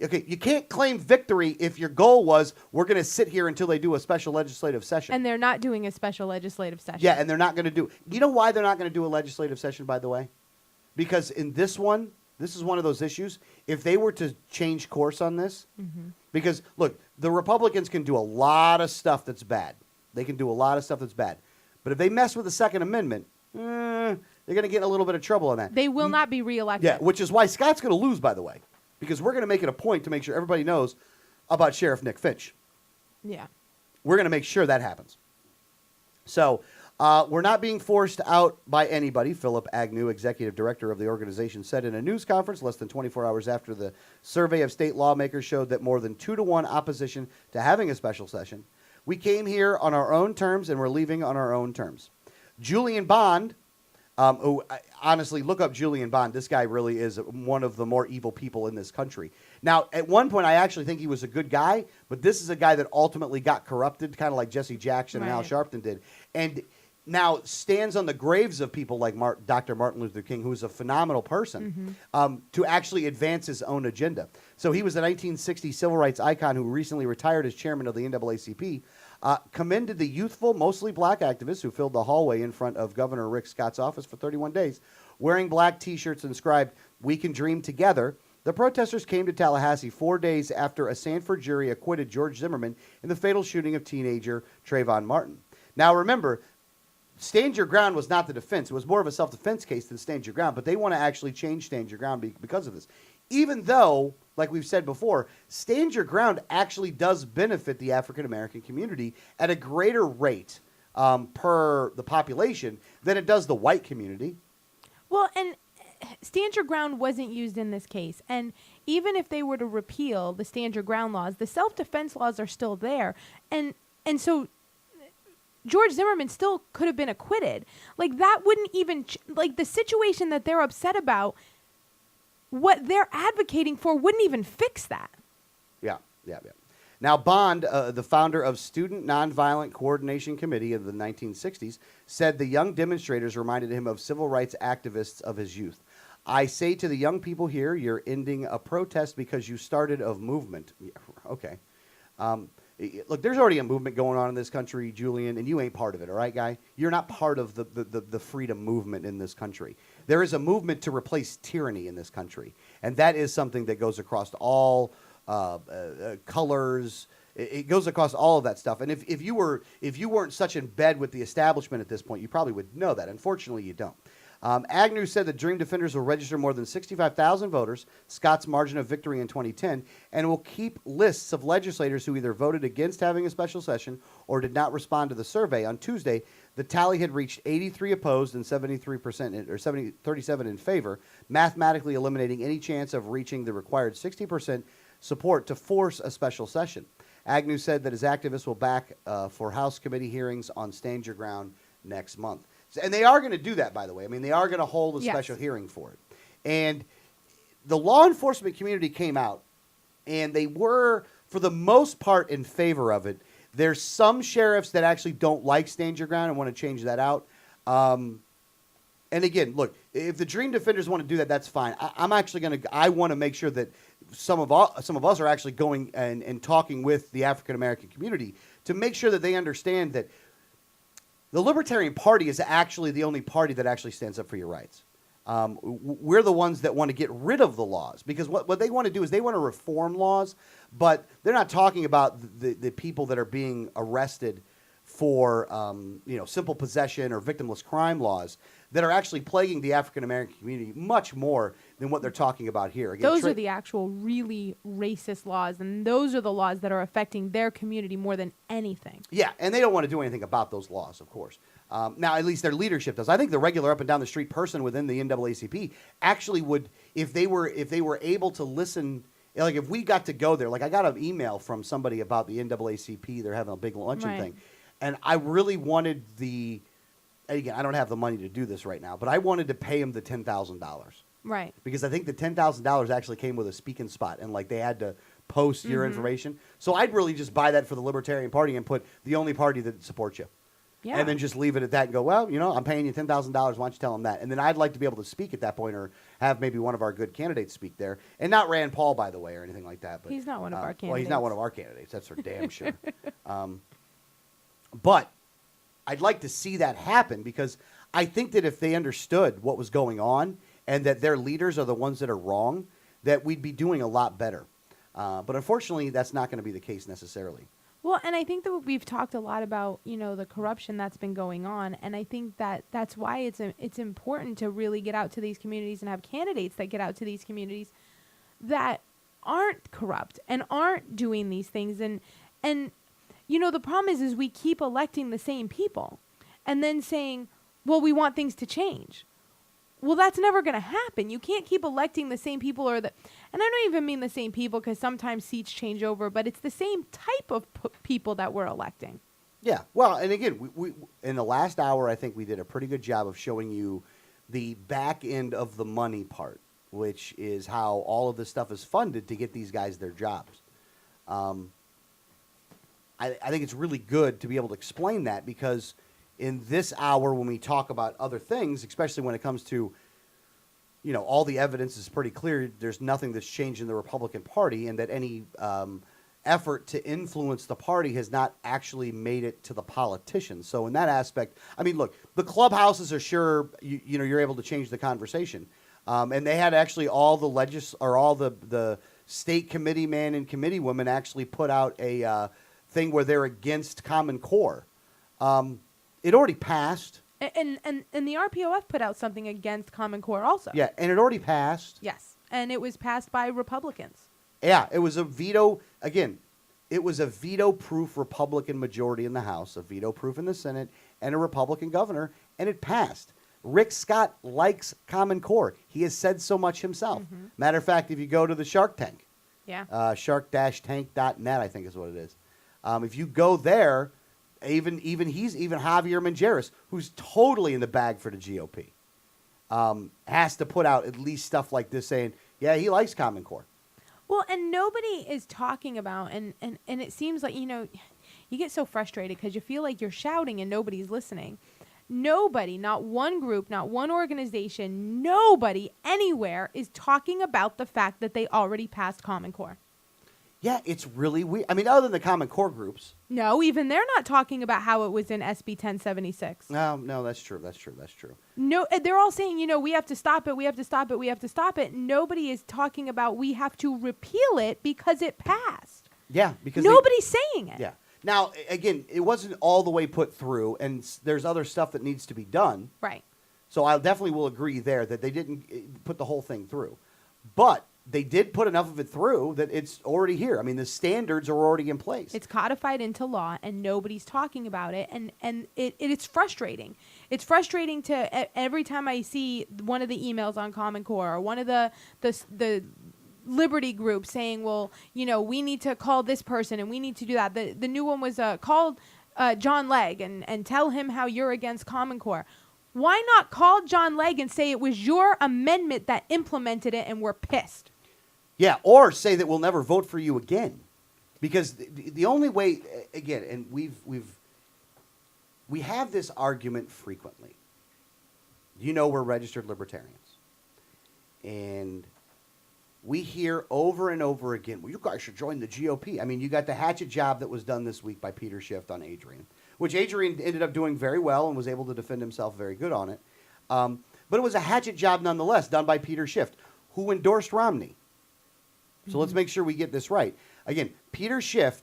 Okay, you can't claim victory if your goal was, we're going to sit here until they do a special legislative session. And they're not doing a special legislative session. Yeah, and they're not going to do. You know why they're not going to do a legislative session, by the way? Because in this one, this is one of those issues. If they were to change course on this, because, look, the Republicans can do a lot of stuff that's bad. They can do a lot of stuff that's bad. But if they mess with the Second Amendment, they're going to get in a little bit of trouble on that. They will not be reelected. Yeah, which is why Scott's going to lose, by the way, because we're going to make it a point to make sure everybody knows about Sheriff Nick Finch. Yeah. We're going to make sure that happens. So we're not being forced out by anybody, Philip Agnew, executive director of the organization, said in a news conference less than 24 hours after the survey of state lawmakers showed that more than 2-to-1 opposition to having a special session. We came here on our own terms, and we're leaving on our own terms. Julian Bond, who, honestly, look up Julian Bond. This guy really is one of the more evil people in this country. Now, at one point, I actually think he was a good guy, but this is a guy that ultimately got corrupted, kind of like Jesse Jackson and Al Sharpton did, and now stands on the graves of people like Dr. Martin Luther King, who is a phenomenal person, to actually advance his own agenda. So he was a 1960 civil rights icon who recently retired as chairman of the NAACP, commended the youthful, mostly black activists who filled the hallway in front of Governor Rick Scott's office for 31 days. Wearing black T-shirts inscribed, "We Can Dream Together," the protesters came to Tallahassee 4 days after a Sanford jury acquitted George Zimmerman in the fatal shooting of teenager Trayvon Martin. Now, remember, Stand Your Ground was not the defense. It was more of a self-defense case than Stand Your Ground, but they want to actually change Stand Your Ground because of this. Even though, like we've said before, Stand Your Ground actually does benefit the African-American community at a greater rate per the population than it does the white community. Well, and Stand Your Ground wasn't used in this case. And even if they were to repeal the Stand Your Ground laws, the self-defense laws are still there. And so George Zimmerman still could have been acquitted. Like, that wouldn't even, the situation that they're upset about, what they're advocating for wouldn't even fix that. Yeah. Now, Bond, the founder of Student Nonviolent Coordination Committee of the 1960s, said the young demonstrators reminded him of civil rights activists of his youth. "I say to the young people here, you're ending a protest because you started a movement." Yeah, okay. Look, there's already a movement going on in this country, Julian, and you ain't part of it, all right, guy? You're not part of the freedom movement in this country. There is a movement to replace tyranny in this country, and that is something that goes across all colors. It goes across all of that stuff. And if you weren't such in bed with the establishment at this point, you probably would know that. Unfortunately, you don't. Agnew said the Dream Defenders will register more than 65,000 voters, Scott's margin of victory in 2010, and will keep lists of legislators who either voted against having a special session or did not respond to the survey. On Tuesday, The tally had reached 83 opposed and 37 in favor, mathematically eliminating any chance of reaching the required 60% support to force a special session. Agnew said that his activists will back for House committee hearings on Stand Your Ground next month. And they are going to do that, by the way. I mean, they are going to hold a special hearing for it. And the law enforcement community came out, and they were, for the most part, in favor of it. There's some sheriffs that actually don't like Stand Your Ground and want to change that out. And again, look, if the Dream Defenders want to do that, that's fine. I want to make sure that some of us are actually going and talking with the African American community to make sure that they understand that the Libertarian Party is actually the only party that actually stands up for your rights. We're the ones that want to get rid of the laws, because what they want to do is they want to reform laws, but they're not talking about the people that are being arrested for simple possession or victimless crime laws that are actually plaguing the African American community much more than what they're talking about here. Again, those are the actual really racist laws, and those are the laws that are affecting their community more than anything. Yeah, and they don't want to do anything about those laws, of course. Now, at least their leadership does. I think the regular up and down the street person within the NAACP actually would, if they were able to listen, like if we got to go there. Like I got an email from somebody about the NAACP. They're having a big luncheon thing, and I really wanted again, I don't have the money to do this right now, but I wanted to pay him the $10,000. Right. Because I think the $10,000 actually came with a speaking spot, and like they had to post your information. So I'd really just buy that for the Libertarian Party and put the only party that supports you. Yeah. And then just leave it at that and go, well, I'm paying you $10,000. Why don't you tell them that? And then I'd like to be able to speak at that point, or have maybe one of our good candidates speak there. And not Rand Paul, by the way, or anything like that. But he's not one of our candidates. Well, he's not one of our candidates. That's for damn sure. But I'd like to see that happen, because I think that if they understood what was going on and that their leaders are the ones that are wrong, that we'd be doing a lot better. But unfortunately, that's not going to be the case necessarily. Well, and I think that we've talked a lot about, the corruption that's been going on, and I think that that's why it's important to really get out to these communities and have candidates that get out to these communities that aren't corrupt and aren't doing these things. And the problem is we keep electing the same people and then saying, well, we want things to change. Well, that's never going to happen. You can't keep electing the same people, and I don't even mean the same people, because sometimes seats change over, but it's the same type of people that we're electing. Yeah. Well, and again, we in the last hour, I think we did a pretty good job of showing you the back end of the money part, which is how all of this stuff is funded to get these guys their jobs. I think it's really good to be able to explain that, because in this hour, when we talk about other things, especially when it comes to, all the evidence is pretty clear, there's nothing that's changed in the Republican Party, and that any effort to influence the party has not actually made it to the politicians. So in that aspect, I mean, look, the clubhouses are sure, you're able to change the conversation. And they had actually all the state committee men and committee women actually put out a thing where they're against Common Core. It already passed. And the RPOF put out something against Common Core also. Yeah, and it already passed. Yes, and it was passed by Republicans. Yeah, it was a veto. Again, it was a veto-proof Republican majority in the House, a veto-proof in the Senate, and a Republican governor, and it passed. Rick Scott likes Common Core. He has said so much himself. Matter of fact, if you go to the Shark Tank, shark-tank.net, I think is what it is. If you go there, even Javier Menjeras, who's totally in the bag for the GOP, has to put out at least stuff like this saying, yeah, he likes Common Core. Well, and nobody is talking about, and it seems like, you get so frustrated because you feel like you're shouting and nobody's listening. Nobody, not one group, not one organization, nobody anywhere is talking about the fact that they already passed Common Core. Yeah, it's really weird. I mean, other than the Common Core groups. No, even they're not talking about how it was in SB 1076. No, that's true. No, they're all saying, we have to stop it, we have to stop it, we have to stop it. Nobody is talking about we have to repeal it because it passed. Yeah, because nobody's saying it. Yeah. Now, again, it wasn't all the way put through, and there's other stuff that needs to be done. Right. So I definitely will agree there that they didn't put the whole thing through. But they did put enough of it through that it's already here. I mean, the standards are already in place. It's codified into law, and nobody's talking about it, and it's frustrating. It's frustrating to every time I see one of the emails on Common Core or one of the Liberty group saying, well, we need to call this person and we need to do that. The new one was called John Legg and tell him how you're against Common Core. Why not call John Legg and say it was your amendment that implemented it and we're pissed? Yeah, or say that we'll never vote for you again. Because the only way, again, and we have this argument frequently. We're registered libertarians. And we hear over and over again, well, you guys should join the GOP. I mean, you got the hatchet job that was done this week by Peter Schiff on Adrian, which Adrian ended up doing very well and was able to defend himself very good on it. But it was a hatchet job nonetheless, done by Peter Schiff, who endorsed Romney. So let's make sure we get this right. Again, Peter Schiff,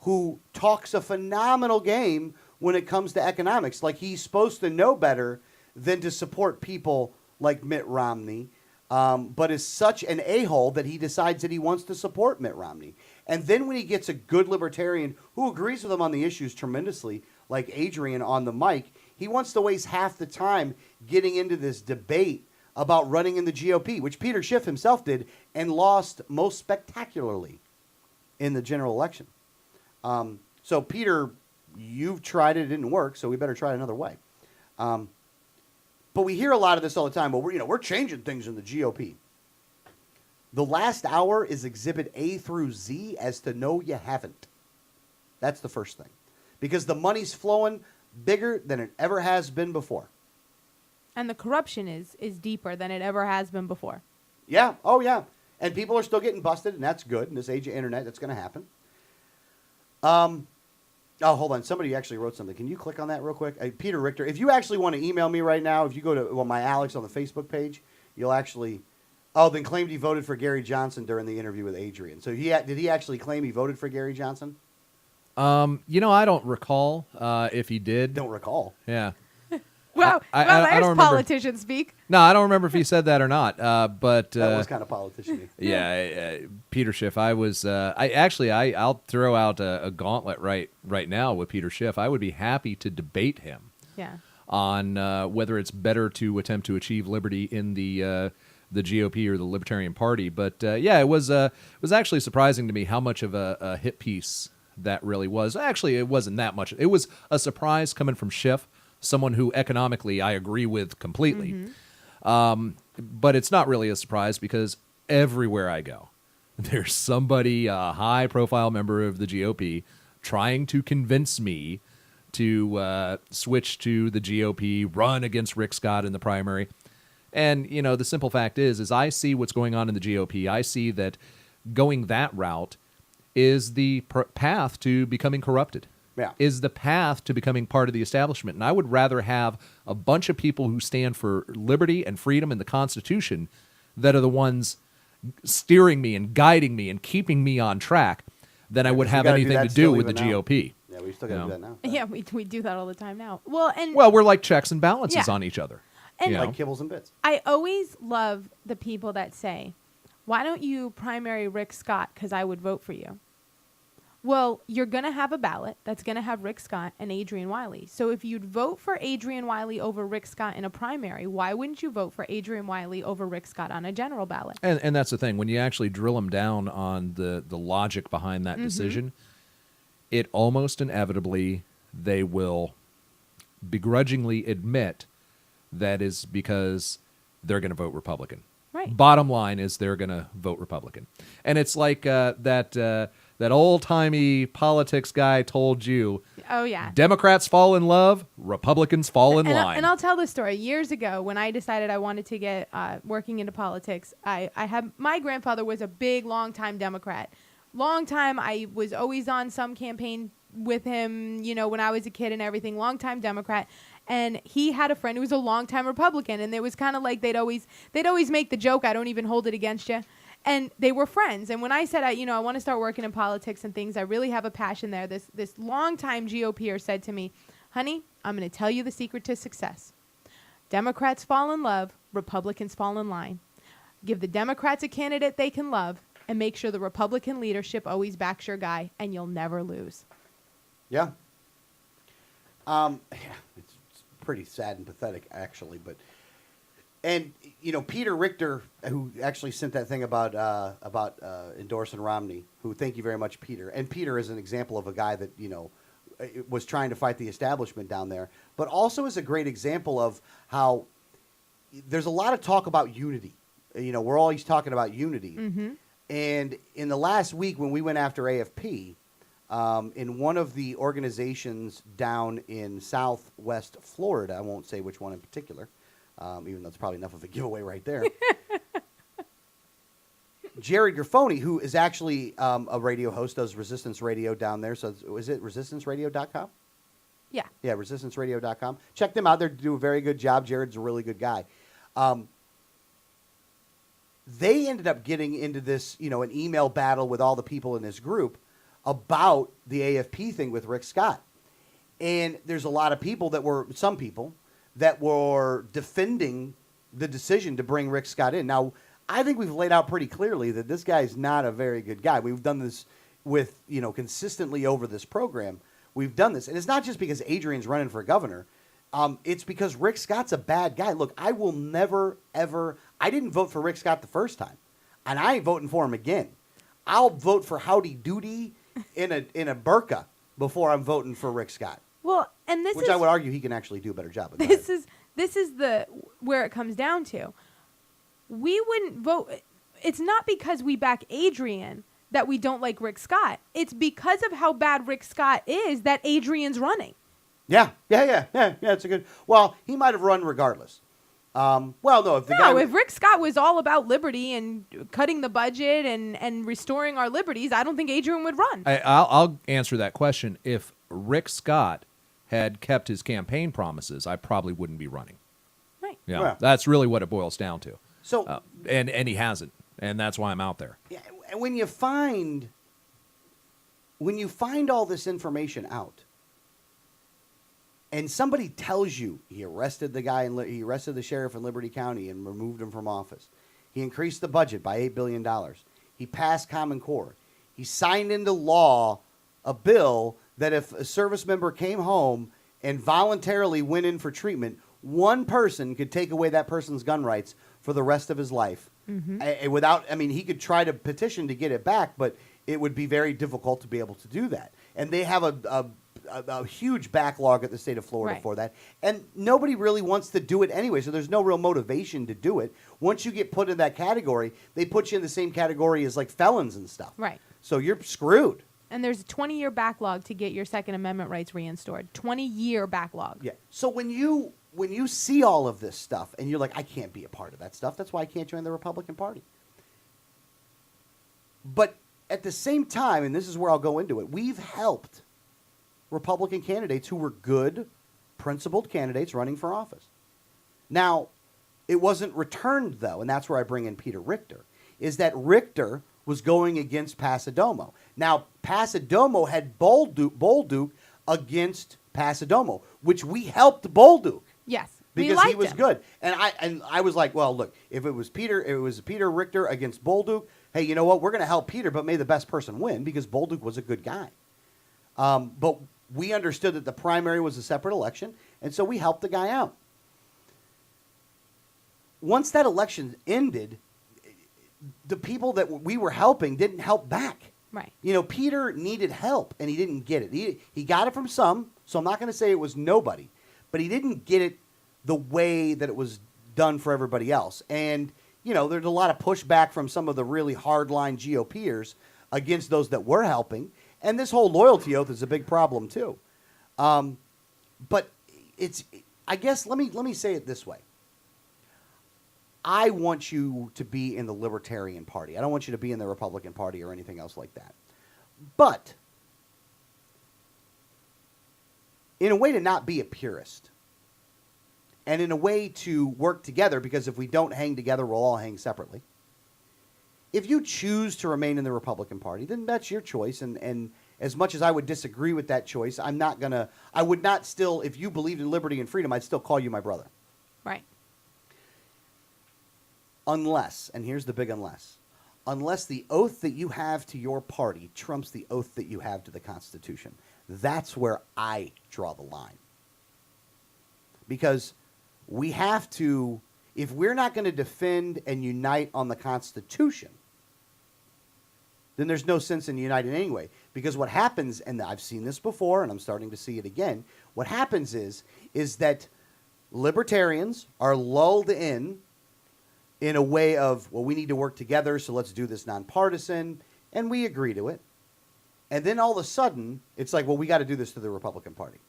who talks a phenomenal game when it comes to economics, like he's supposed to know better than to support people like Mitt Romney, but is such an a-hole that he decides that he wants to support Mitt Romney. And then when he gets a good libertarian who agrees with him on the issues tremendously, like Adrian on the mic, he wants to waste half the time getting into this debate about running in the GOP, which Peter Schiff himself did and lost most spectacularly in the general election. So, Peter, you've tried it didn't work, so we better try it another way. But we hear a lot of this all the time. Well, we're changing things in the GOP. The last hour is Exhibit A through Z as to no, you haven't. That's the first thing. Because the money's flowing bigger than it ever has been before. And the corruption is deeper than it ever has been before. Yeah. Oh, yeah. And people are still getting busted, and that's good. In this age of internet, that's going to happen. Oh, hold on. Somebody actually wrote something. Can you click on that real quick? Peter Richter, if you actually want to email me right now, if you go to my Alex on the Facebook page, you'll actually... Oh, then claimed he voted for Gary Johnson during the interview with Adrian. So did he actually claim he voted for Gary Johnson? I don't recall if he did. Don't recall? Yeah. Well, I don't remember. Politician speak. No, I don't remember if he said that or not. But that was kind of politician-y. Yeah, Peter Schiff. I'll throw out a gauntlet right now with Peter Schiff. I would be happy to debate him. Yeah. On whether it's better to attempt to achieve liberty in the GOP or the Libertarian Party. But it was actually surprising to me how much of a hit piece that really was. Actually, it wasn't that much. It was a surprise coming from Schiff, someone who economically I agree with completely. Mm-hmm. But it's not really a surprise because everywhere I go, there's somebody, a high-profile member of the GOP, trying to convince me to switch to the GOP, run against Rick Scott in the primary. And, the simple fact is I see what's going on in the GOP. I see that going that route is the path to becoming corrupted. Yeah. Is the path to becoming part of the establishment. And I would rather have a bunch of people who stand for liberty and freedom and the Constitution that are the ones steering me and guiding me and keeping me on track than I would have anything to do with the GOP. Yeah, we still got to do that now. Yeah, we do that all the time now. Well, we're like checks and balances on each other. And like kibbles and bits. I always love the people that say, why don't you primary Rick Scott because I would vote for you? Well, you're going to have a ballot that's going to have Rick Scott and Adrian Wyllie. So if you'd vote for Adrian Wyllie over Rick Scott in a primary, why wouldn't you vote for Adrian Wyllie over Rick Scott on a general ballot? And that's the thing. When you actually drill them down on the logic behind that decision, it almost inevitably they will begrudgingly admit that is because they're going to vote Republican. Right. Bottom line is they're going to vote Republican. And it's like that old-timey politics guy told you, oh, yeah, Democrats fall in love, Republicans fall in line. And I'll tell this story. Years ago, when I decided I wanted to get working into politics, I had my grandfather was a big, long-time Democrat. Long time, I was always on some campaign with him, when I was a kid and everything, long-time Democrat. And he had a friend who was a longtime Republican, and it was kind of like they'd always make the joke, I don't even hold it against you. And they were friends. And when I said, I want to start working in politics and things, I really have a passion there. This longtime GOPer said to me, honey, I'm going to tell you the secret to success. Democrats fall in love, Republicans fall in line. Give the Democrats a candidate they can love, and make sure the Republican leadership always backs your guy, and you'll never lose. Yeah. It's pretty sad and pathetic, actually. And Peter Richter, who actually sent that thing about endorsing Romney, who, thank you very much, Peter. And Peter is an example of a guy that, was trying to fight the establishment down there, but also is a great example of how there's a lot of talk about unity. We're always talking about unity. Mm-hmm. And in the last week when we went after AFP, in one of the organizations down in Southwest Florida, I won't say which one in particular, even though it's probably enough of a giveaway right there. Jared Garfoni, who is actually a radio host, does Resistance Radio down there. So is it resistanceradio.com? Yeah. Yeah, resistanceradio.com. Check them out. They do a very good job. Jared's a really good guy. They ended up getting into this, an email battle with all the people in this group about the AFP thing with Rick Scott. And there's a lot of people some people that were defending the decision to bring Rick Scott in. Now, I think we've laid out pretty clearly that this guy's not a very good guy. We've done this with, consistently over this program. We've done this. And it's not just because Adrian's running for governor. It's because Rick Scott's a bad guy. Look, I will never, ever, I didn't vote for Rick Scott the first time. And I ain't voting for him again. I'll vote for Howdy Doody in a burqa before I'm voting for Rick Scott. Well, and which I would argue he can actually do a better job of. This is where it comes down to. We wouldn't vote. It's not because we back Adrian that we don't like Rick Scott. It's because of how bad Rick Scott is that Adrian's running. Yeah. It's a good. Well, he might have run regardless. If Rick Scott was all about liberty and cutting the budget and restoring our liberties, I don't think Adrian would run. I'll answer that question. If Rick Scott had kept his campaign promises, I probably wouldn't be running. Right. Yeah, Well, that's really what it boils down to. So, and he hasn't, and that's why I'm out there. Yeah, and when you find all this information out, and somebody tells you he arrested the guy and he arrested the sheriff in Liberty County and removed him from office, he increased the budget by $8 billion, he passed Common Core, he signed into law a bill that if a service member came home and voluntarily went in for treatment, one person could take away that person's gun rights for the rest of his life. Mm-hmm. He could try to petition to get it back, but it would be very difficult to be able to do that. And they have a huge backlog at the state of Florida for that. And nobody really wants to do it anyway, so there's no real motivation to do it. Once you get put in that category, they put you in the same category as like felons and stuff. Right. So you're screwed. And there's a 20-year backlog to get your Second Amendment rights reinstored. 20-year backlog. Yeah. So when you see all of this stuff and you're like, I can't be a part of that stuff, that's why I can't join the Republican Party. But at the same time, and this is where I'll go into it, we've helped Republican candidates who were good, principled candidates running for office. Now, it wasn't returned, though, and that's where I bring in Peter Richter, is that Richter was going against Pasadomo. Now, Pasadomo had Bolduc against Pasadomo, which we helped Bolduc. Yes, because he was good. And I was like, well, look, if it was Peter Richter against Bolduc, hey, you know what? We're going to help Peter, but may the best person win because Bolduc was a good guy. But we understood that the primary was a separate election, and so we helped the guy out. Once that election ended, the people that we were helping didn't help back. Right. Peter needed help, and he didn't get it. He got it from some, so I'm not going to say it was nobody, but he didn't get it the way that it was done for everybody else. And, there's a lot of pushback from some of the really hardline GOPers against those that were helping. And this whole loyalty oath is a big problem too. But I guess, let me say it this way. I want you to be in the Libertarian Party. I don't want you to be in the Republican Party or anything else like that. But in a way to not be a purist, and in a way to work together, because if we don't hang together, we'll all hang separately. If you choose to remain in the Republican Party, then that's your choice. And as much as I would disagree with that choice, I would not still, if you believed in liberty and freedom, I'd still call you my brother. Right. unless, and here's the big unless the oath that you have to your party trumps the oath that you have to the Constitution. That's where I draw the line. Because we have to, if we're not going to defend and unite on the Constitution, then there's no sense in uniting anyway. Because what happens, and I've seen this before, and I'm starting to see it again, what happens is that libertarians are lulled in a way of, well, we need to work together, so let's do this nonpartisan, and we agree to it. And then all of a sudden, it's like, well, we got to do this to the Republican Party.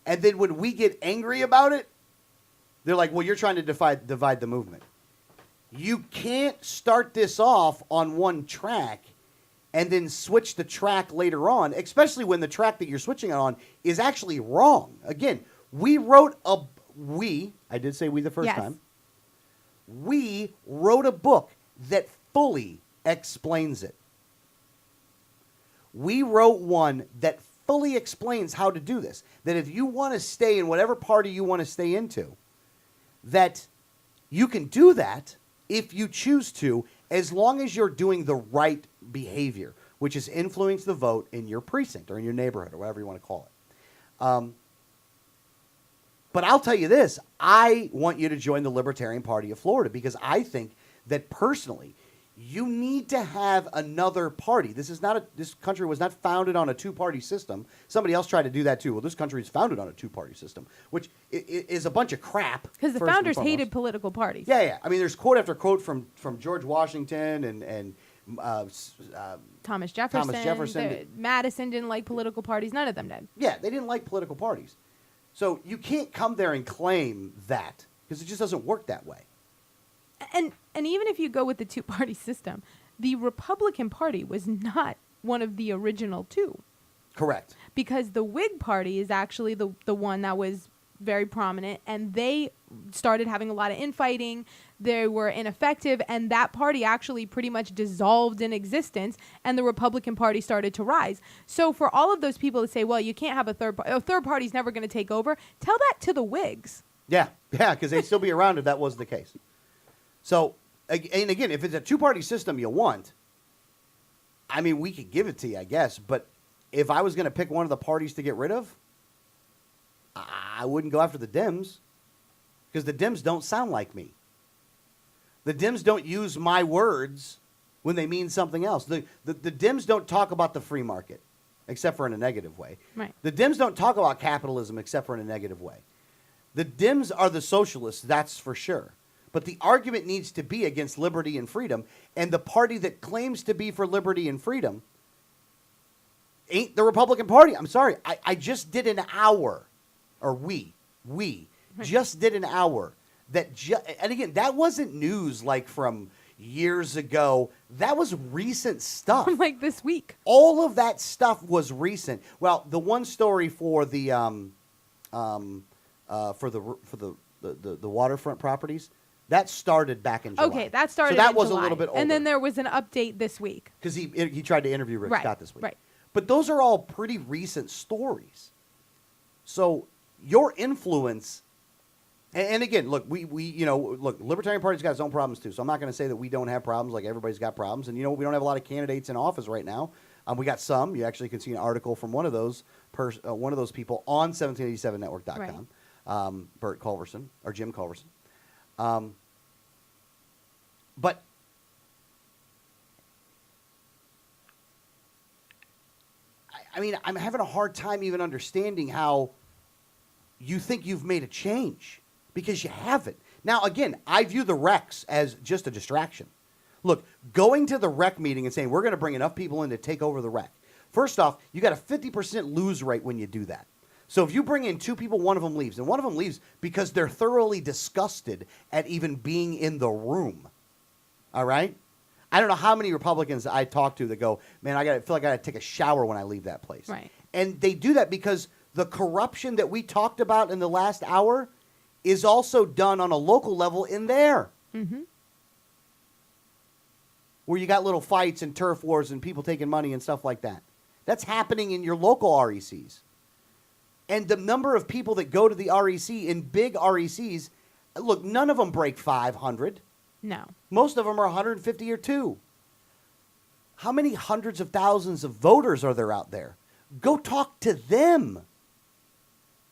And then when we get angry about it, they're like, well, you're trying to divide the movement. You can't start this off on one track and then switch the track later on, especially when the track that you're switching on is actually wrong. Again, I did say we the first time. We wrote a book that fully explains it. We wrote one that fully explains how to do this. That if you want to stay in whatever party you want to stay into, that you can do that if you choose to, as long as you're doing the right behavior, which is influence the vote in your precinct or in your neighborhood or whatever you want to call it. But I'll tell you this, I want you to join the Libertarian Party of Florida because I think that personally, you need to have another party. This country was not founded on a two-party system. Somebody else tried to do that too. Well, this country is founded on a two-party system, which is a bunch of crap. Because the founders hated political parties. Yeah. I mean, there's quote after quote from George Washington and Thomas Jefferson. Madison didn't like political parties. None of them did. Yeah, they didn't like political parties. So you can't come there and claim that because it just doesn't work that way. And even if you go with the two-party system, the Republican Party was not one of the original two. Correct. Because the Whig Party is actually the one that was very prominent, and they started having a lot of infighting. They were ineffective, and that party actually pretty much dissolved in existence, and the Republican Party started to rise. So for all of those people to say, well, you can't have a third party's never going to take over, tell that to the Whigs. Yeah, because they'd still be around if that was the case. So, and again, if it's a two-party system you want, I mean, we could give it to you, I guess, but if I was going to pick one of the parties to get rid of, I wouldn't go after the Dems because the Dems don't sound like me. The Dems don't use my words when they mean something else. The Dems don't talk about the free market except for in a negative way. Right. The Dems don't talk about capitalism except for in a negative way. The Dems are the socialists, that's for sure. But the argument needs to be against liberty and freedom, and the party that claims to be for liberty and freedom ain't the Republican Party. I'm sorry. I just did an hour, or we just did an hour. And again, that wasn't news like from years ago. That was recent stuff. Like this week. All of that stuff was recent. Well, the one story for the waterfront properties, that started back in July. Okay, that started. So that in was July. a little bit older. And then there was an update this week because he tried to interview Rick Scott this week. Right. But those are all pretty recent stories. So your influence, and again, look, we Libertarian Party's got its own problems too. So I'm not going to say that we don't have problems. Like everybody's got problems, and we don't have a lot of candidates in office right now. We got some. You actually can see an article from one of those people on 1787network.com. Right. Bert Culverson or Jim Culverson. But I mean, I'm having a hard time even understanding how you think you've made a change because you haven't. Now, again, I view the recs as just a distraction. Look, going to the rec meeting and saying we're going to bring enough people in to take over the rec. First off, you got a 50% lose rate when you do that. So if you bring in two people, one of them leaves, and one of them leaves because they're thoroughly disgusted at even being in the room. All right? I don't know how many Republicans I talk to that go, man, I feel like I got to take a shower when I leave that place. Right. And they do that because the corruption that we talked about in the last hour is also done on a local level in there. Mm-hmm. Where you got little fights and turf wars and people taking money and stuff like that. That's happening in your local RECs. And the number of people that go to the REC in big RECs, look, none of them break 500. No. Most of them are 150 or 2. How many hundreds of thousands of voters are there out there? Go talk to them.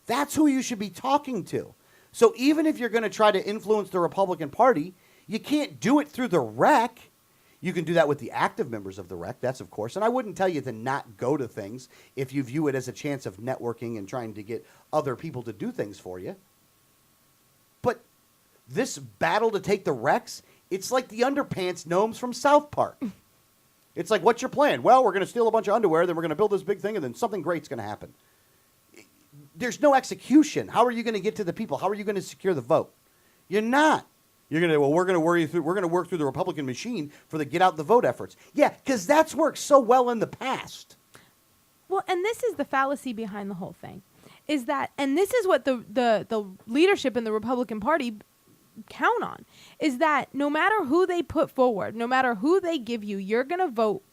That's who you should be talking to. So even if you're going to try to influence the Republican Party, you can't do it through the rec. You can do that with the active members of the rec, that's of course. And I wouldn't tell you to not go to things if you view it as a chance of networking and trying to get other people to do things for you. But this battle to take the recs, it's like the underpants gnomes from South Park. It's like, what's your plan? Well, we're going to steal a bunch of underwear, then we're going to build this big thing, and then something great's going to happen. There's no execution. How are you going to get to the people? How are you going to secure the vote? You're not. You're going to, well, we're going to work through the Republican machine for the get out the vote efforts. Yeah, because that's worked so well in the past. Well, and this is the fallacy behind the whole thing, is that, and this is what the leadership in the Republican Party count on, is that no matter who they put forward, no matter who they give you, you're going to vote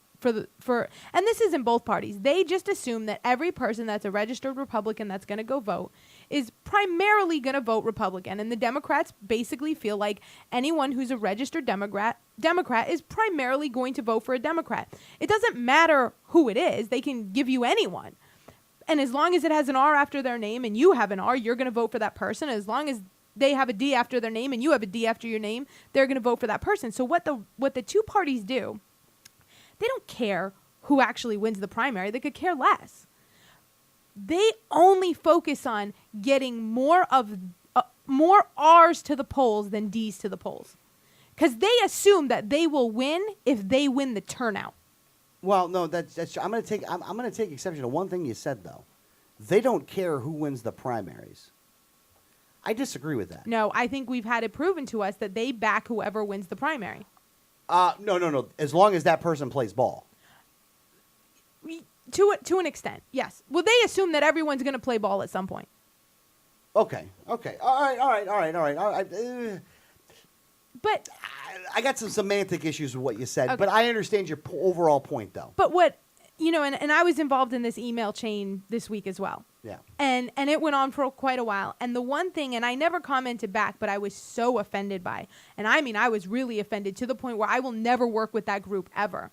for, and this is in both parties. They just assume that every person that's a registered Republican that's going to go vote is primarily going to vote Republican. And the Democrats basically feel like anyone who's a registered Democrat is primarily going to vote for a Democrat. It doesn't matter who it is. They can give you anyone. And as long as it has an R after their name and you have an R, you're going to vote for that person. As long as they have a D after their name and you have a D after your name, they're going to vote for that person. So what the two parties do, they don't care who actually wins the primary. They could care less. They only focus on getting more R's to the polls than D's to the polls, because they assume that they will win if they win the turnout. Well, no, that's I'm going to take exception to one thing you said though. They don't care who wins the primaries. I disagree with that. No, I think we've had it proven to us that they back whoever wins the primary. No. As long as that person plays ball. To an extent, yes. Well, they assume that everyone's going to play ball at some point. Okay. All right. But I got some semantic issues with what you said, okay. But I understand your overall point, though. But what, and I was involved in this email chain this week as well. Yeah. And it went on for quite a while. And the one thing, and I never commented back, but I was so offended by, and I mean, I was really offended to the point where I will never work with that group ever,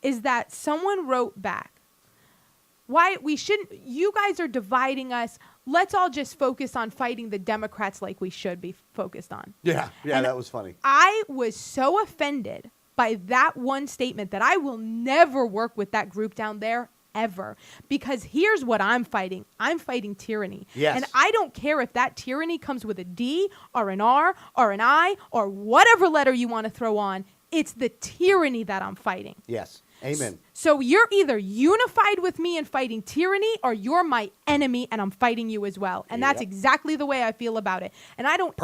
is that someone wrote back, why we shouldn't, you guys are dividing us. Let's all just focus on fighting the Democrats like we should be focused on. Yeah, And that was funny. I was so offended by that one statement that I will never work with that group down there ever. Because here's what I'm fighting. I'm fighting tyranny. Yes. And I don't care if that tyranny comes with a D or an R or an I or whatever letter you want to throw on. It's the tyranny that I'm fighting. Yes. Amen. So you're either unified with me in fighting tyranny or you're my enemy and I'm fighting you as well. And that's exactly the way I feel about it. And I don't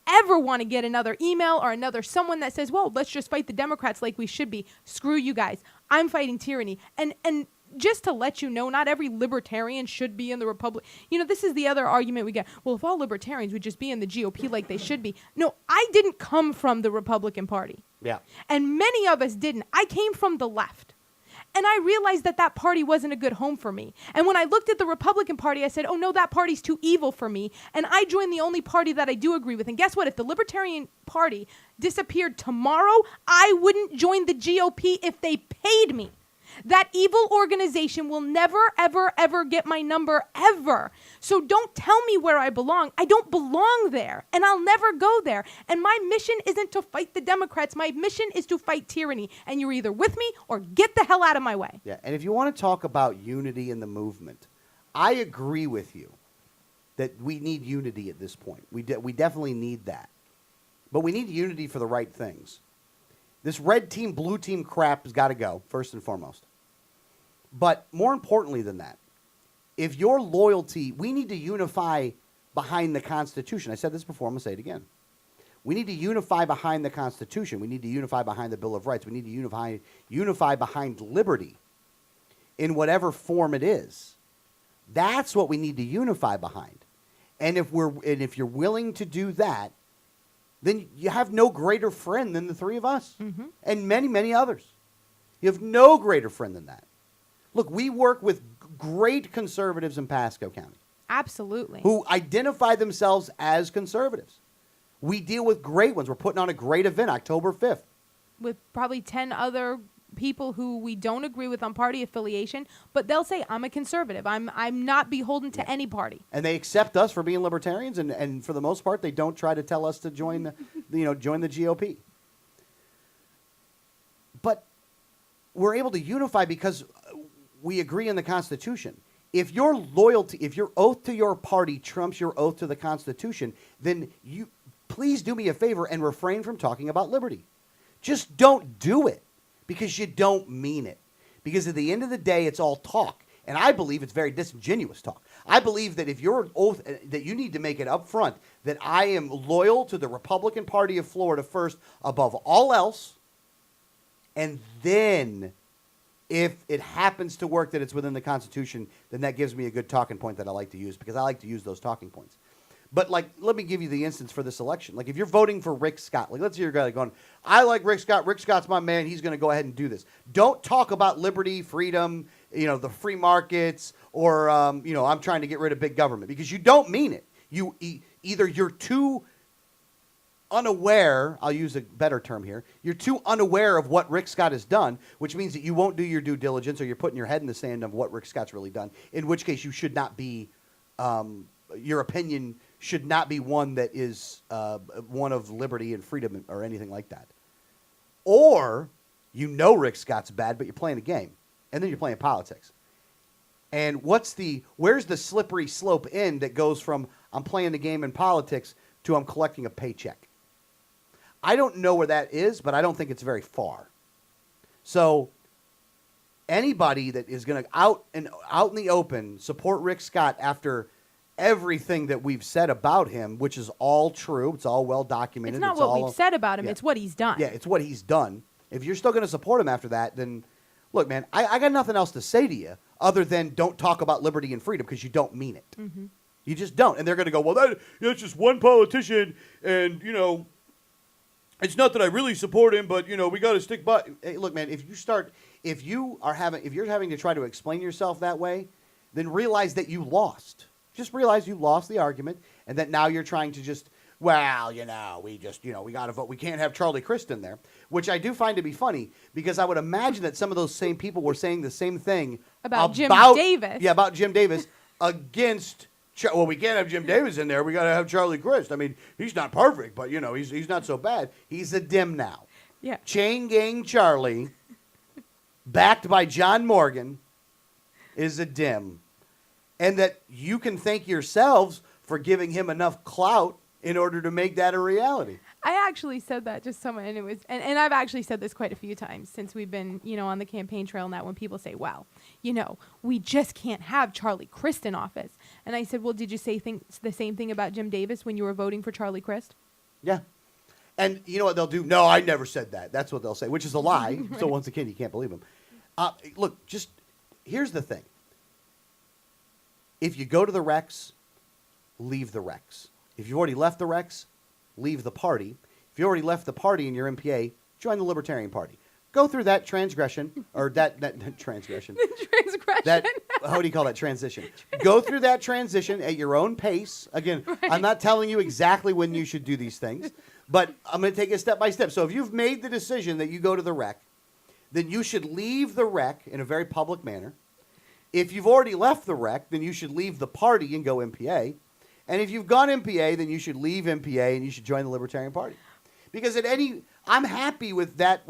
ever want to get another email or another someone that says, well, let's just fight the Democrats like we should be. Screw you guys. I'm fighting tyranny. And just to let you know, not every libertarian should be in the Republic. This is the other argument we get. Well, if all libertarians would just be in the GOP like they should be. No, I didn't come from the Republican Party. Yeah. And many of us didn't. I came from the left. And I realized that party wasn't a good home for me. And when I looked at the Republican Party, I said, oh, no, that party's too evil for me. And I joined the only party that I do agree with. And guess what? If the Libertarian Party disappeared tomorrow, I wouldn't join the GOP if they paid me. That evil organization will never, ever, ever get my number, ever. So don't tell me where I belong. I don't belong there, and I'll never go there. And my mission isn't to fight the Democrats. My mission is to fight tyranny. And you're either with me or get the hell out of my way. Yeah, and if you want to talk about unity in the movement, I agree with you that we need unity at this point. We definitely need that. But we need unity for the right things. This red team, blue team crap has got to go, first and foremost. But more importantly than that, if your loyalty, we need to unify behind the Constitution. I said this before, I'm going to say it again. We need to unify behind the Constitution. We need to unify behind the Bill of Rights. We need to unify behind liberty in whatever form it is. That's what we need to unify behind. And if you're willing to do that, then you have no greater friend than the three of us and many, many others. You have no greater friend than that. Look, we work with great conservatives in Pasco County. Absolutely. Who identify themselves as conservatives. We deal with great ones. We're putting on a great event October 5th. With probably 10 other people who we don't agree with on party affiliation, but they'll say, I'm a conservative. I'm not beholden to any party. And they accept us for being libertarians, and for the most part, they don't try to tell us to join join the GOP. But we're able to unify because we agree on the Constitution. If your loyalty, if your oath to your party trumps your oath to the Constitution, then you please do me a favor and refrain from talking about liberty. Just don't do it because you don't mean it. Because at the end of the day, it's all talk. And I believe it's very disingenuous talk. I believe that if your oath, that you need to make it up front, that I am loyal to the Republican Party of Florida first above all else. And then if it happens to work that it's within the Constitution, then that gives me a good talking point that I like to use because I like to use those talking points. But, like, let me give you the instance for this election. Like, if you're voting for Rick Scott, like, let's hear a guy going, I like Rick Scott. Rick Scott's my man. He's going to go ahead and do this. Don't talk about liberty, freedom, the free markets, or, I'm trying to get rid of big government because you don't mean it. Either you're too unaware, I'll use a better term here, you're too unaware of what Rick Scott has done, which means that you won't do your due diligence or you're putting your head in the sand of what Rick Scott's really done, in which case you should not be, your opinion should not be one that is one of liberty and freedom or anything like that. Or Rick Scott's bad, but you're playing a game, and then you're playing politics. And where's the slippery slope end that goes from I'm playing the game in politics to I'm collecting a paycheck? I don't know where that is, but I don't think it's very far. So anybody that is going to out in the open support Rick Scott after everything that we've said about him, which is all true, it's all well documented. It's not what we've said about him, it's what he's done. Yeah, it's what he's done. If you're still going to support him after that, then look, man, I got nothing else to say to you other than don't talk about liberty and freedom because you don't mean it. Mm-hmm. You just don't. And they're going to go, well, that's just one politician, and, it's not that I really support him, but, we got to stick by. Hey, look, man, if you're having to try to explain yourself that way, then realize that you lost. Just realize you lost the argument, and that now you're trying to just, we got to vote. We can't have Charlie Crist in there, which I do find to be funny because I would imagine that some of those same people were saying the same thing about Jim Davis. Yeah, about Jim Davis against. Well, we can't have Jim Davis in there. We got to have Charlie Crist. I mean, he's not perfect, but he's not so bad. He's a dim now. Yeah. Chain Gang Charlie, backed by John Morgan, is a dim. And that you can thank yourselves for giving him enough clout in order to make that a reality. I actually said that just someone, and it was, and I've actually said this quite a few times since we've been, on the campaign trail. Now, when people say, "Well, we just can't have Charlie Crist in office," and I said, "Well, did you say the same thing about Jim Davis when you were voting for Charlie Crist?" Yeah, and you know what they'll do? No, I never said that. That's what they'll say, which is a lie. Right. So once again, you can't believe them. Look, just here's the thing. If you go to the Rex, leave the Rex. If you've already left the Rex, leave the party. If you already left the party and you're MPA, join the Libertarian Party. Go through that transgression, or that transgression. Transgression. That, how do you call that, transition? Go through that transition at your own pace. Again, right. I'm not telling you exactly when you should do these things, but I'm going to take it step by step. So if you've made the decision that you go to the rec, then you should leave the rec in a very public manner. If you've already left the rec, then you should leave the party and go MPA. And if you've gone MPA, then you should leave MPA and you should join the Libertarian Party. Because I'm happy with that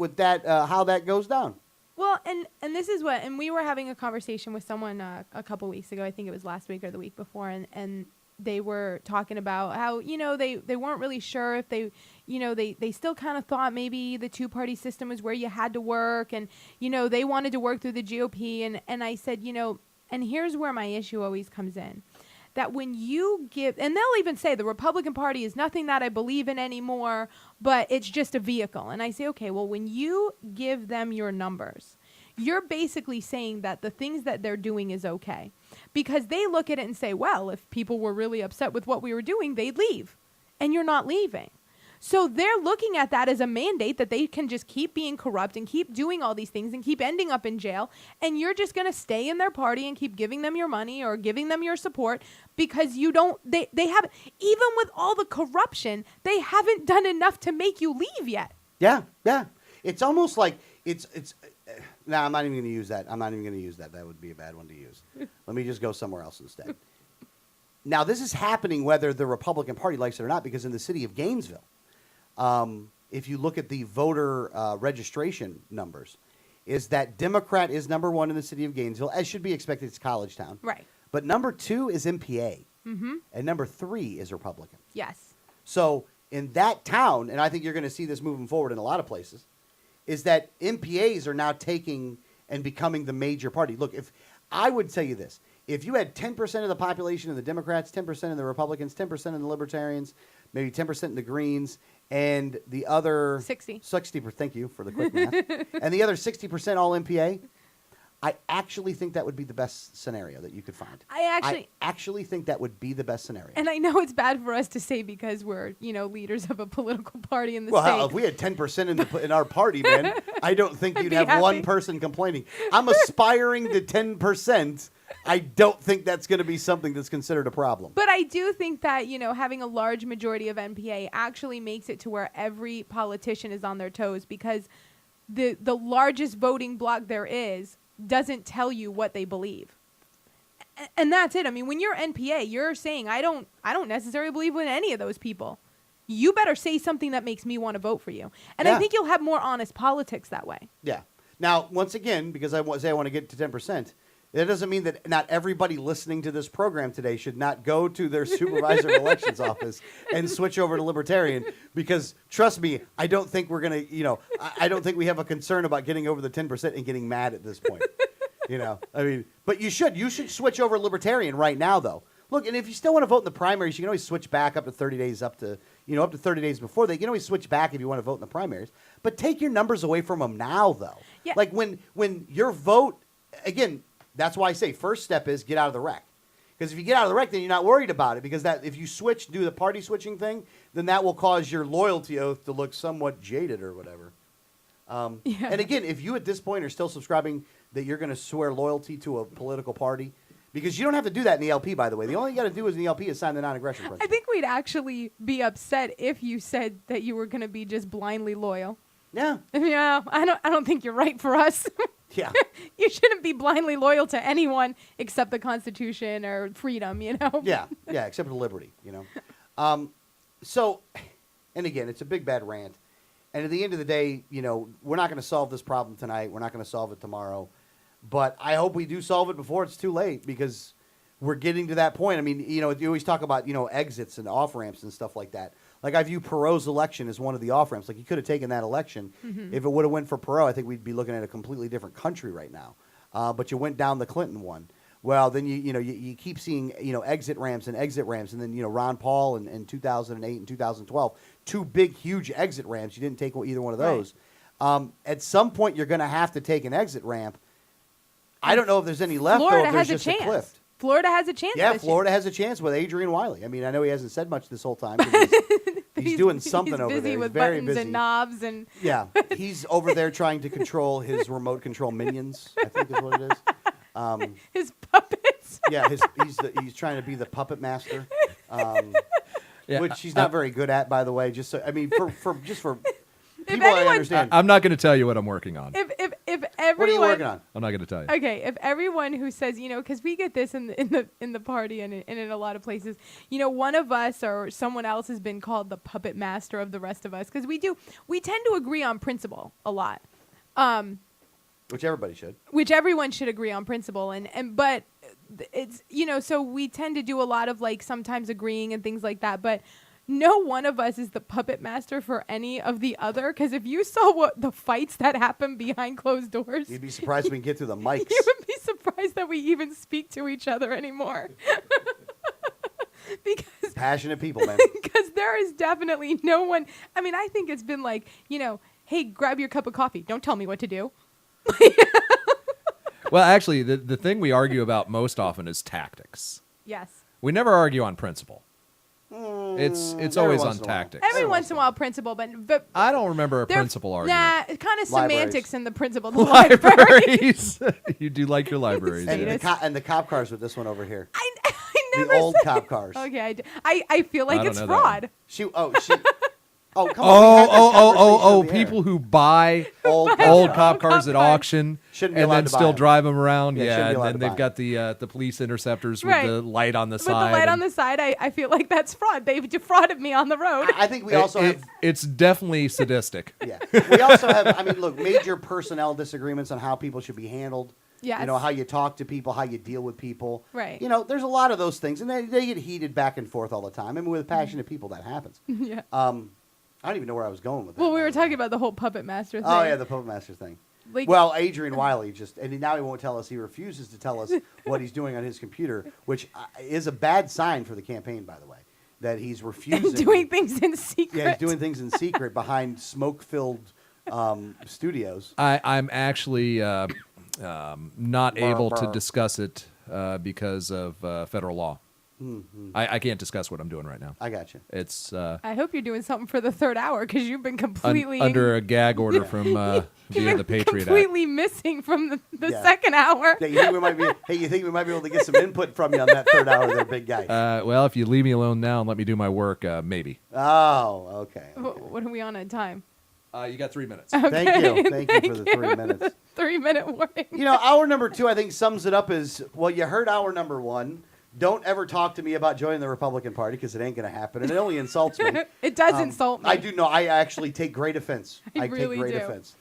how that goes down. Well, and this is what, and we were having a conversation with someone a couple weeks ago. I think it was last week or the week before, and they were talking about how, they weren't really sure if they still kind of thought maybe the two-party system was where you had to work, and, they wanted to work through the GOP, and I said, and here's where my issue always comes in. That when you give, and they'll even say the Republican Party is nothing that I believe in anymore, but it's just a vehicle. And I say, okay, well, when you give them your numbers, you're basically saying that the things that they're doing is okay. Because they look at it and say, well, if people were really upset with what we were doing, they'd leave. And you're not leaving. So they're looking at that as a mandate that they can just keep being corrupt and keep doing all these things and keep ending up in jail. And you're just going to stay in their party and keep giving them your money or giving them your support because they haven't, even with all the corruption, they haven't done enough to make you leave yet. Yeah, yeah. It's almost like no, I'm not even going to use that. I'm not even going to use that. That would be a bad one to use. Let me just go somewhere else instead. Now, this is happening whether the Republican Party likes it or not, because in the city of Gainesville, if you look at the voter registration numbers, is that Democrat is number one in the city of Gainesville, as should be expected. It's college town. Right. But number 2 is MPA, Mm-hmm. and number 3 is Republican. Yes. So in that town, and I think you're going to see this moving forward in a lot of places, is that MPAs are now taking and becoming the major party. Look, if I would tell you this, if you had 10% of the population in the Democrats, 10% in the Republicans, 10% in the Libertarians, maybe 10% in the Greens, and the other 60%, thank you for the quick math, and the other 60% all MPA, I actually think that would be the best scenario that you could find. I actually think that would be the best scenario. And I know it's bad for us to say because we're, leaders of a political party in the well, state. Well, if we had 10% in our party, man, I don't think you'd have happy. one person complaining. I'm aspiring to 10%. I don't think that's going to be something that's considered a problem. But I do think that, having a large majority of NPA actually makes it to where every politician is on their toes, because the largest voting bloc there is doesn't tell you what they believe. And that's it. I mean, when you're NPA, you're saying, I don't necessarily believe in any of those people. You better say something that makes me want to vote for you. And I think you'll have more honest politics that way. Yeah. Now, once again, because I want to get to 10%, that doesn't mean that not everybody listening to this program today should not go to their supervisor of elections office and switch over to Libertarian, because trust me, I don't think we're going to, I don't think we have a concern about getting over the 10% and getting mad at this point. I mean, but you should switch over Libertarian right now, though. Look, and if you still want to vote in the primaries, you can always switch back up to 30 days, up to 30 days before. You can always switch back if you want to vote in the primaries. But take your numbers away from them now, though. Yeah. Like when your vote, again, that's why I say first step is get out of the wreck. Because if you get out of the wreck, then you're not worried about it. Because that if you do the party switching thing, then that will cause your loyalty oath to look somewhat jaded or whatever. And again, if you at this point are still subscribing that you're going to swear loyalty to a political party, because you don't have to do that in the LP, by the way. The only thing you got to do is in the LP is sign the non-aggression principle. I think we'd actually be upset if you said that you were going to be just blindly loyal. Yeah. Yeah, I don't think you're right for us. Yeah. You shouldn't be blindly loyal to anyone except the Constitution or freedom, Yeah, except for liberty, So, and again, it's a big, bad rant. And at the end of the day, we're not going to solve this problem tonight. We're not going to solve it tomorrow. But I hope we do solve it before it's too late, because we're getting to that point. I mean, you always talk about, exits and off-ramps and stuff like that. Like, I view Perot's election as one of the off-ramps. Like, he could have taken that election. Mm-hmm. If it would have went for Perot, I think we'd be looking at a completely different country right now. But you went down the Clinton one. Well, then you keep seeing, exit ramps, and then, Ron Paul in 2008 and 2012, two big, huge exit ramps. You didn't take either one of those. Right. At some point, you're going to have to take an exit ramp. I don't know if there's any left, Florida or if there's has just a a chance. cliff. Florida has a chance. Yeah, Florida has a chance with Adrian Wyllie. I mean, I know he hasn't said much this whole time. He's doing something over there. He's with very buttons busy. And knobs and yeah, he's over there trying to control his remote control minions, I think is what it is. His puppets. Yeah, he's trying to be the puppet master, which he's not very good at, by the way. Just so, I mean, for people, I understand. I'm not going to tell you what I'm working on. If everyone, what are you working on? I'm not going to tell you. Okay, if everyone who says, because we get this in the party and in a lot of places, one of us or someone else has been called the puppet master of the rest of us, because we tend to agree on principle a lot. Which everybody should. Which everyone should agree on principle, but it's so we tend to do a lot of like sometimes agreeing and things like that, but no one of us is the puppet master for any of the other, because if you saw what the fights that happen behind closed doors, you'd be surprised we can get through the mics. You would be surprised that we even speak to each other anymore. Because passionate people, man. Because there is definitely no one. I mean, I think it's been like, hey, grab your cup of coffee. Don't tell me what to do. Well, actually, the thing we argue about most often is tactics. Yes. We never argue on principle. It's always on tactics. Every once in a while, principal, but I don't remember a principal argument. Nah, it's kind of semantics in the principal. The Libraries. You do like your libraries. And the cop cars with this one over here. I never the old said- cop cars. Okay, I feel like I don't it's know that fraud. She come on. People who buy old cop cars at auction Shouldn't be and allowed then to buy still them. drive them around. Yeah, Yeah, shouldn't be allowed and to then buy they've got the police interceptors Right. with the light on the With side. the light on and the side, I feel like that's fraud. They've defrauded me on the road. I think we also have. It's definitely sadistic. Yeah, we also have. I mean, look, major personnel disagreements on how people should be handled. Yes. You know, how you talk to people, how you deal with people. Right. You know, there's a lot of those things, and they get heated back and forth all the time. I mean, with passionate people, that happens. Yeah. I don't even know where I was going with that. Well, we were talking about the whole puppet master thing. Oh yeah, the Puppet Master thing. Like- Well, Adrian Wyllie and now he won't tell us. He refuses to tell us what he's doing on his computer, which is a bad sign for the campaign, by the way. That he's refusing doing things in secret. Yeah, he's doing things in secret behind smoke-filled studios. I'm actually not able to discuss it because of federal law. Mm-hmm. I can't discuss what I'm doing right now. I got you. It's I hope you're doing something for the third hour because you've been completely under a gag order from via the Patriot Act. completely missing from the Yeah. second hour. Yeah, you think we might be? Hey, you think we might be able to get some input from you on that third hour, there, big guy? Well, if you leave me alone now and let me do my work, maybe. Oh, okay. What are we on at time? You got 3 minutes. Okay, Thank you for the 3 minutes. 3 minute warning. You know, hour number 2, I think, sums it up as, well, you heard hour number 1. Don't ever talk to me about joining the Republican Party because it ain't going to happen. And it only insults me. It does insult me. I do know. I actually take great offense. I take really great do. offense.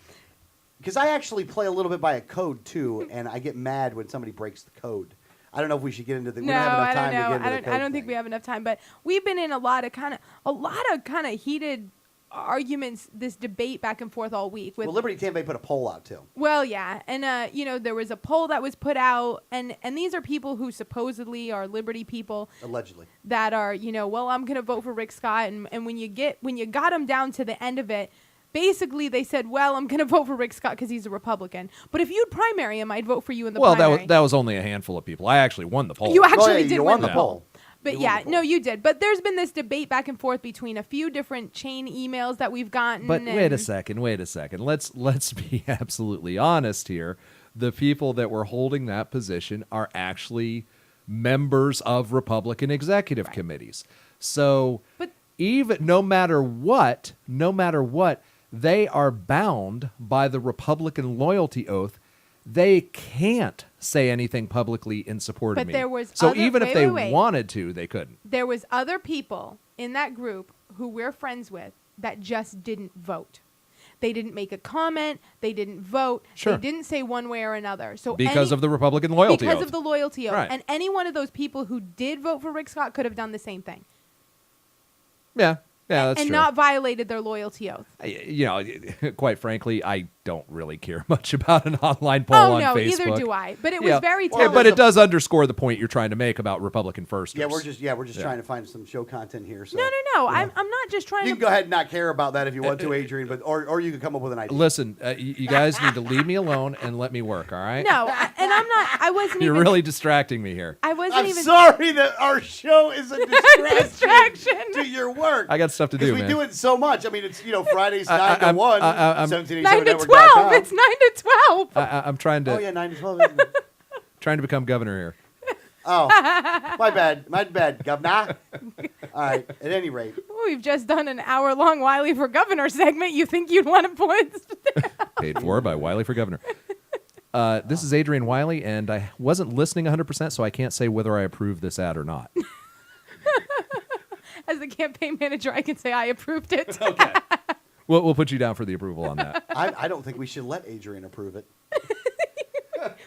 Because I actually play a little bit by a code, too, and I get mad when somebody breaks the code. I don't know if we should get into the. No, we don't have enough I time don't know. to get into I the don't. code I don't think thing. we have enough time. But we've been in a lot of kind of heated arguments, this debate back and forth all week. With Well, Liberty Tampa Bay put a poll out, too. Well, yeah, and there was a poll that was put out, and these are people who supposedly are Liberty people Allegedly. that are, well, I'm gonna vote for Rick Scott, and when you got them down to the end of it, basically they said, well, I'm gonna vote for Rick Scott because he's a Republican, but if you'd primary him, I'd vote for you in the primary. that was only a handful of people. I actually won the poll. You actually did you win won the the poll. poll. But yeah, no, you did. But there's been this debate back and forth between a few different chain emails that we've gotten. But wait a and- second. Let's be absolutely honest here. The people that were holding that position are actually members of Republican executive committees. So But- even no matter what, they are bound by the Republican loyalty oath. They can't say anything publicly in support of But me. there was so other- even if wait, they wait, wait. wanted to, they couldn't. There was other people in that group who we're friends with that just didn't vote. They didn't make a comment. They didn't vote. Sure. They didn't say one way or another. So Because of the Republican loyalty because oath. of the loyalty oath. Right. And any one of those people who did vote for Rick Scott could have done the same thing Yeah, that's and true. not violated their loyalty oath. Quite frankly, I don't really care much about an online poll Oh on no, Facebook. either do I. But it was very Yeah, telling. but it does underscore the point you're trying to make about Republican firsters. Yeah, we're just trying to find some show content here. So No. I'm not just trying you to. can go ahead and not care about that if you want to, Adrian, but or you can come up with an idea. Listen, you guys need to leave me alone and let me work. All right? No, and I'm not. I wasn't You're even. really distracting me here. I wasn't I'm even. sorry that our show is a distraction, to your work. I got stuff to do, Because we man. do it so much. I mean, it's Fridays 9 to 1, 1787 9 to network.com. 12. It's 9 to 12. I'm trying to Oh yeah, 9 to 12. Isn't it? trying to become governor here. Oh, my bad, governor. All right. At any rate, We've just done an hour-long Wyllie for Governor segment. You think you'd want to put? Paid for by Wyllie for governor. This is Adrian Wyllie, and I wasn't listening 100%, so I can't say whether I approve this ad or not. As the campaign manager, I can say I approved it. Okay. We'll put you down for the approval on that. I don't think we should let Adrian approve it.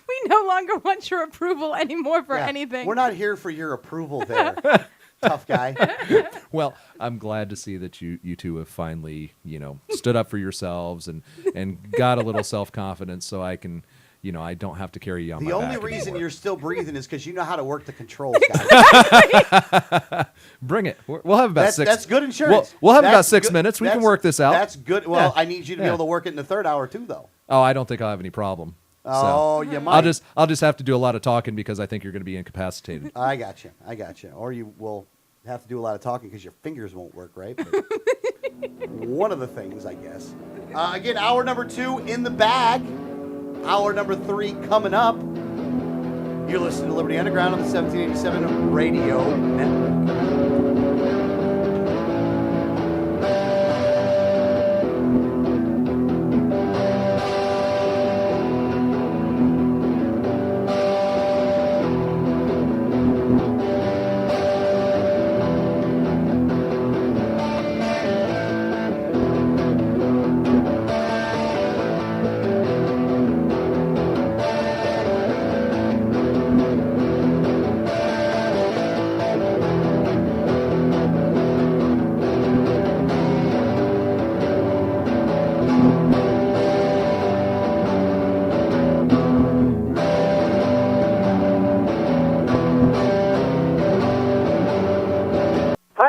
We no longer want your approval anymore for Yeah, anything. We're not here for your approval there, tough guy. Well, I'm glad to see that you two have finally, stood up for yourselves and got a little self-confidence so I can, I don't have to carry you on The my only back reason anymore. you're still breathing is because you know how to work the controls, guys. Bring it. We'll have about six. That's good insurance. We'll have about That's 6 good- minutes. We can that's- work this out. That's good. Well, Yeah. I need you to be Yeah. able to work it in the third hour too, though. Oh, I don't think I'll have any problem. Oh, So you might. I'll just have to do a lot of talking because I think you're going to be incapacitated. I got you. Or you will have to do a lot of talking because your fingers won't work, right? But one of the things, I guess. Again, hour number 2 in the bag. Hour number 3 coming up. You're listening to Liberty Underground on the 1787 Radio Network.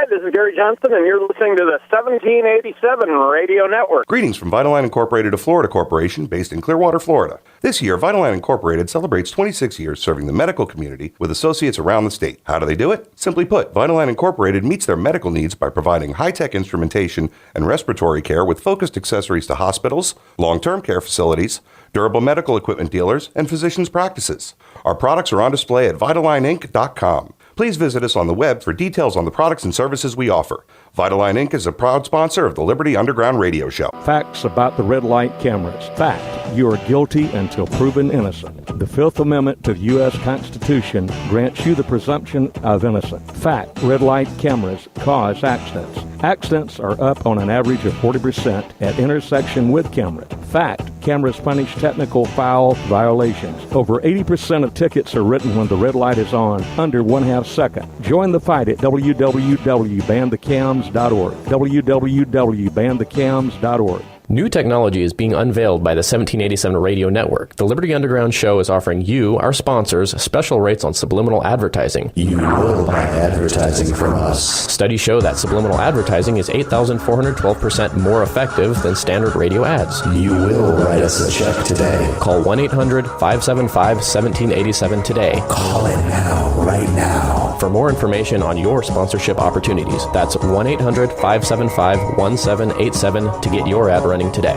This is Gary Johnson, and you're listening to the 1787 Radio Network. Greetings from Vitaline Incorporated, a Florida corporation based in Clearwater, Florida. This year, Vitaline Incorporated celebrates 26 years serving the medical community with associates around the state. How do they do it? Simply put, Vitaline Incorporated meets their medical needs by providing high-tech instrumentation and respiratory care with focused accessories to hospitals, long-term care facilities, durable medical equipment dealers, and physicians' practices. Our products are on display at VitalineInc.com. Please visit us on the web for details on the products and services we offer. Vitaline Inc. is a proud sponsor of the Liberty Underground Radio Show. Facts about the red light cameras. Fact, you are guilty until proven innocent. The Fifth Amendment to the U.S. Constitution grants you the presumption of innocence. Fact, red light cameras cause accidents. Accidents are up on an average of 40% at intersection with cameras. Fact, cameras punish technical foul violations. Over 80% of tickets are written when the red light is on, under 1/2 second. Join the fight at www.banthecams.org. www.banthecams.org. New technology is being unveiled by the 1787 Radio Network. The Liberty Underground show is offering you, our sponsors, special rates on subliminal advertising. You will buy advertising from us. Studies show that subliminal advertising is 8,412% more effective than standard radio ads. You will write us a check today. Call 1-800-575-1787 today. Call it now, right now. For more information on your sponsorship opportunities, that's 1-800-575-1787 to get your ad running today.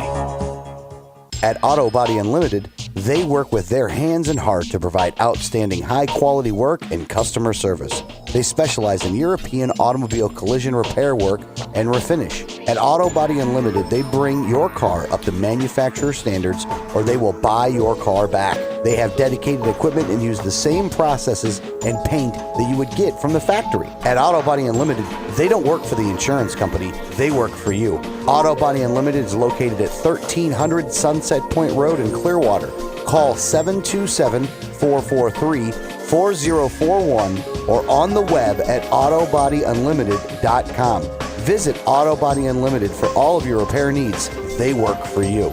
At Auto Body Unlimited, they work with their hands and heart to provide outstanding high-quality work and customer service. They specialize in European automobile collision repair work and refinish. At Auto Body Unlimited, they bring your car up to manufacturer standards, or they will buy your car back. They have dedicated equipment and use the same processes and paint that you would get from the factory. At Auto Body Unlimited, they don't work for the insurance company, they work for you. Auto Body Unlimited is located at 1300 Sunset Point Road in Clearwater. Call 727-443-4041 or on the web at autobodyunlimited.com. Visit Auto Body Unlimited for all of your repair needs. They work for you.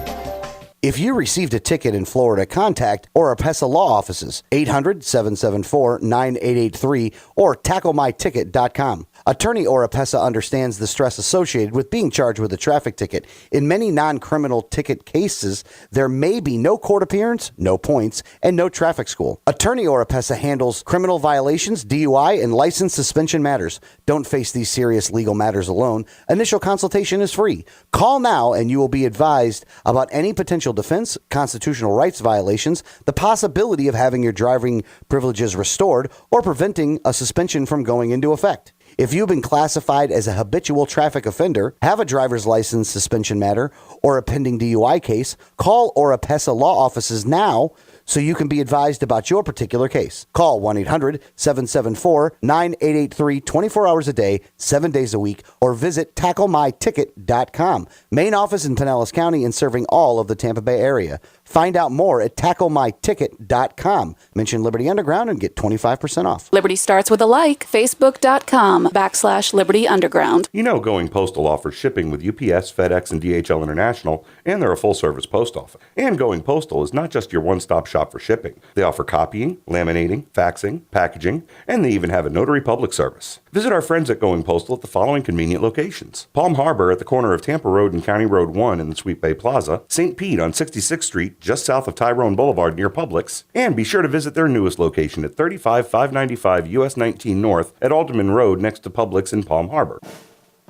If you received a ticket in Florida, contact Oropesa Law Offices, 800-774-9883 or tacklemyticket.com. Attorney Oropesa understands the stress associated with being charged with a traffic ticket. In many non-criminal ticket cases, there may be no court appearance, no points, and no traffic school. Attorney Oropesa handles criminal violations, DUI, and license suspension matters. Don't face these serious legal matters alone. Initial consultation is free. Call now and you will be advised about any potential defense, constitutional rights violations, the possibility of having your driving privileges restored, or preventing a suspension from going into effect. If you've been classified as a habitual traffic offender, have a driver's license suspension matter, or a pending DUI case, call Oropesa Law Offices now so you can be advised about your particular case. Call 1-800-774-9883 24 hours a day, 7 days a week, or visit tacklemyticket.com. Main office in Pinellas County and serving all of the Tampa Bay area. Find out more at tacklemyticket.com. Mention Liberty Underground and get 25% off. Liberty starts with a like. Facebook.com/Liberty Underground. You know Going Postal offers shipping with UPS, FedEx, and DHL International, and they're a full-service post office. And Going Postal is not just your one-stop shop for shipping. They offer copying, laminating, faxing, packaging, and they even have a notary public service. Visit our friends at Going Postal at the following convenient locations: Palm Harbor at the corner of Tampa Road and County Road 1 in the Sweet Bay Plaza, St. Pete on 66th Street, just south of Tyrone Boulevard near Publix. And be sure to visit their newest location at 35595 US 19 North at Alderman Road next to Publix in Palm Harbor.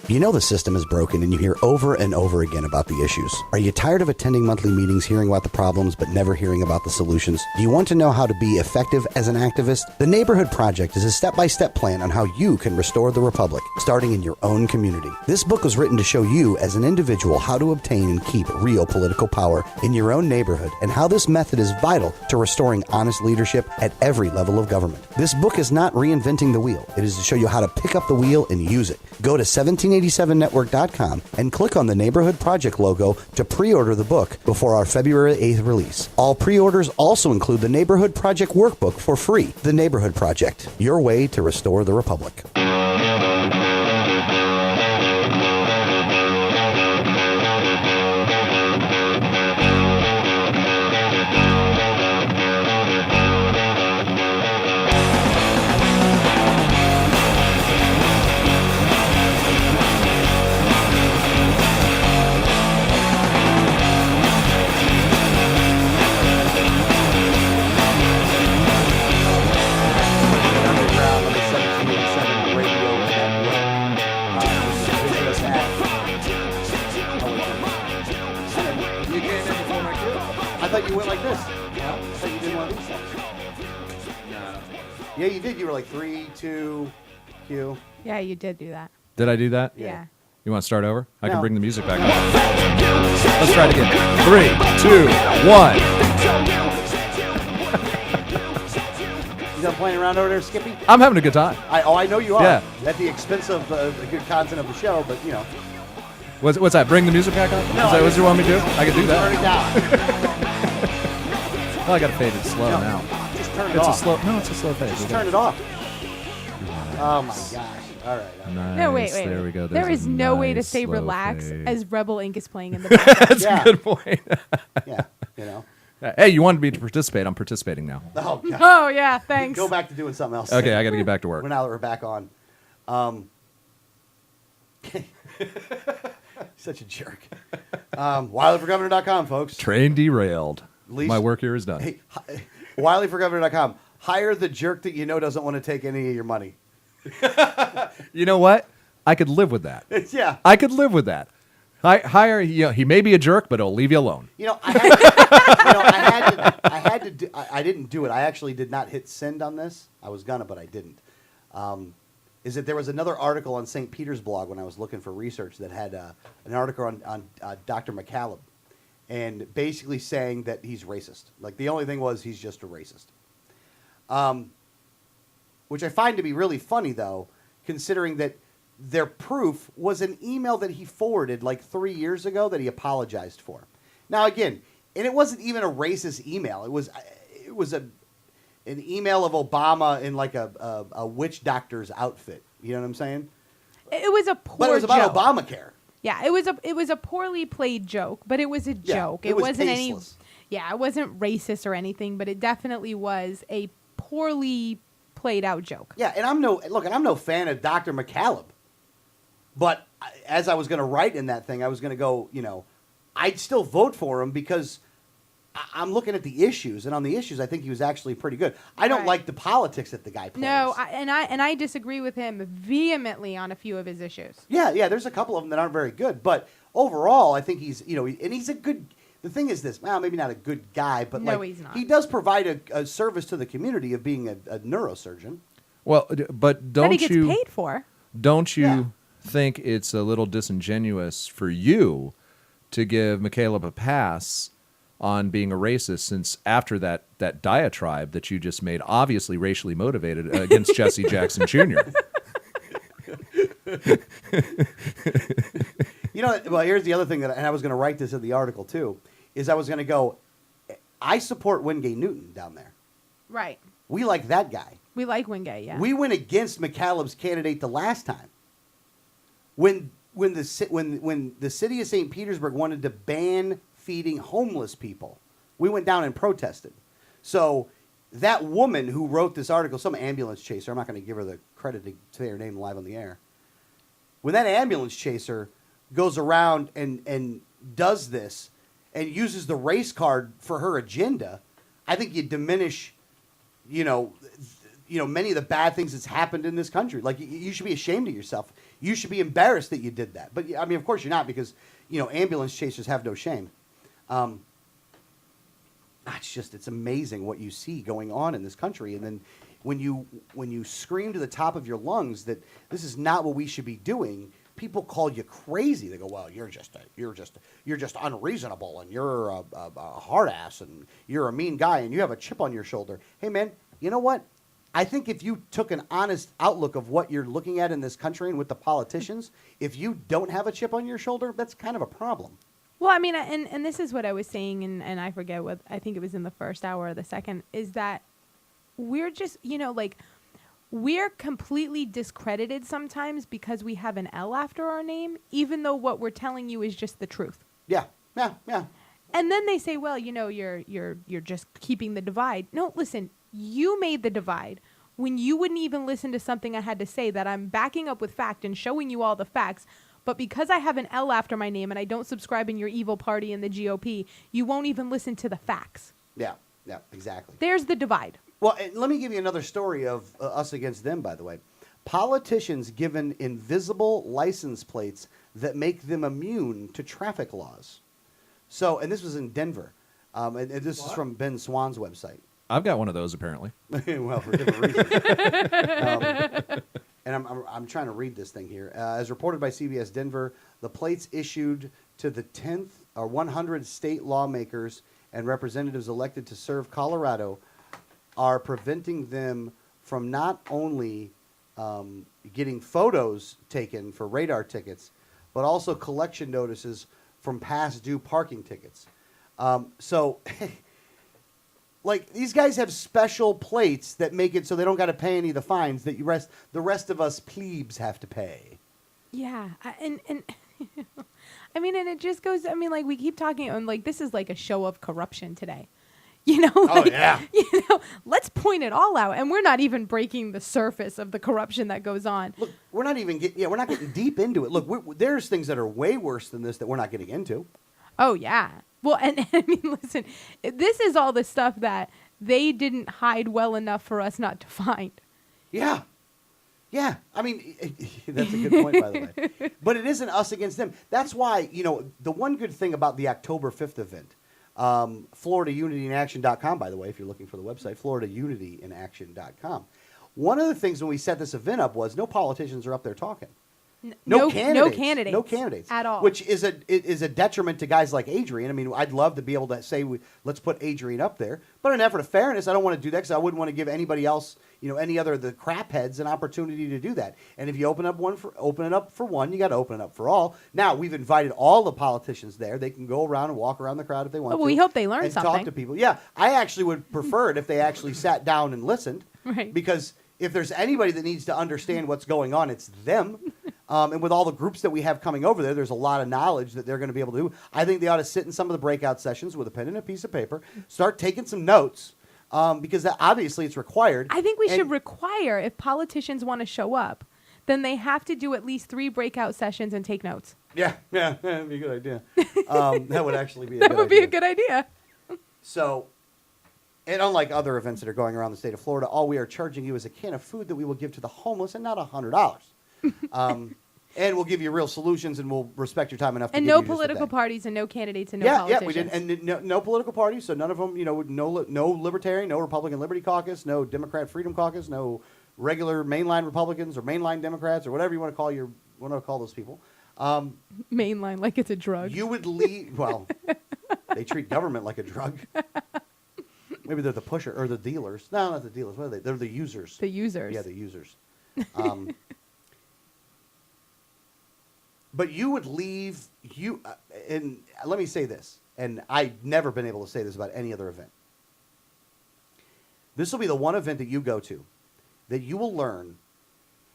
You know the system is broken and you hear over and over again about the issues. Are you tired of attending monthly meetings, hearing about the problems, but never hearing about the solutions? Do you want to know how to be effective as an activist? The Neighborhood Project is a step-by-step plan on how you can restore the Republic, starting in your own community. This book was written to show you as an individual how to obtain and keep real political power in your own neighborhood and how this method is vital to restoring honest leadership at every level of government. This book is not reinventing the wheel. It is to show you how to pick up the wheel and use it. Go to 1787network.com and click on the Neighborhood Project logo to pre-order the book before our February 8th release. All pre-orders also include the Neighborhood Project workbook for free. The Neighborhood Project, your way to restore the Republic. You went like this. Yeah, I thought you did one of these things. No. Yeah, you did. You were like 3, 2, Q. Yeah, you did do that. Did I do that? Yeah. You want to start over? I No. can bring the music back up. Let's try it again. 3, 2, 1. You done playing around over there, Skippy? I'm having a good time. I know you are. Yeah. At the expense of the good content of the show, but you know. What's that? Bring the music back up? No, Is that what you want me to do? I can do Turn it that. down. Well, I got to fade it slow now. Just turn it It's off. a slow. No, it's a slow fade. Just turn it off. Oh my gosh. All right. Nice. No, wait. There we go. There There's is a no way to nice say slow relax fade. as Rebel Inc. is playing in the background. That's a good point. Yeah, you know. Hey, you wanted me to participate. I'm participating now. Oh, God. Oh, yeah, thanks. Go back to doing something else. Okay, I got to get back to work. Now that we're back on. Such a jerk. WylieForGovernor.com, folks. Train derailed. Least- My work here is done. Hey, WylieForGovernor.com. Hire the jerk that you know doesn't want to take any of your money. You know what? I could live with that. Yeah. I could live with that. Hire. You know, he may be a jerk, but he'll leave you alone. You know, I had to do. I didn't do it. I actually did not hit send on this. I was gonna, but I didn't. Is that there was another article on St. Peter's blog when I was looking for research that had an article on Dr. McCallum, and basically saying that he's racist. Like the only thing was he's just a racist. Which I find to be really funny though, considering that their proof was an email that he forwarded like 3 years ago that he apologized for. Now again, and it wasn't even a racist email. It was an email of Obama in like a witch doctor's outfit. You know what I'm saying? It was a poor But it was about joke. Obamacare. Yeah, it was a poorly played joke, but it was a Yeah, joke. it was wasn't tasteless. it wasn't racist or anything, but it definitely was a poorly played out joke. Yeah, and I'm no fan of Dr. McCallum. But as I was going to write in that thing, I was going to go, you know, I'd still vote for him because I'm looking at the issues, and on the issues, I think he was actually pretty good. I don't Right. like the politics that the guy plays. No, I disagree with him vehemently on a few of his issues. Yeah, there's a couple of them that aren't very good, but overall, I think he's, you know, and he's a good. The thing is this, well, maybe not a good guy, but No, like he's not. he does provide a service to the community of being a neurosurgeon. Well, but don't That he gets you paid for. don't you think it's a little disingenuous for you to give McCaleb a pass on being a racist, since after that diatribe that you just made, obviously racially motivated, against Jesse Jackson Jr.? You know, well, here's the other thing and I was going to write this in the article too, is I was going to go, I support Wingate Newton down there. Right. We like that guy. We like Wingate, yeah. We went against McCallum's candidate the last time. When the city of St. Petersburg wanted to ban feeding homeless people, we went down and protested. So that woman who wrote this article, some ambulance chaser, I'm not going to give her the credit to say her name live on the air. When that ambulance chaser goes around and does this, and uses the race card for her agenda, I think you diminish, many of the bad things that's happened in this country. Like, you should be ashamed of yourself. You should be embarrassed that you did that. But, I mean, of course you're not, because, ambulance chasers have no shame. It's amazing what you see going on in this country. And then when you scream to the top of your lungs that this is not what we should be doing, people call you crazy. They go, well, you're just unreasonable, and you're a hard ass, and you're a mean guy, and you have a chip on your shoulder. Hey, man, you know what? I think if you took an honest outlook of what you're looking at in this country and with the politicians, if you don't have a chip on your shoulder, that's kind of a problem. Well, I mean, and this is what I was saying, and I forget what, I think it was in the first hour or the second, is that we're just, we're completely discredited sometimes because we have an L after our name, even though what we're telling you is just the truth. Yeah. And then they say, well, you're just keeping the divide. No, listen, you made the divide when you wouldn't even listen to something I had to say that I'm backing up with fact and showing you all the facts. But because I have an L after my name and I don't subscribe in your evil party in the GOP, you won't even listen to the facts. Yeah, exactly. There's the divide. Well, and let me give you another story of us against them, by the way. Politicians given invisible license plates that make them immune to traffic laws. So, and this was in Denver. And this is from Ben Swan's website. I've got one of those, apparently. Well, for different reasons. And I'm trying to read this thing here. As reported by CBS Denver, the plates issued to the 10th or 100 state lawmakers and representatives elected to serve Colorado are preventing them from not only getting photos taken for radar tickets, but also collection notices from past due parking tickets. Like, these guys have special plates that make it so they don't got to pay any of the fines that the rest of us plebes have to pay. Yeah, and I mean, and it just goes. I mean, like, we keep talking, and like, this is like a show of corruption today. Oh yeah. Let's point it all out, and we're not even breaking the surface of the corruption that goes on. Look, we're not even we're not getting deep into it. Look, there's things that are way worse than this that we're not getting into. Oh yeah. Well, and I mean, listen, this is all the stuff that they didn't hide well enough for us not to find. Yeah. I mean, that's a good point, by the way. But it isn't us against them. That's why, the one good thing about the October 5th event, FloridaUnityInAction.com, by the way, if you're looking for the website, FloridaUnityInAction.com. One of the things when we set this event up was no politicians are up there talking. No candidates at all, which is a detriment to guys like Adrian. I mean, I'd love to be able to say let's put Adrian up there, but in an effort of fairness, I don't want to do that because I wouldn't want to give anybody else, any other of the crap heads, an opportunity to do that. And if you open it up for one, you got to open it up for all. Now we've invited all the politicians there; they can go around and walk around the crowd if they want. Well, we hope they learn something. Talk to people. Yeah, I actually would prefer it if they actually sat down and listened, right? Because if there's anybody that needs to understand what's going on, it's them. And with all the groups that we have coming over there, there's a lot of knowledge that they're going to be able to do. I think they ought to sit in some of the breakout sessions with a pen and a piece of paper, start taking some notes, because obviously it's required. I think we should require, if politicians want to show up, then they have to do at least 3 breakout sessions and take notes. Yeah, that'd be a good idea. That would actually be a that would be a good idea. So, and unlike other events that are going around the state of Florida, all we are charging you is a can of food that we will give to the homeless and not $100. And we'll give you real solutions, and we'll respect your time enough to give you no political parties and no candidates and no politicians. Yeah, we didn't. And no political parties, so none of them, no Libertarian, no Republican Liberty Caucus, no Democrat Freedom Caucus, no regular mainline Republicans or mainline Democrats or whatever you want to call those people. Mainline, like it's a drug. You would leave, well, they treat government like a drug. Maybe they're the pusher or the dealers. No, not the dealers. What are they? They're the users. The users. Yeah, the users. But you would leave, and let me say this, and I've never been able to say this about any other event. This will be the one event that you go to that you will learn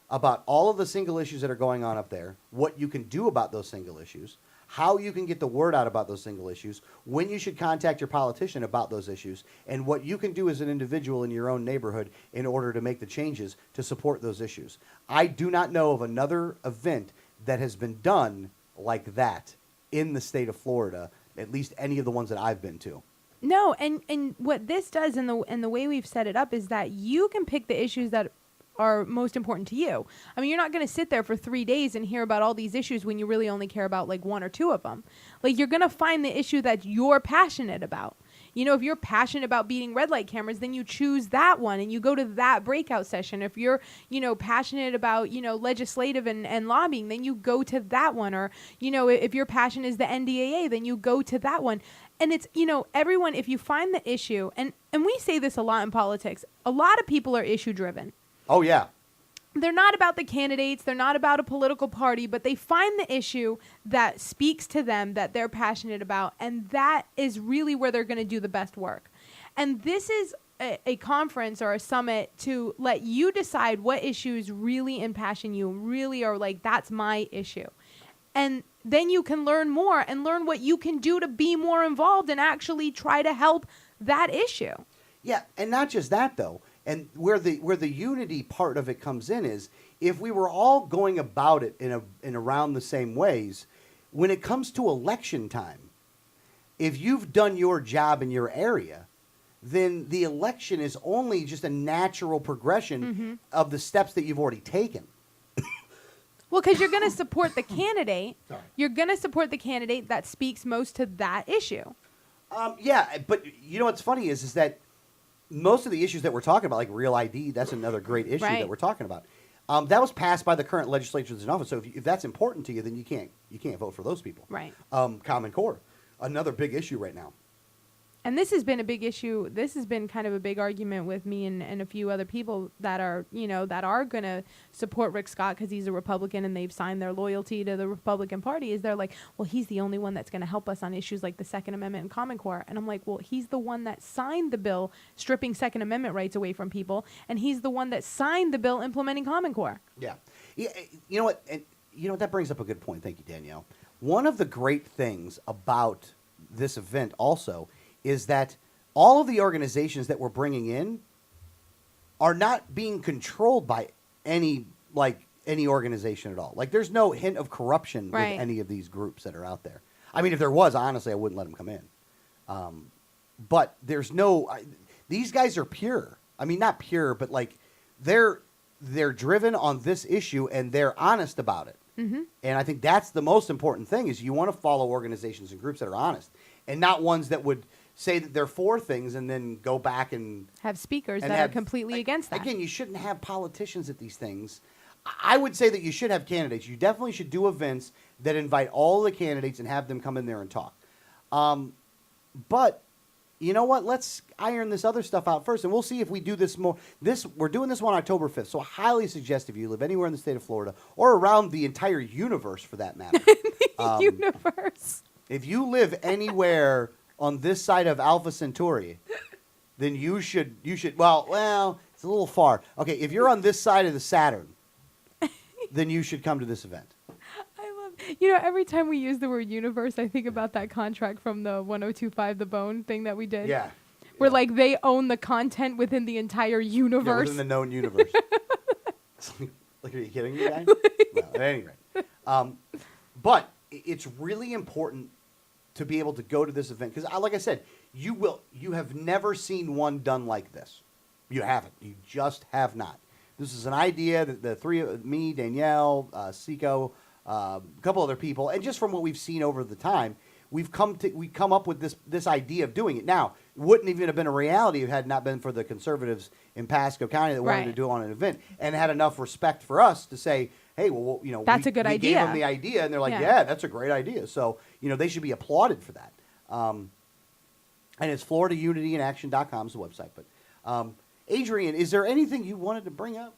about all of the single issues that are going on up there, what you can do about those single issues, how you can get the word out about those single issues, when you should contact your politician about those issues, and what you can do as an individual in your own neighborhood in order to make the changes to support those issues. I do not know of another event that has been done like that in the state of Florida at least any of the ones that I've been to. No, and what this does and the way we've set it up is that you can pick the issues that are most important to you. I mean, you're not going to sit there for 3 days and hear about all these issues when you really only care about like one or two of them. Like, you're going to find the issue that you're passionate about. You know, if you're passionate about beating red light cameras, then you choose that one and you go to that breakout session. If you're, you know, passionate about, you know, legislative and lobbying, then you go to that one. Or, you know, if your passion is the NDAA, then you go to that one. And it's, you know, everyone, if you find the issue, and we say this a lot in politics, a lot of people are issue driven. Oh, yeah. They're not about the candidates. They're not about a political party, but they find the issue that speaks to them, that they're passionate about, and that is really where they're going to do the best work. And this is a conference or a summit to let you decide what issues really impassion you, really are like, that's my issue. And then you can learn more and learn what you can do to be more involved and actually try to help that issue. Yeah, and not just that, though. And where the unity part of it comes in is if we were all going about it in around the same ways, when it comes to election time, if you've done your job in your area, then the election is only just a natural progression of the steps that you've already taken. Well, because you're going to support the candidate. You're going to support the candidate that speaks most to that issue. Yeah, but you know what's funny is that most of the issues that we're talking about, like Real ID, that's another great issue that we're talking about. That was passed by the current legislatures in office. So if that's important to you, then you can't vote for those people. Right. Common Core, another big issue right now. And this has been a big issue. This has been kind of a big argument with me and a few other people that are, you know, that are going to support Rick Scott because he's a Republican and they've signed their loyalty to the Republican Party. Is they're like, well, he's the only one that's going to help us on issues like the Second Amendment and Common Core. And I'm like, well, he's the one that signed the bill stripping Second Amendment rights away from people, and he's the one that signed the bill implementing Common Core. Yeah. You know what? And you know, that brings up a good point. Thank you, Danielle. One of the great things about this event also is that all of the organizations that we're bringing in are not being controlled by any organization at all. Like, there's no hint of corruption with any of these groups that are out there. I mean, if there was, honestly, I wouldn't let them come in. But there's no. These guys are pure. I mean, not pure, but like they're driven on this issue and they're honest about it. Mm-hmm. And I think that's the most important thing: is you want to follow organizations and groups that are honest, and not ones that would say that they're for things and then go back and have speakers that are completely against that. Again, you shouldn't have politicians at these things. I would say that you should have candidates. You definitely should do events that invite all the candidates and have them come in there and talk. But you know what? Let's iron this other stuff out first, and we'll see if we do this more. We're doing this one October 5th, so I highly suggest if you live anywhere in the state of Florida or around the entire universe for that matter. Universe. If you live anywhere on this side of Alpha Centauri, then you should well, it's a little far. Okay, if you're on this side of the Saturn, then you should come to this event. You know, every time we use the word universe, I think about that contract from the 1025 The Bone thing that we did. Yeah. Where like they own the content within the entire universe. Yeah, within the known universe. Like, are you kidding me, guy? No, at any rate. But it's really important to be able to go to this event because, like I said, you have never seen one done like this. You haven't. You just have not. This is an idea that the three of me, Danielle, Seiko, a couple other people, and just from what we've seen over the time, we come up with this idea of doing it. Now, it wouldn't even have been a reality if it had not been for the conservatives in Pasco County that wanted to do it on an event and had enough respect for us to say, hey, well, you know, that's a good idea. We gave them the idea, and they're like, yeah, that's a great idea. So, you know, they should be applauded for that. And it's FloridaUnityInAction.com is the website. But, Adrian, is there anything you wanted to bring up?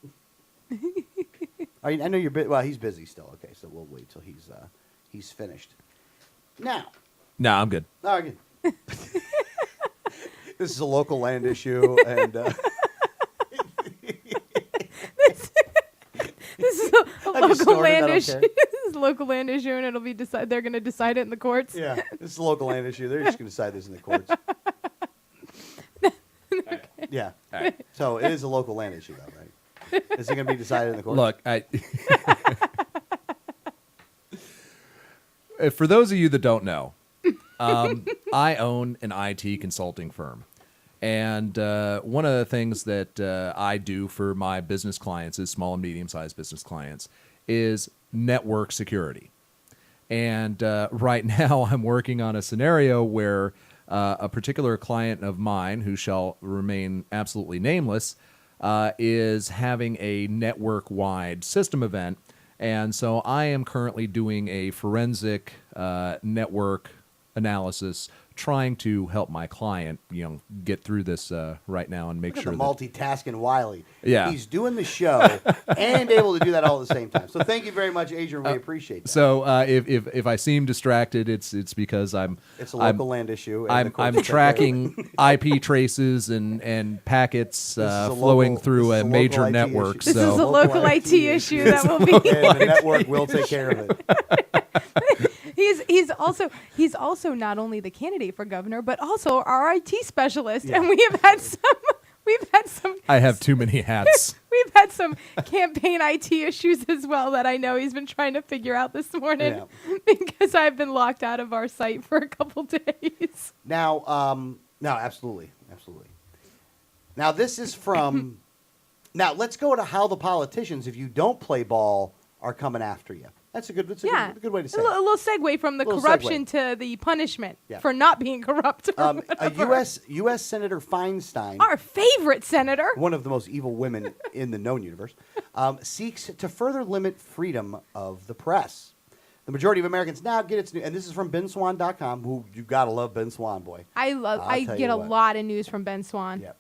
I know you're busy. Well, he's busy still. Okay, so we'll wait till he's finished. Now. No, I'm good. Oh, good. This is a local land issue, and this is a local land issue. This is a local land issue, and it'll be they're going to decide it in the courts. Yeah, this is a local land issue. They're just going to decide this in the courts. Okay. Yeah. All right. So it is a local land issue, though, right? Is it going to be decided in the courts? Look, for those of you that don't know, I own an IT consulting firm. And one of the things that I do for my business clients, is small and medium-sized business clients, is network security. And right now I'm working on a scenario where a particular client of mine, who shall remain absolutely nameless, is having a network-wide system event. And so I am currently doing a forensic network analysis, trying to help my client, get through this right now and make Look sure at the multitasking Wyllie. Yeah. He's doing the show and able to do that all at the same time. So thank you very much, Adrian. We appreciate that. So if I seem distracted, it's because It's a local land issue. and I'm of course, tracking IP traces and packets flowing through a major local IT network. issue. This is a local IT issue that will be. And the network will take care of it. He's also not only the candidate for governor, but also our IT specialist, Yeah. and we've had some. I have too many hats. We've had some campaign IT issues as well that I know he's been trying to figure out this morning because I've been locked out of our site for a couple days. Now, no, absolutely. Now, this is from. Now, let's go to how the politicians, if you don't play ball, are coming after you. That's a good way to say a it. little segue from the corruption to the punishment for not being corrupt. A U.S. Senator Feinstein, our favorite senator, one of the most evil women in the known universe, seeks to further limit freedom of the press. The majority of Americans now get its news, and this is from BenSwan.com, who you gotta love Ben Swan, boy. I get a lot of news from Ben Swan. Yep.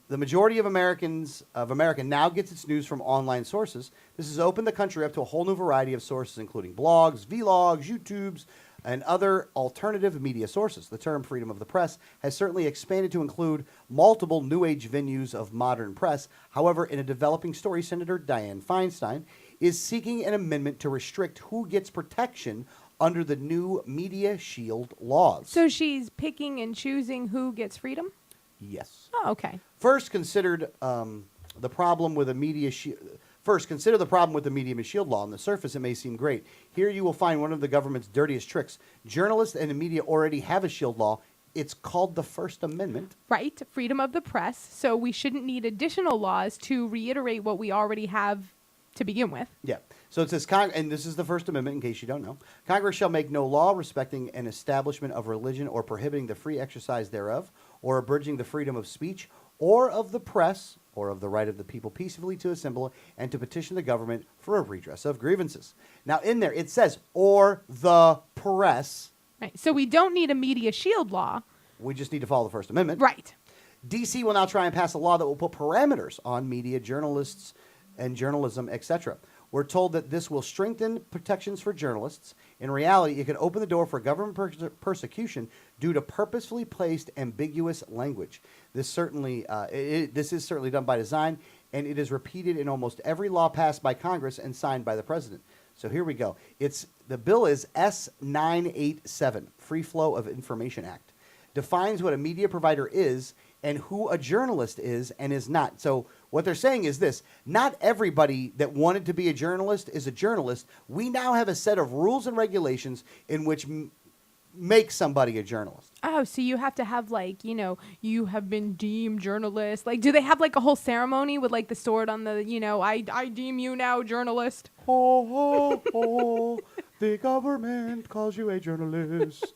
The majority of America now gets its news from online sources. This has opened the country up to a whole new variety of sources, including blogs, vlogs, YouTubes, and other alternative media sources. The term freedom of the press has certainly expanded to include multiple new age venues of modern press. However, in a developing story, Senator Dianne Feinstein is seeking an amendment to restrict who gets protection under the new Media Shield laws. So she's picking and choosing who gets freedom? Yes. Oh, okay. First, consider the problem with the Media Shield law. On the surface, it may seem great. Here you will find one of the government's dirtiest tricks. Journalists and the media already have a shield law. It's called the First Amendment. Right, freedom of the press. So we shouldn't need additional laws to reiterate what we already have to begin with. Yeah. So it says, and this is the First Amendment, in case you don't know. Congress shall make no law respecting an establishment of religion or prohibiting the free exercise thereof, or abridging the freedom of speech, or of the press, or of the right of the people peacefully to assemble and to petition the government for a redress of grievances. Now, in there, it says, or the press. Right. So we don't need a media shield law. We just need to follow the First Amendment. Right. D.C. will now try and pass a law that will put parameters on media, journalists, and journalism, etc. We're told that this will strengthen protections for journalists. In reality, it could open the door for government persecution due to purposefully placed ambiguous language. This is certainly done by design, and it is repeated in almost every law passed by Congress and signed by the president. So here we go. The bill is S987, Free Flow of Information Act. Defines what a media provider is and who a journalist is and is not. So what they're saying is this: not everybody that wanted to be a journalist is a journalist. We now have a set of rules and regulations in which make somebody a journalist. Oh, so you have to have you have been deemed journalist. Like, do they have like a whole ceremony with like the sword on the, I deem you now journalist? Ho, ho, ho, the government calls you a journalist.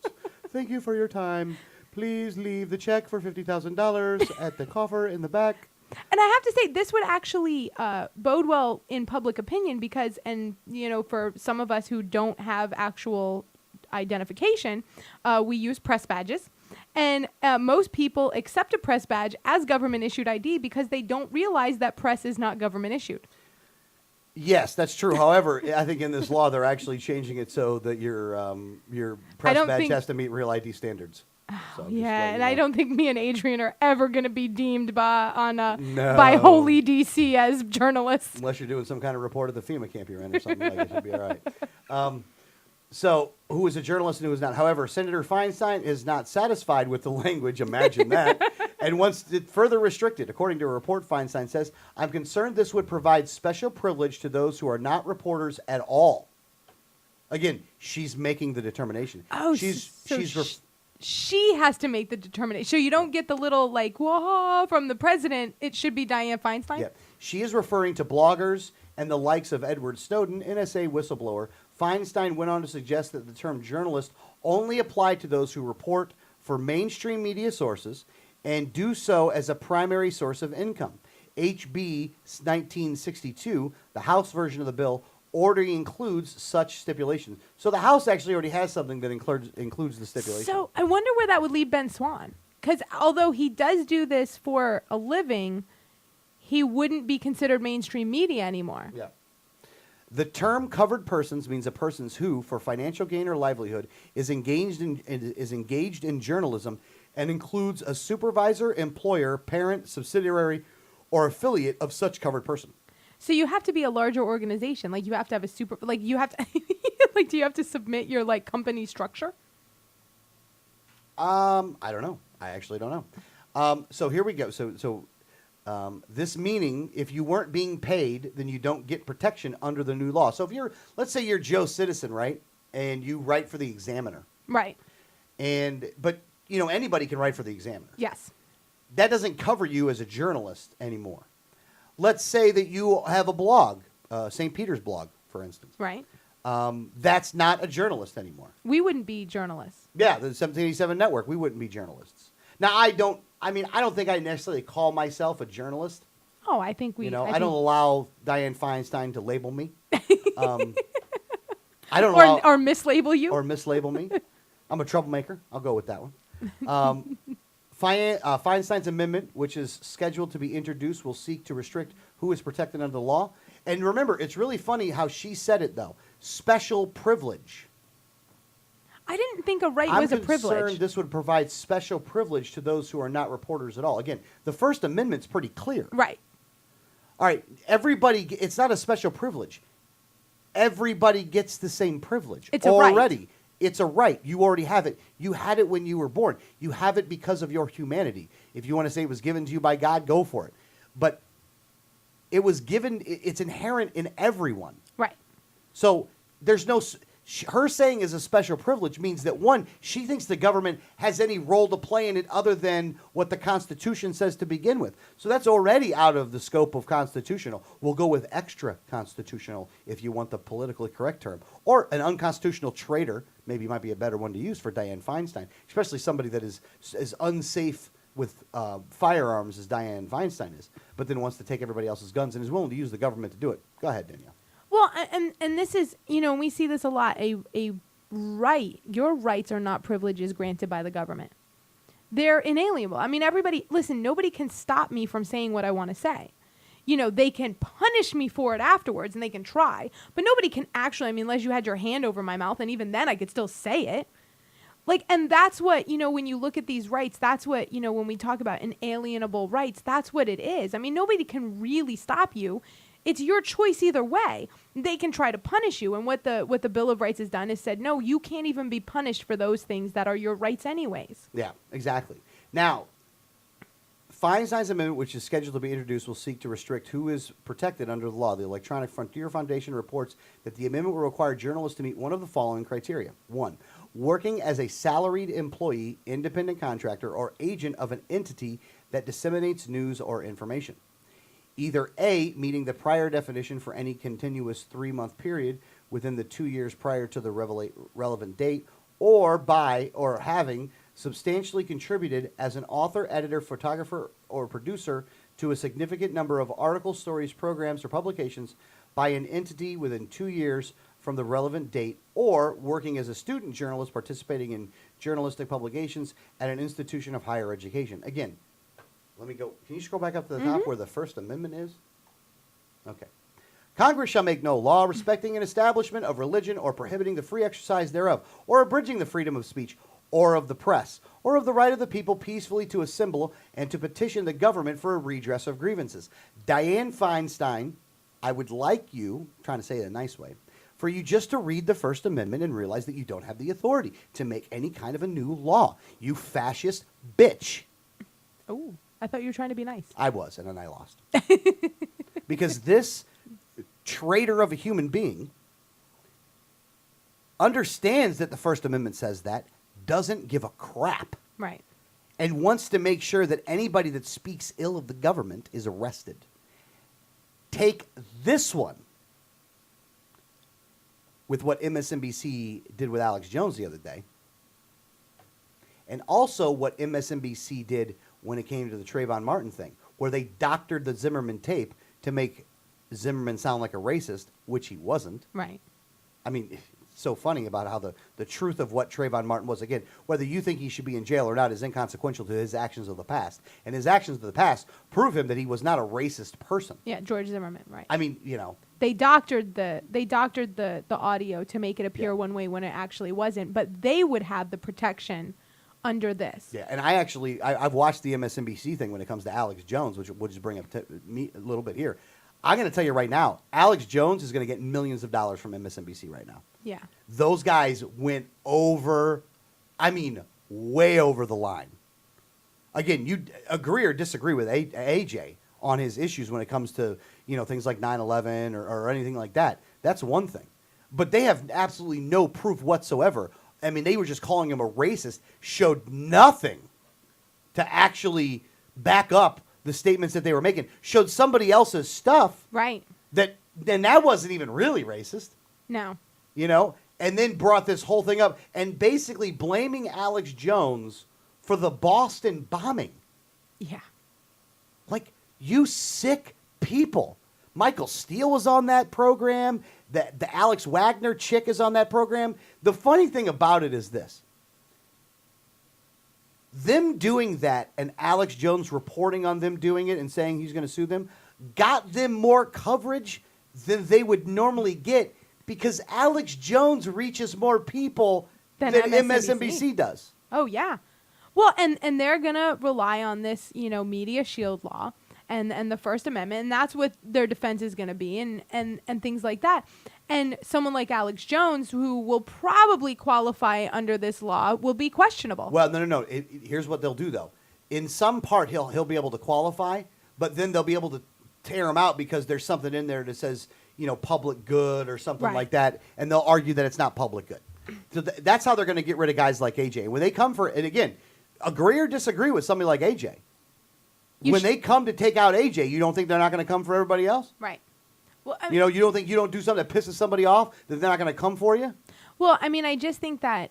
Thank you for your time. Please leave the check for $50,000 at the coffer in the back. And I have to say, this would actually bode well in public opinion because, for some of us who don't have actual identification, we use press badges. And most people accept a press badge as government-issued ID because they don't realize that press is not government-issued. Yes, that's true. However, I think in this law, they're actually changing it so that your press badge has to meet real ID standards. So I don't think me and Adrian are ever going to be deemed by Holy DC as journalists. Unless you're doing some kind of report at the FEMA camp you're in or something like that, you'll be all right. So who is a journalist and who is not? However, Senator Feinstein is not satisfied with the language, imagine that, and wants it further restricted. According to a report, Feinstein says, I'm concerned this would provide special privilege to those who are not reporters at all. Again, she's making the determination. Oh, she has to make the determination. So you don't get the little like whoa from the president. It should be Dianne Feinstein. Yeah, she is referring to bloggers and the likes of Edward Snowden, NSA whistleblower. Feinstein went on to suggest that the term journalist only applied to those who report for mainstream media sources and do so as a primary source of income. HB 1962, the House version of the bill, already includes such stipulations. So the House actually already has something that includes the stipulation. So I wonder where that would leave Ben Swann. Because although he does do this for a living, he wouldn't be considered mainstream media anymore. Yeah. The term covered persons means a person who, for financial gain or livelihood, is engaged in journalism and includes a supervisor, employer, parent, subsidiary, or affiliate of such covered person. So you have to be a larger organization. Like you have to have a you have to like do you have to submit your like company structure? I don't know. I actually don't know. So here we go. This meaning, if you weren't being paid, then you don't get protection under the new law. So if let's say you're Joe Citizen, right? And you write for the Examiner. Right. But anybody can write for the Examiner. Yes. That doesn't cover you as a journalist anymore. Let's say that you have a blog, St. Peter's blog, for instance. Right. That's not a journalist anymore. We wouldn't be journalists. Yeah, the 1787 network, we wouldn't be journalists. Now, I don't think I necessarily call myself a journalist. Oh, I think we... I don't allow Dianne Feinstein to label me. I don't allow... Or mislabel you. Or mislabel me. I'm a troublemaker. I'll go with that one. Feinstein's amendment, which is scheduled to be introduced, will seek to restrict who is protected under the law. And remember, it's really funny how she said it, though. Special privilege. I didn't think a right was a privilege. I'm concerned this would provide special privilege to those who are not reporters at all. Again, the First Amendment's pretty clear. Right. All right, everybody, it's not a special privilege. Everybody gets the same privilege. It's already. Right. It's a right. You already have it. You had it when you were born. You have it because of your humanity. If you want to say it was given to you by God, go for it. But it was given, it's inherent in everyone. Right. So there's no... Her saying is a special privilege means that, one, she thinks the government has any role to play in it other than what the Constitution says to begin with. So that's already out of the scope of constitutional. We'll go with extra constitutional if you want the politically correct term. Or an unconstitutional traitor maybe might be a better one to use for Dianne Feinstein, especially somebody that is as unsafe with firearms as Dianne Feinstein is, but then wants to take everybody else's guns and is willing to use the government to do it. Go ahead, Danielle. Well, and this is, and we see this a lot, a right. Your rights are not privileges granted by the government. They're inalienable. I mean, nobody can stop me from saying what I want to say. They can punish me for it afterwards, and they can try, but nobody can actually, unless you had your hand over my mouth, and even then I could still say it. And that's what, when you look at these rights, that's what, when we talk about inalienable rights, that's what it is. Nobody can really stop you. It's your choice either way. They can try to punish you, and what the Bill of Rights has done is said, no, you can't even be punished for those things that are your rights anyways. Yeah, exactly. Now, Feinstein's amendment, which is scheduled to be introduced, will seek to restrict who is protected under the law. The Electronic Frontier Foundation reports that the amendment will require journalists to meet one of the following criteria. 1, working as a salaried employee, independent contractor, or agent of an entity that disseminates news or information. Either A, meeting the prior definition for any continuous 3-month period within the 2 years prior to the relevant date, or having substantially contributed as an author, editor, photographer, or producer to a significant number of articles, stories, programs, or publications by an entity within 2 years from the relevant date, or working as a student journalist participating in journalistic publications at an institution of higher education. Again, let me go. Can you scroll back up to the top where the First Amendment is? Okay. Congress shall make no law respecting an establishment of religion or prohibiting the free exercise thereof, or abridging the freedom of speech, or of the press, or of the right of the people peacefully to assemble and to petition the government for a redress of grievances. Dianne Feinstein, I would like you, trying to say it a nice way, for you just to read the First Amendment and realize that you don't have the authority to make any kind of a new law. You fascist bitch. Oh. I thought you were trying to be nice. I was, and then I lost. Because this traitor of a human being understands that the First Amendment says that, doesn't give a crap, Right. and wants to make sure that anybody that speaks ill of the government is arrested. Take this one with what MSNBC did with Alex Jones the other day, and also what MSNBC did when it came to the Trayvon Martin thing, where they doctored the Zimmerman tape to make Zimmerman sound like a racist, which he wasn't. Right. I mean, it's so funny about how the truth of what Trayvon Martin was, again, whether you think he should be in jail or not is inconsequential to his actions of the past. And his actions of the past prove him that he was not a racist person. Yeah, George Zimmerman, right. I mean, you know. They doctored the audio to make it appear one way when it actually wasn't, but they would have the protection under this. Yeah, and I've watched the MSNBC thing when it comes to Alex Jones, which we'll just bring up to me a little bit here. I'm going to tell you right now, Alex Jones is going to get millions of dollars from MSNBC right now. Yeah. Those guys went over, way over the line. Again, you agree or disagree with AJ on his issues when it comes to, things like 9/11 or anything like that. That's one thing. But they have absolutely no proof whatsoever. I mean, they were just calling him a racist, showed nothing to actually back up the statements that they were making, showed somebody else's stuff. Right. That wasn't even really racist. No. And then brought this whole thing up and basically blaming Alex Jones for the Boston bombing. Yeah. Like, you sick people. Michael Steele was on that program. The Alex Wagner chick is on that program. The funny thing about it is this. Them doing that and Alex Jones reporting on them doing it and saying he's going to sue them got them more coverage than they would normally get because Alex Jones reaches more people than MSNBC does. Oh, yeah. Well, and they're going to rely on this, media shield law and the First Amendment, and that's what their defense is going to be and things like that. And someone like Alex Jones, who will probably qualify under this law, will be questionable. Well, no. Here's what they'll do, though. In some part, he'll be able to qualify, but then they'll be able to tear him out because there's something in there that says, public good or something like that, and they'll argue that it's not public good. So that's how they're going to get rid of guys like AJ. When they come and again, agree or disagree with somebody like AJ. When they come to take out AJ, you don't think they're not going to come for everybody else? Right. Well, you don't think you don't do something that pisses somebody off that they're not going to come for you? Well, I just think that,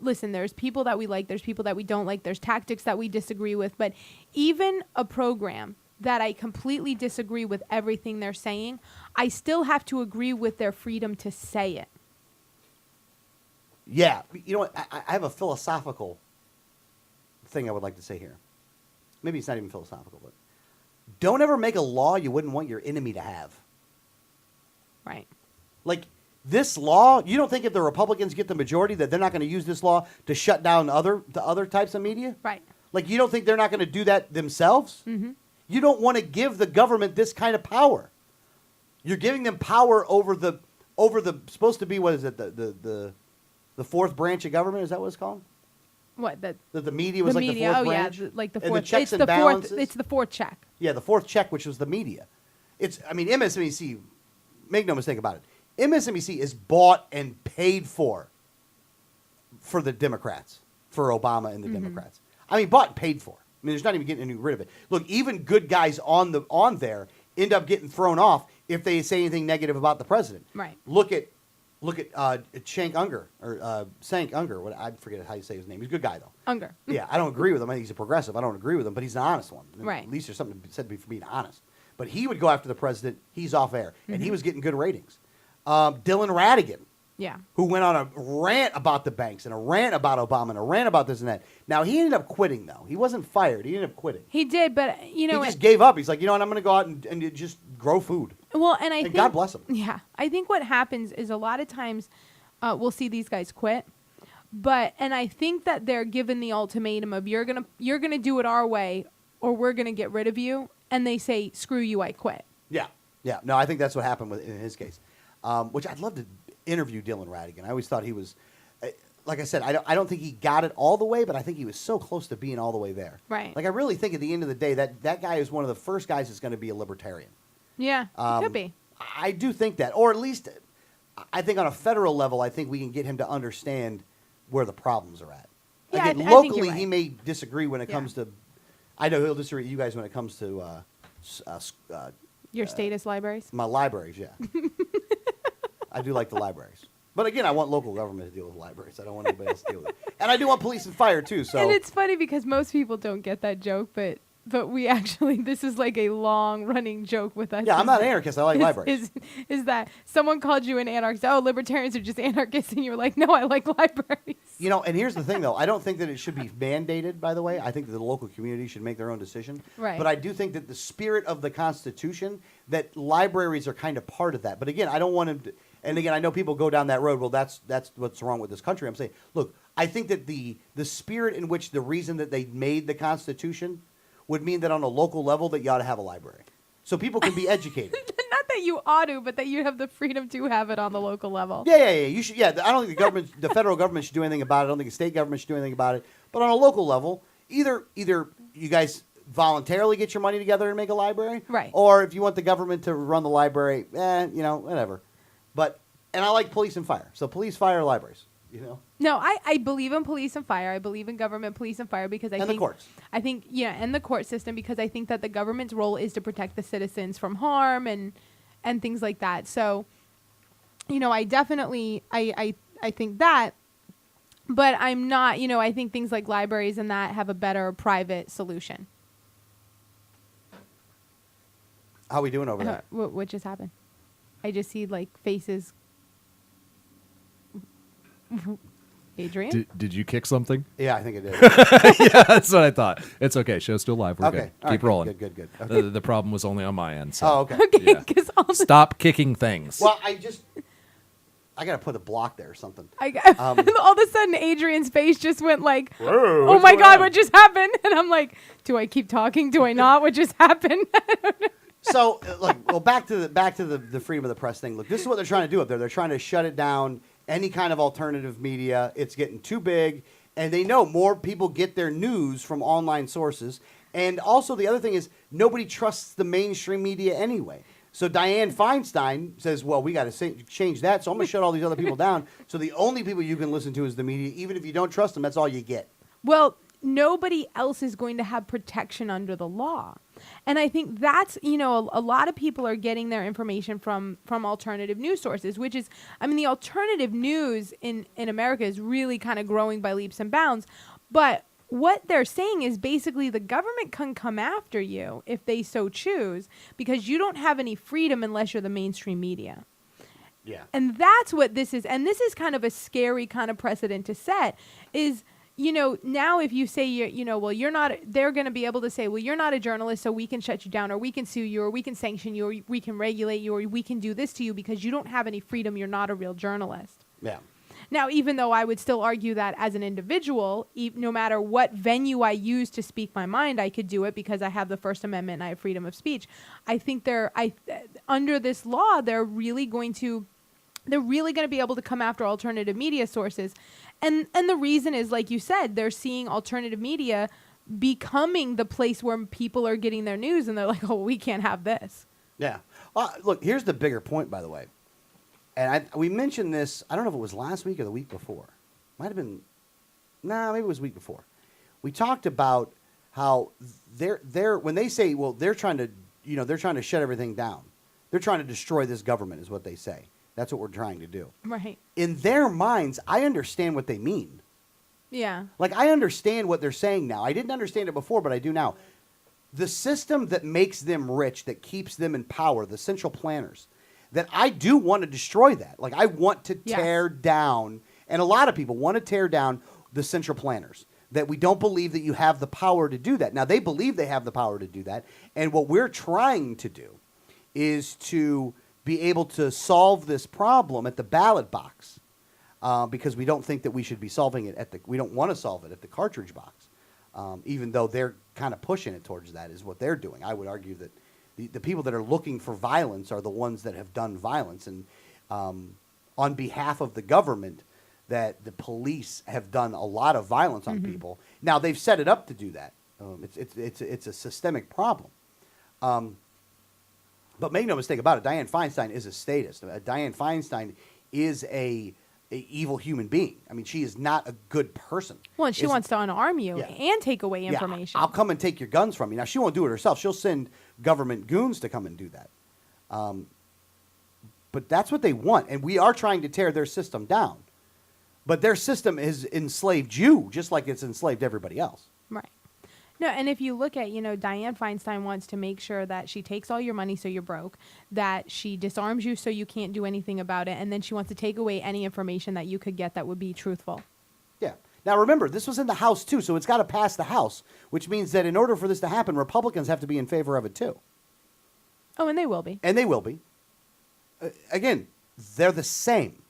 listen, there's people that we like, there's people that we don't like, there's tactics that we disagree with, but even a program that I completely disagree with everything they're saying, I still have to agree with their freedom to say it. Yeah. You know what? I have a philosophical thing I would like to say here. Maybe it's not even philosophical, but don't ever make a law you wouldn't want your enemy to have. Right. Like this law, you don't think if the Republicans get the majority that they're not going to use this law to shut down the other types of media? Right. Like you don't think they're not going to do that themselves? Mm-hmm. You don't want to give the government this kind of power. You're giving them power over the supposed to be, what is it, the fourth branch of government? Is that what it's called? What, the media was like the fourth branch? Yeah, like the and fourth. the checks It's and the balances? fourth. It's the fourth check. Yeah, the fourth check, which was the media. MSNBC, make no mistake about it, MSNBC is bought and paid for the Democrats, for Obama and the Democrats. Bought and paid for. There's not even getting rid of it. Look, even good guys on there end up getting thrown off if they say anything negative about the president. Right. Look at Shank Unger or Sank Unger. What I forget how you say his name. He's a good guy though. Unger. Yeah, I don't agree with him. I think he's a progressive. I don't agree with him, but he's an honest one. Right. At least there's something said for being honest. But he would go after the president. He's off air, and he was getting good ratings. Dylan Ratigan. Yeah. Who went on a rant about the banks and a rant about Obama and a rant about this and that. Now, he ended up quitting, though. He wasn't fired. He ended up quitting. He did, but, He just gave up. He's like, what, I'm going to go out and just grow food. Well, and I think... God bless him. Yeah. I think what happens is a lot of times we'll see these guys quit. And I think that they're given the ultimatum of you're gonna do it our way or we're going to get rid of you. And they say, screw you, I quit. Yeah. Yeah. No, I think that's what happened in his case, which I'd love to interview Dylan Ratigan. I always thought he was, like I said, I don't think he got it all the way, but I think he was so close to being all the way there. Right. Like I really think at the end of the day that guy is one of the first guys that's going to be a libertarian. Yeah, he could be. I do think that, or at least I think on a federal level, I think we can get him to understand where the problems are at. Yeah, Again, I think you're locally, right. he may disagree when it comes to. I know he'll disagree with you guys when it comes to Your status libraries? my libraries. Yeah, I do like the libraries, but again, I want local government to deal with libraries. I don't want anybody else to deal with it, and I do want police and fire too. So And it's funny because most people don't get that joke, but we actually, this is like a long running joke with us. yeah, I'm is not an that- anarchist. I like libraries. Is that someone called you an anarchist? Oh, libertarians are just anarchists, and you were like, no, I like libraries. You know, and here's the thing, though. I don't think that it should be mandated, by the way. I think that the local community should make their own decision. Right. But I do think that the spirit of the Constitution, that libraries are kind of part of that. But again, I don't want him to, and again, I know people go down that road. Well, that's what's wrong with this country. I'm saying, look, I think that the spirit in which the reason that they made the Constitution would mean that on a local level that you ought to have a library. So people can be educated. Not that you ought to, but that you have the freedom to have it on the local level. Yeah. You should. Yeah, I don't think the government, the federal government, should do anything about it. I don't think the state government should do anything about it. But on a local level, either you guys voluntarily get your money together and make a library, Right. Or if you want the government to run the library, whatever. But and I like police and fire. So police, fire, libraries. No, I believe in police and fire. I believe in government, police, and fire because I And think the courts. I think and the court system because I think that the government's role is to protect the citizens from harm and things like that. So, I definitely I think that, but I'm not. I think things like libraries and that have a better private solution. How we doing over there? What just happened? I just see like faces. Adrian? Did you kick something? Yeah, I think it did. Yeah, that's what I thought. It's okay. Show's still live. We're Okay. good. All right, Keep rolling. good. Okay. The problem was only on my end. So. Oh, okay. Okay, Yeah. because Stop kicking things. Well, I got to put a block there or something. all of a sudden Adrian's face just went like, Whoa, oh what's my going God, on?" what just happened? And I'm like, do I keep talking? Do I not? What just happened? So, look, back to the freedom of the press thing. Look, this is what they're trying to do up there. They're trying to shut it down. Any kind of alternative media, it's getting too big, and they know more people get their news from online sources. And also, the other thing is nobody trusts the mainstream media anyway. So Dianne Feinstein says, well, we got to change that, so I'm going to shut all these other people down. So the only people you can listen to is the media. Even if you don't trust them, that's all you get. Well, nobody else is going to have protection under the law. And I think that's, a lot of people are getting their information from alternative news sources, which is, the alternative news in America is really kind of growing by leaps and bounds. But what they're saying is basically the government can come after you if they so choose because you don't have any freedom unless you're the mainstream media. Yeah. And that's what this is. And this is kind of a scary kind of precedent to set is, now if you say, you're not, they're going to be able to say, well, you're not a journalist, so we can shut you down or we can sue you or we can sanction you or we can regulate you or we can do this to you because you don't have any freedom. You're not a real journalist. Yeah. Now, even though I would still argue that as an individual, no matter what venue I use to speak my mind, I could do it because I have the First Amendment and I have freedom of speech. I think under this law, they're really going to be able to come after alternative media sources. And the reason is, like you said, they're seeing alternative media becoming the place where people are getting their news, and they're like, oh, we can't have this. Yeah. Look, here's the bigger point, by the way. And we mentioned this, I don't know if it was last week or the week before. Might have been, maybe it was the week before. We talked about how they're when they say, well, they're trying to shut everything down. They're trying to destroy this government is what they say. That's what we're trying to do. Right. In their minds, I understand what they mean. Yeah. Like, I understand what they're saying now. I didn't understand it before, but I do now. The system that makes them rich, that keeps them in power, the central planners, that I do want to destroy that. Like, I want to tear down, and a lot of people want to tear down the central planners, that we don't believe that you have the power to do that. Now, they believe they have the power to do that, and what we're trying to do is to be able to solve this problem at the ballot box because we don't think that we should be solving it we don't want to solve it at the cartridge box, even though they're kind of pushing it towards that is what they're doing. I would argue that the people that are looking for violence are the ones that have done violence, and on behalf of the government, that the police have done a lot of violence on people. Now, they've set it up to do that. It's a systemic problem. But make no mistake about it, Dianne Feinstein is a statist. Dianne Feinstein is a evil human being. I mean, she is not a good person. Well, and she wants to unarm you Yeah. and take away information. Yeah, I'll come and take your guns from you. Now, she won't do it herself. She'll send government goons to come and do that. But that's what they want, and we are trying to tear their system down. But their system has enslaved you just like it's enslaved everybody else. Right. No, and if you look at, Dianne Feinstein wants to make sure that she takes all your money so you're broke, that she disarms you so you can't do anything about it, and then she wants to take away any information that you could get that would be truthful. Yeah. Now, remember, this was in the House, too, so it's got to pass the House, which means that in order for this to happen, Republicans have to be in favor of it, too. Oh, and they will be. And they will be. Again, they're the same.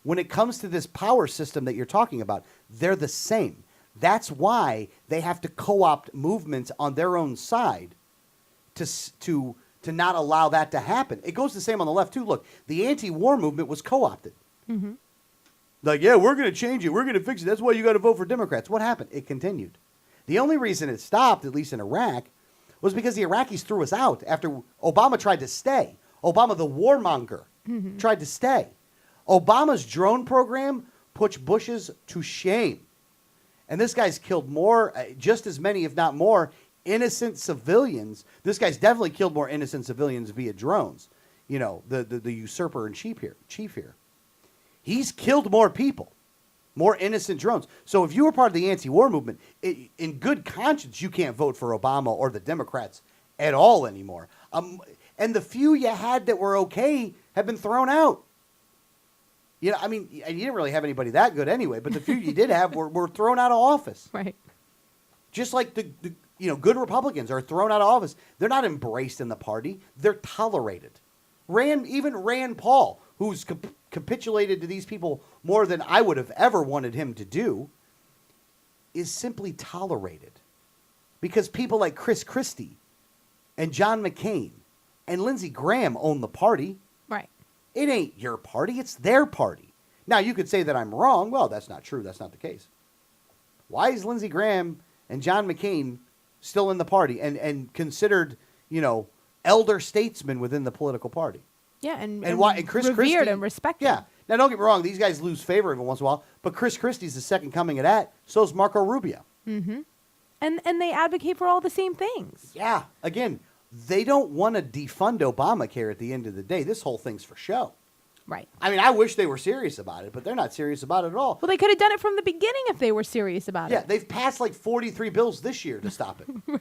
When it comes to this power system that you're talking about, they're the same. That's why they have to co-opt movements on their own side to not allow that to happen. It goes the same on the left, too. Look, the anti-war movement was co-opted. Mm-hmm. Like, yeah, we're going to change it. We're going to fix it. That's why you got to vote for Democrats. What happened? It continued. The only reason it stopped, at least in Iraq, was because the Iraqis threw us out after Obama tried to stay. Obama, the warmonger, tried to stay. Obama's drone program puts Bush's to shame. And this guy's killed more, just as many, if not more, innocent civilians. This guy's definitely killed more innocent civilians via drones. The usurper and chief here. He's killed more people, more innocent drones. So if you were part of the anti-war movement, in good conscience, you can't vote for Obama or the Democrats at all anymore. And the few you had that were okay have been thrown out. I mean, you didn't really have anybody that good anyway, but the few you did have were thrown out of office. Right. Just like the good Republicans are thrown out of office. They're not embraced in the party. They're tolerated. Even Rand Paul, who's capitulated to these people more than I would have ever wanted him to do, is simply tolerated. Because people like Chris Christie and John McCain and Lindsey Graham own the party. Right. It ain't your party, it's their party. Now, you could say that I'm wrong. Well, that's not true. That's not the case. Why is Lindsey Graham and John McCain still in the party and considered, elder statesmen within the political party? Yeah, and Chris revered Christie, and respected. Yeah. Now, don't get me wrong. These guys lose favor every once in a while. But Chris Christie's the second coming of that. So is Marco Rubio. Mm-hmm. And they advocate for all the same things. Yeah. Again, they don't want to defund Obamacare at the end of the day. This whole thing's for show. Right. I mean, I wish they were serious about it, but they're not serious about it at all. Well, they could have done it from the beginning if they were serious about it. Yeah, they've passed like 43 bills this year to stop it. Right.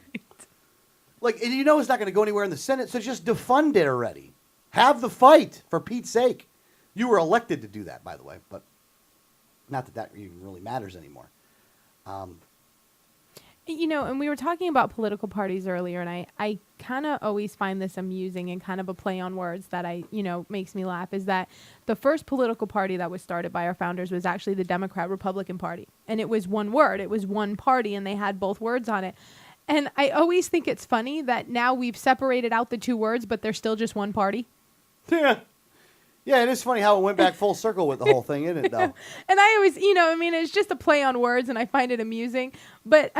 And it's not going to go anywhere in the Senate, so just defund it already. Have the fight, for Pete's sake. You were elected to do that, by the way, but not that even really matters anymore. And we were talking about political parties earlier, and I kind of always find this amusing and kind of a play on words that makes me laugh, is that the first political party that was started by our founders was actually the Democrat-Republican Party. And it was one word. It was one party, and they had both words on it. And I always think it's funny that now we've separated out the two words, but they're still just one party. Yeah. Yeah, it is funny how it went back full circle with the whole thing, isn't it, though? And I always, it's just a play on words, and I find it amusing. But,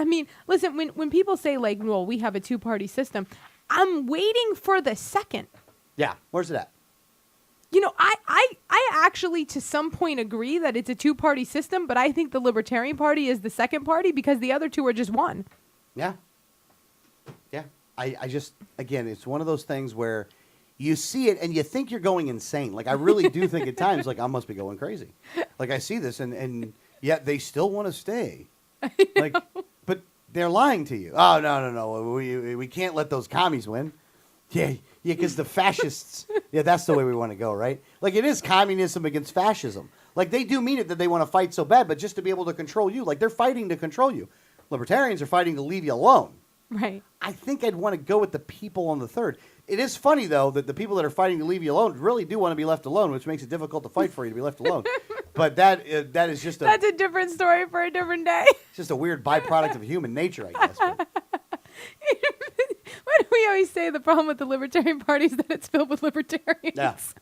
listen, when people say, we have a two-party system, I'm waiting for the second. Yeah, where's it at? I actually, to some point, agree that it's a two-party system, but I think the Libertarian Party is the second party because the other two are just one. Yeah. Yeah. I just, again, it's one of those things where you see it and you think you're going insane. I really do think at times, I must be going crazy. I see this and yet they still want to stay. But they're lying to you. Oh, no. We can't let those commies win. Yeah, because the fascists, that's the way we want to go, right? It is communism against fascism. They do mean it that they want to fight so bad, but just to be able to control you. They're fighting to control you. Libertarians are fighting to leave you alone. Right. I think I'd want to go with the people on the third. It is funny, though, that the people that are fighting to leave you alone really do want to be left alone, which makes it difficult to fight for you to be left alone. But that is just That's a different story for a different day. It's just a weird byproduct of human nature, I guess. But. Why do we always say the problem with the Libertarian Party is that it's filled with libertarians? Yeah. It's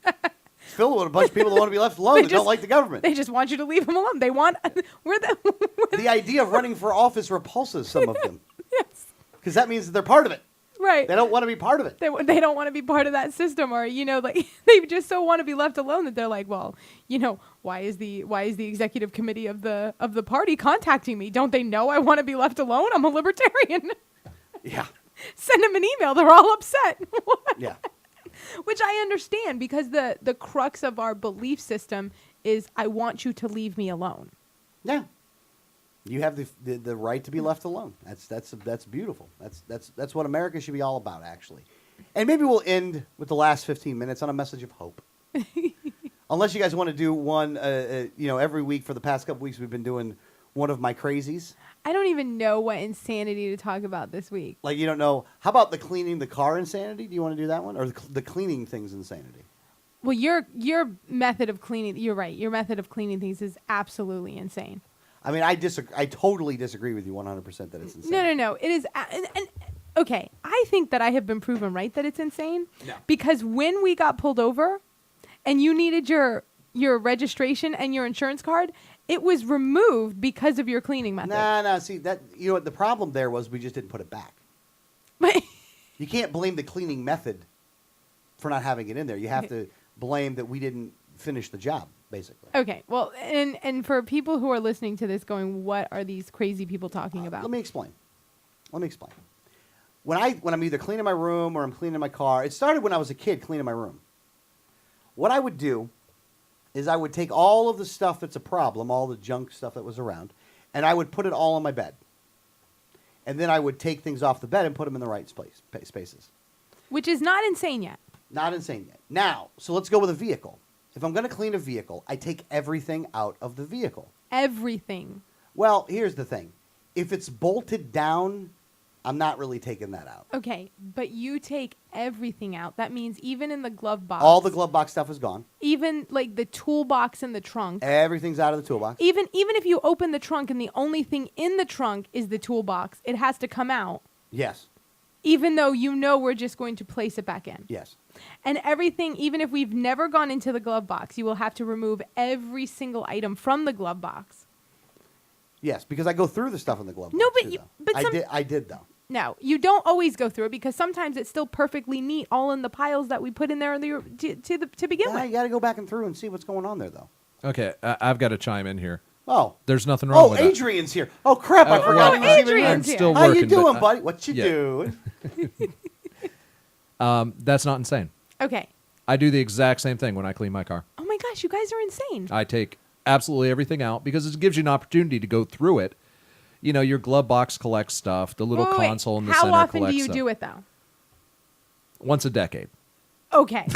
filled with a bunch of people that want to be left alone that don't like the government. They just want you to leave them alone. They want... The idea of running for office repulses some of them. Yes. Because that means that they're part of it. Right. They don't want to be part of it. They don't want to be part of that system, or like they just so want to be left alone that they're like, well, why is the executive committee of the party contacting me? Don't they know I want to be left alone? I'm a libertarian. Yeah. Send them an email. They're all upset. Yeah. Which I understand, because the crux of our belief system is I want you to leave me alone. Yeah. You have the right to be left alone. That's beautiful. That's what America should be all about, actually. And maybe we'll end with the last 15 minutes on a message of hope. Unless you guys want to do one, every week for the past couple weeks we've been doing one of my crazies. I don't even know what insanity to talk about this week. Like, you don't know. How about the cleaning the car insanity? Do you want to do that one? Or the cleaning things insanity? Well, your method of cleaning, you're right. Your method of cleaning things is absolutely insane. I mean, I totally disagree with you 100% that it's insane. No. It is. And okay, I think that I have been proven right that it's insane. No. Because when we got pulled over and you needed your registration and your insurance card, it was removed because of your cleaning method. No. See, what the problem there was, we just didn't put it back. You can't blame the cleaning method for not having it in there. You have to blame that we didn't finish the job, basically. Okay, well, and for people who are listening to this going, what are these crazy people talking about? Let me explain. When I'm either cleaning my room or I'm cleaning my car, it started when I was a kid cleaning my room. What I would do is I would take all of the stuff that's a problem, all the junk stuff that was around, and I would put it all on my bed. And then I would take things off the bed and put them in the right spaces. Which is not insane yet. Not insane yet. Now, so let's go with a vehicle. If I'm going to clean a vehicle, I take everything out of the vehicle. Everything. Well, here's the thing. If it's bolted down, I'm not really taking that out. Okay, but you take everything out. That means even in the glove box. All the glove box stuff is gone. Even like the toolbox in the trunk. Everything's out of the toolbox. Even if you open the trunk and the only thing in the trunk is the toolbox, it has to come out. Yes. Even though we're just going to place it back in. Yes. And everything, even if we've never gone into the glove box, you will have to remove every single item from the glove box. Yes, because I go through the stuff in the glove box. No, but too, I did though. No, you don't always go through it, because sometimes it's still perfectly neat, all in the piles that we put in there to begin with. You got to go back and through and see what's going on there, though. Okay, I've got to chime in here. Oh, there's nothing wrong with that. Oh, Adrian's here. Oh crap! I forgot he was even here. Adrian's here. Still How working, you doing, but, buddy? What you doing? That's not insane. Okay. I do the exact same thing when I clean my car. Oh my gosh, you guys are insane. I take absolutely everything out because it gives you an opportunity to go through it. You know, your glove box collects stuff. The little console in the center collects stuff. How often do you do it, though? Once a decade. Okay.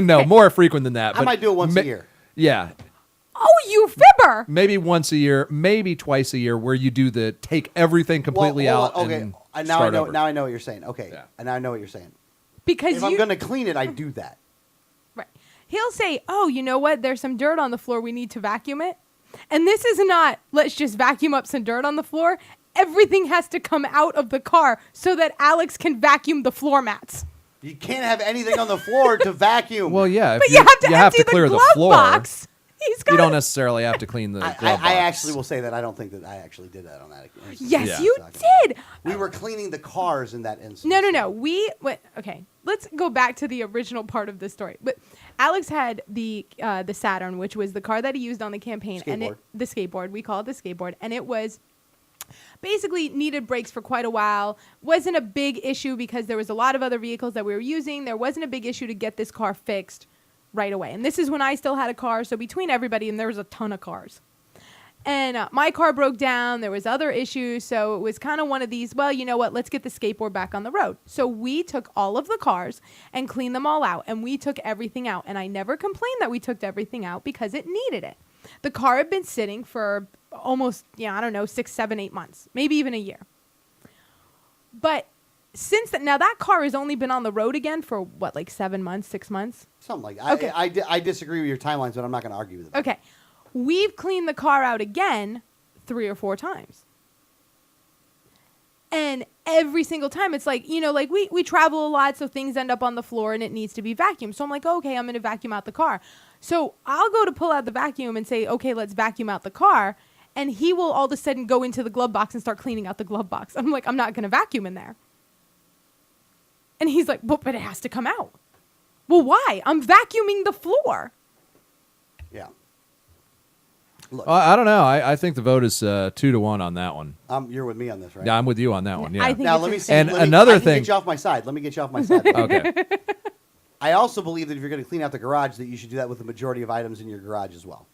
No, more frequent than that. I might do it once a year. Yeah. Oh, you fibber! Maybe once a year, maybe twice a year, where you do the take everything completely out. Okay, and now I know. over. Now I know what you're saying. Okay, Yeah. and now I know what you're saying. Because if I'm going to clean it, I do that. Right. He'll say, "Oh, you know what? There's some dirt on the floor. We need to vacuum it." And this is not, let's just vacuum up some dirt on the floor. Everything has to come out of the car so that Alex can vacuum the floor mats. You can't have anything on the floor to vacuum. Well, yeah. But you have to clear the glove floor. Box. You don't necessarily have to clean the glove box. I actually will say that I don't think that I actually did that on that. Yes, you did. We were cleaning the cars in that instance. No. Okay, let's go back to the original part of the story. But Alex had the Saturn, which was the car that he used on the campaign, and the skateboard. We call it the skateboard, and it was basically needed brakes for quite a while. Wasn't a big issue because there was a lot of other vehicles that we were using. There wasn't a big issue to get this car fixed right away. And this is when I still had a car. So between everybody, and there was a ton of cars. And my car broke down. There was other issues. So it was kind of one of these, well, you know what? Let's get the skateboard back on the road. So we took all of the cars and cleaned them all out. And we took everything out. And I never complained that we took everything out because it needed it. The car had been sitting for almost, 6, 7, 8 months. Maybe even a year. But since now that car has only been on the road again for what, like 7 months, 6 months? Something like that. Okay. I disagree with your timelines, but I'm not going to argue with it. Okay. We've cleaned the car out again 3 or 4 times. And every single time it's like, we travel a lot, so things end up on the floor and it needs to be vacuumed. So I'm like, okay, I'm going to vacuum out the car. So I'll go to pull out the vacuum and say, okay, let's vacuum out the car. And he will all of a sudden go into the glove box and start cleaning out the glove box. I'm like, I'm not going to vacuum in there. And he's like, but it has to come out. Well, why? I'm vacuuming the floor. Yeah. Look, I don't know. I think the vote is 2-1 on that one. you're with me on this, right? Yeah, I'm with you on that one. Yeah. I think Now it's let me see. And let me- another I can thing- Get you off my side. Let me get you off my side. Okay. I also believe that if you're going to clean out the garage, that you should do that with the majority of items in your garage as well.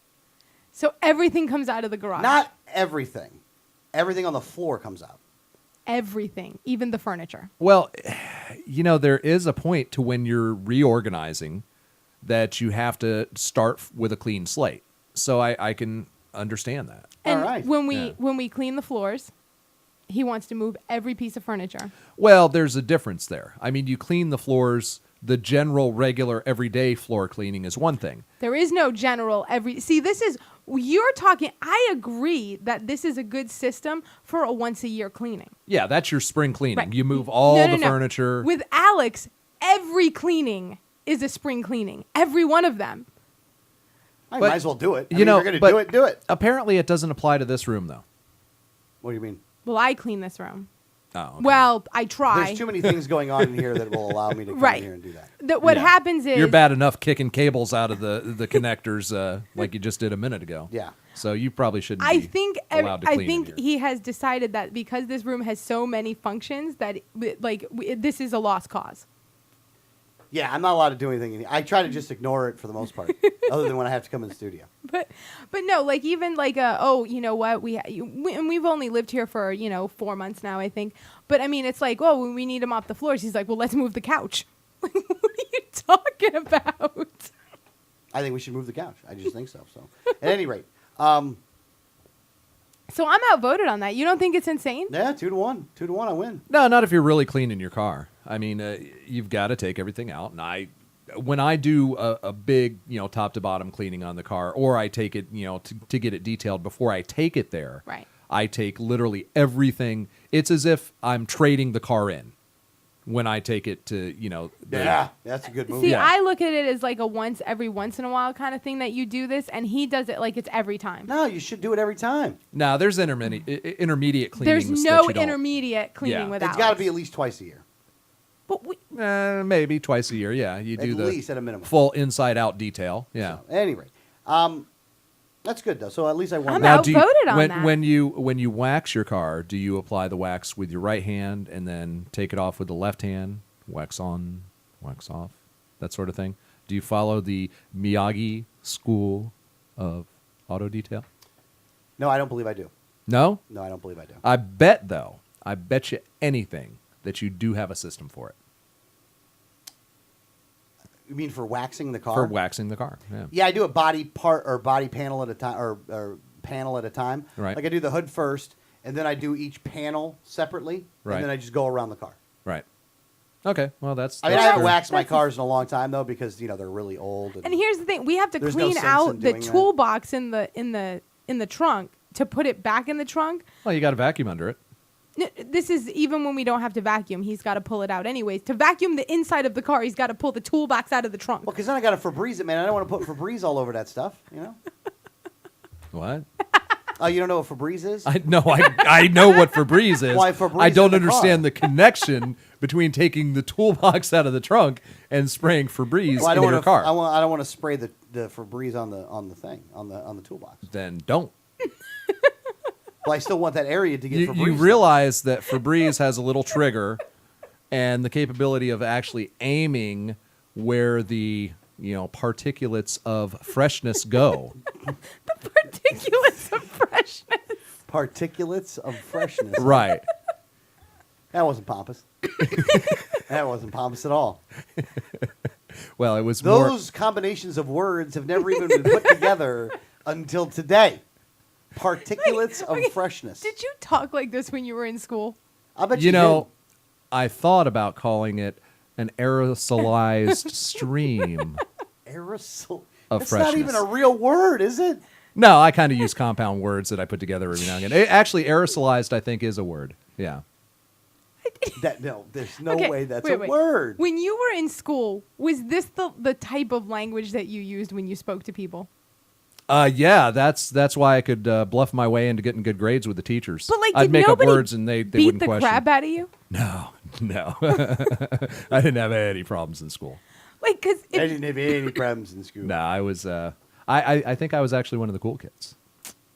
So everything comes out of the garage. Not everything. Everything on the floor comes out. Everything, even the furniture. Well, there is a point to when you're reorganizing that you have to start with a clean slate. So I can understand that. And All right. when we clean the floors, he wants to move every piece of furniture. Well, there's a difference there. I mean, you clean the floors. The general, regular, everyday floor cleaning is one thing. There is no general you're talking, I agree that this is a good system for a once-a-year cleaning. Yeah, that's your spring cleaning. Right. You move all No. the furniture. With Alex, every cleaning is a spring cleaning. Every one of them. I But, might as well do it. you know, you're going to but- do it. Do it. Apparently, it doesn't apply to this room, though. What do you mean? Well, I clean this room. Oh, okay. Well, I try. There's too many things going on in here that will allow me to come Right. in here and do that. What Yeah. happens is You're bad enough kicking cables out of the connectors like you just did a minute ago. Yeah. So you probably shouldn't I be think allowed to clean in here. he has decided that because this room has so many functions that this is a lost cause. Yeah, I'm not allowed to do anything in here. I try to just ignore it for the most part, other than when I have to come in the studio. But no, even you know what, and we've only lived here for 4 months now, I think. But I mean, it's like, when we need to mop the floors, he's like, well, let's move the couch. Like, what are you talking about? I think we should move the couch. I just think so. So, at any rate, So I'm outvoted on that. You don't think it's insane? yeah, 2-1, 2-1, I win. No, not if you're really cleaning your car. I mean, you've got to take everything out. And when I do a big, top to bottom cleaning on the car, or I take it, to get it detailed before I take it there. Right. I take literally everything. It's as if I'm trading the car in when I take it to, Yeah, that's a good move. See, Yeah. I look at it as like every once in a while kind of thing that you do this, and he does it like it's every time. No, you should do it every time. Now, there's intermediate cleanings. There's no that you don't. intermediate cleaning Yeah. with It's Alex. got to be at least twice a year. But we, Maybe twice a year. Yeah, you do At the least at a minimum. full inside out detail. Yeah. So, at any rate, that's good though. So at least I won. I'm that. out- do you, outvoted on when that. when you wax your car, do you apply the wax with your right hand and then take it off with the left hand? Wax on, wax off, that sort of thing. Do you follow the Miyagi school of auto detail? No, I don't believe I do. No? No, I don't believe I do. I bet you anything that you do have a system for it. You mean for waxing the car? For waxing the car, yeah. Yeah, I do a body part or body panel at a time, or panel at a time. Right. Like I do the hood first, and then I do each panel separately, Right. and then I just go around the car. Right. Okay, well, that's... I mean, I that's haven't fair. waxed my cars in a long time though, because they're really old. and here's the thing: we have to There's no clean sense out in the doing that. toolbox in the trunk to put it back in the trunk. Well, you got to vacuum under it. This is even when we don't have to vacuum. He's got to pull it out anyways. To vacuum the inside of the car, he's got to pull the toolbox out of the trunk. Well, because then I got to Febreze it, man. I don't want to put Febreze all over that stuff. What? Oh, you don't know what Febreze is? I know what Febreze is. Why Febreze I don't in the understand car? the connection between taking the toolbox out of the trunk and spraying Febreze Well, I in don't your want car. I don't want to spray the Febreze on the thing on the toolbox. Then don't. Well, I still want that area to get You Febreze. realize that Febreze has a little trigger and the capability of actually aiming where the particulates of freshness go. Particulates of freshness. Particulates of freshness. Right. That wasn't pompous. That wasn't pompous at all. Well, it was more... Those combinations of words have never even been put together until today. Particulates of freshness. Did you talk like this when you were in school? I bet You know, I thought about calling it an aerosolized stream aerosol. of That's freshness. not even a real word, is it? No, I kind of use compound words that I put together every now and again. Actually, aerosolized, I think, is a word. Yeah. There's no Okay, way that's wait. a word. When you were in school, was this the type of language that you used when you spoke to people? Yeah, that's why I could bluff my way into getting good grades with the teachers. But like, I'd did make up nobody words and they beat wouldn't the question. crap out of you? No, No. I didn't have any problems in school. Wait, because I didn't have any problems in school. No, I was. I think I was actually one of the cool kids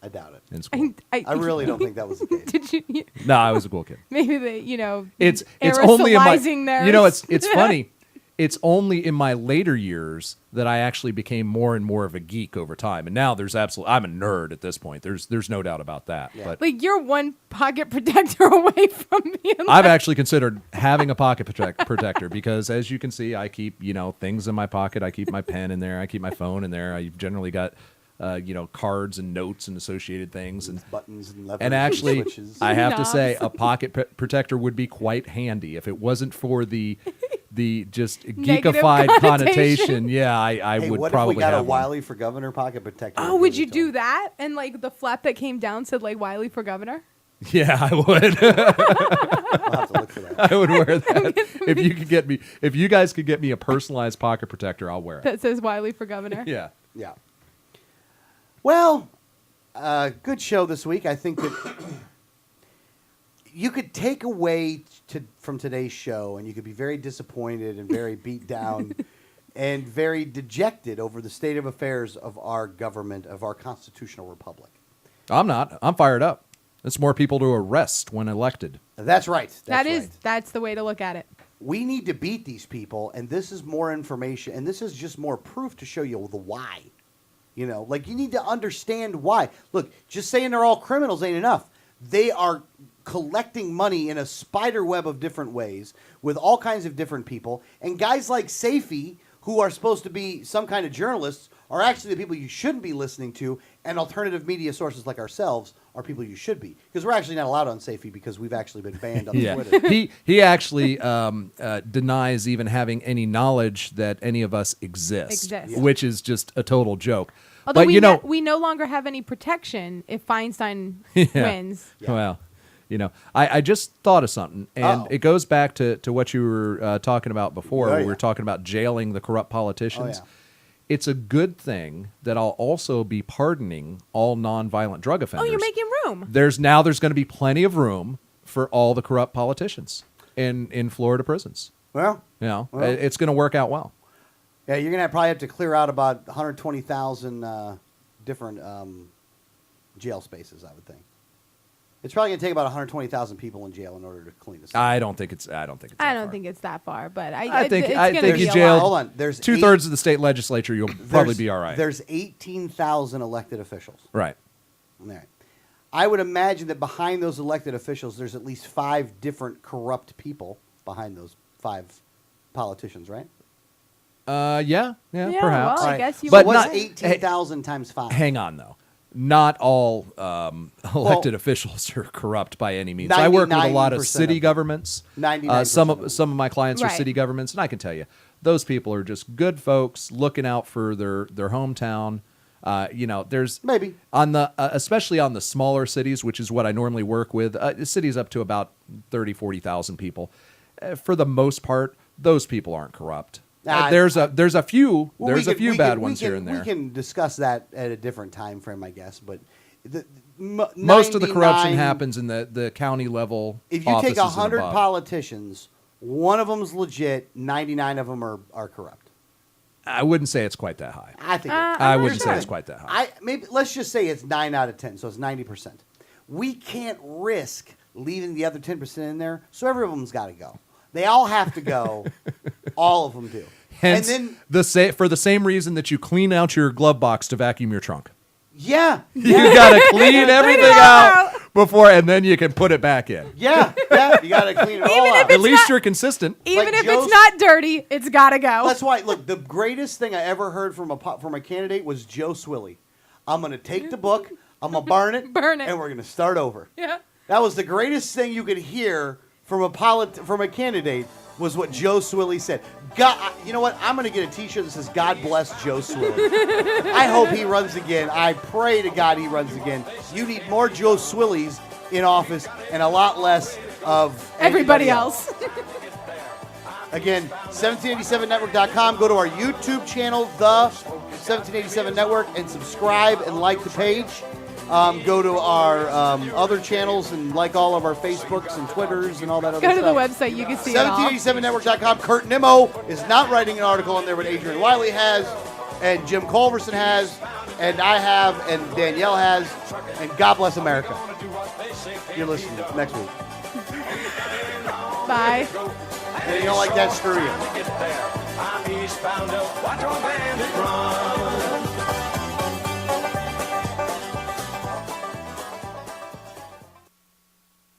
I doubt it. in school. I really don't think that was the case. Did you? No, I was a cool kid. Maybe the It's only in my. aerosolizing theirs. You know, it's funny. It's only in my later years that I actually became more and more of a geek over time. And now there's absolutely, I'm a nerd at this point. There's no doubt about that. Yeah. But Like, you're one pocket protector away from being I've actually considered having a pocket protector because, as you can see, I keep, things in my pocket. I keep my pen in there. I keep my phone in there. I've generally got, cards and notes and associated things. And buttons and levers and actually, and switches. I have to say, a pocket protector would be quite handy if it wasn't for the just Negative geekified connotation. connotation. Yeah, I Hey, would what probably if we got have a one. Wyllie for governor pocket protector? Oh, would you do that? And like the flap that came down said like Wyllie for governor? Yeah, I would. We'll have to look for that. I would wear that. If you guys could get me a personalized pocket protector, I'll wear it. That says Wyllie for governor. Yeah. Yeah. Well, good show this week. I think that you could take away from today's show, and you could be very disappointed and very beat down and very dejected over the state of affairs of our government, of our constitutional republic. I'm not. I'm fired up. It's more people to arrest when elected. That's right. That's the way to look at it. We need to beat these people, and this is more information, and this is just more proof to show you the why. You need to understand why. Look, just saying they're all criminals ain't enough. They are collecting money in a spider web of different ways with all kinds of different people. And guys like Safi, who are supposed to be some kind of journalists, are actually the people you shouldn't be listening to. And alternative media sources like ourselves are people you should be. Because we're actually not allowed on Safi because we've actually been banned on Twitter. He actually denies even having any knowledge that any of us exist. Which is just a total joke. Although But we no longer have any protection if Feinstein wins. Yeah. Well, I just thought of something, and it goes back to what you were talking about before. We were talking about jailing the corrupt politicians. It's a good thing that I'll also be pardoning all nonviolent drug offenders. Oh, you're making room. There's going to be plenty of room for all the corrupt politicians in Florida prisons. Well, it's going to work out well. Yeah, you're going to probably have to clear out about 120,000 different jail spaces, I would think. It's probably going to take about 120,000 people in jail in order to clean this up. I don't think it's that that far, but I think you jail. Hold on, there's 2/3 of the state legislature. You'll probably be all right. There's 18,000 elected officials. Right. All right. I would imagine that behind those elected officials, there's at least 5 different corrupt people behind those 5 politicians, right? Yeah, perhaps. Well, I guess you But would what's say. 18,000 times 5? Hang on, though. Not all elected officials are corrupt by any means. I work with a lot of city governments. 99%. Some of my clients are city governments, and I can tell you, those people are just good folks looking out for their hometown. There's maybe on the especially on the smaller cities, which is what I normally work with. Cities up to about 40,000 people. For the most part, those people aren't corrupt. There's a few bad ones here and there. We can discuss that at a different time frame, I guess. But most of the corruption happens in the county level. If you take 100 politicians, one of them's legit. 99 of them are corrupt. I wouldn't say it's quite that high. I think I wouldn't say it's quite that high. Maybe let's just say it's 9 out of 10, so it's 90%. We can't risk leaving the other 10% in there, so every of them's got to go. They all have to go. All of them do. Hence, and then for the same reason that you clean out your glove box to vacuum your trunk. Yeah. You got to clean everything out before, and then you can put it back in. Yeah, you got to clean it all out. At least you're consistent. Even if it's not dirty, it's got to go. That's why, look, the greatest thing I ever heard from a candidate was Joe Swilly. I'm going to take the book, I'm going to burn it, and we're going to start over. Yeah. That was the greatest thing you could hear from a candidate was what Joe Swilly said. God, you know what? I'm going to get a T-shirt that says "God bless Joe Swilly." I hope he runs again. I pray to God he runs again. You need more Joe Swillys in office and a lot less of everybody else. Again, 1787network.com. Go to our YouTube channel, The 1787 Network, and subscribe and like the page. Go to our other channels and like all of our Facebooks and Twitters and all that other Go stuff. to the website. You can see it all. 1787network.com. Kurt Nimmo is not writing an article on there, but Adrian Wyllie has, and Jim Culverson has, and I have, and Danielle has, and God bless America. You're listening next week. Bye. If you don't like that, screw you.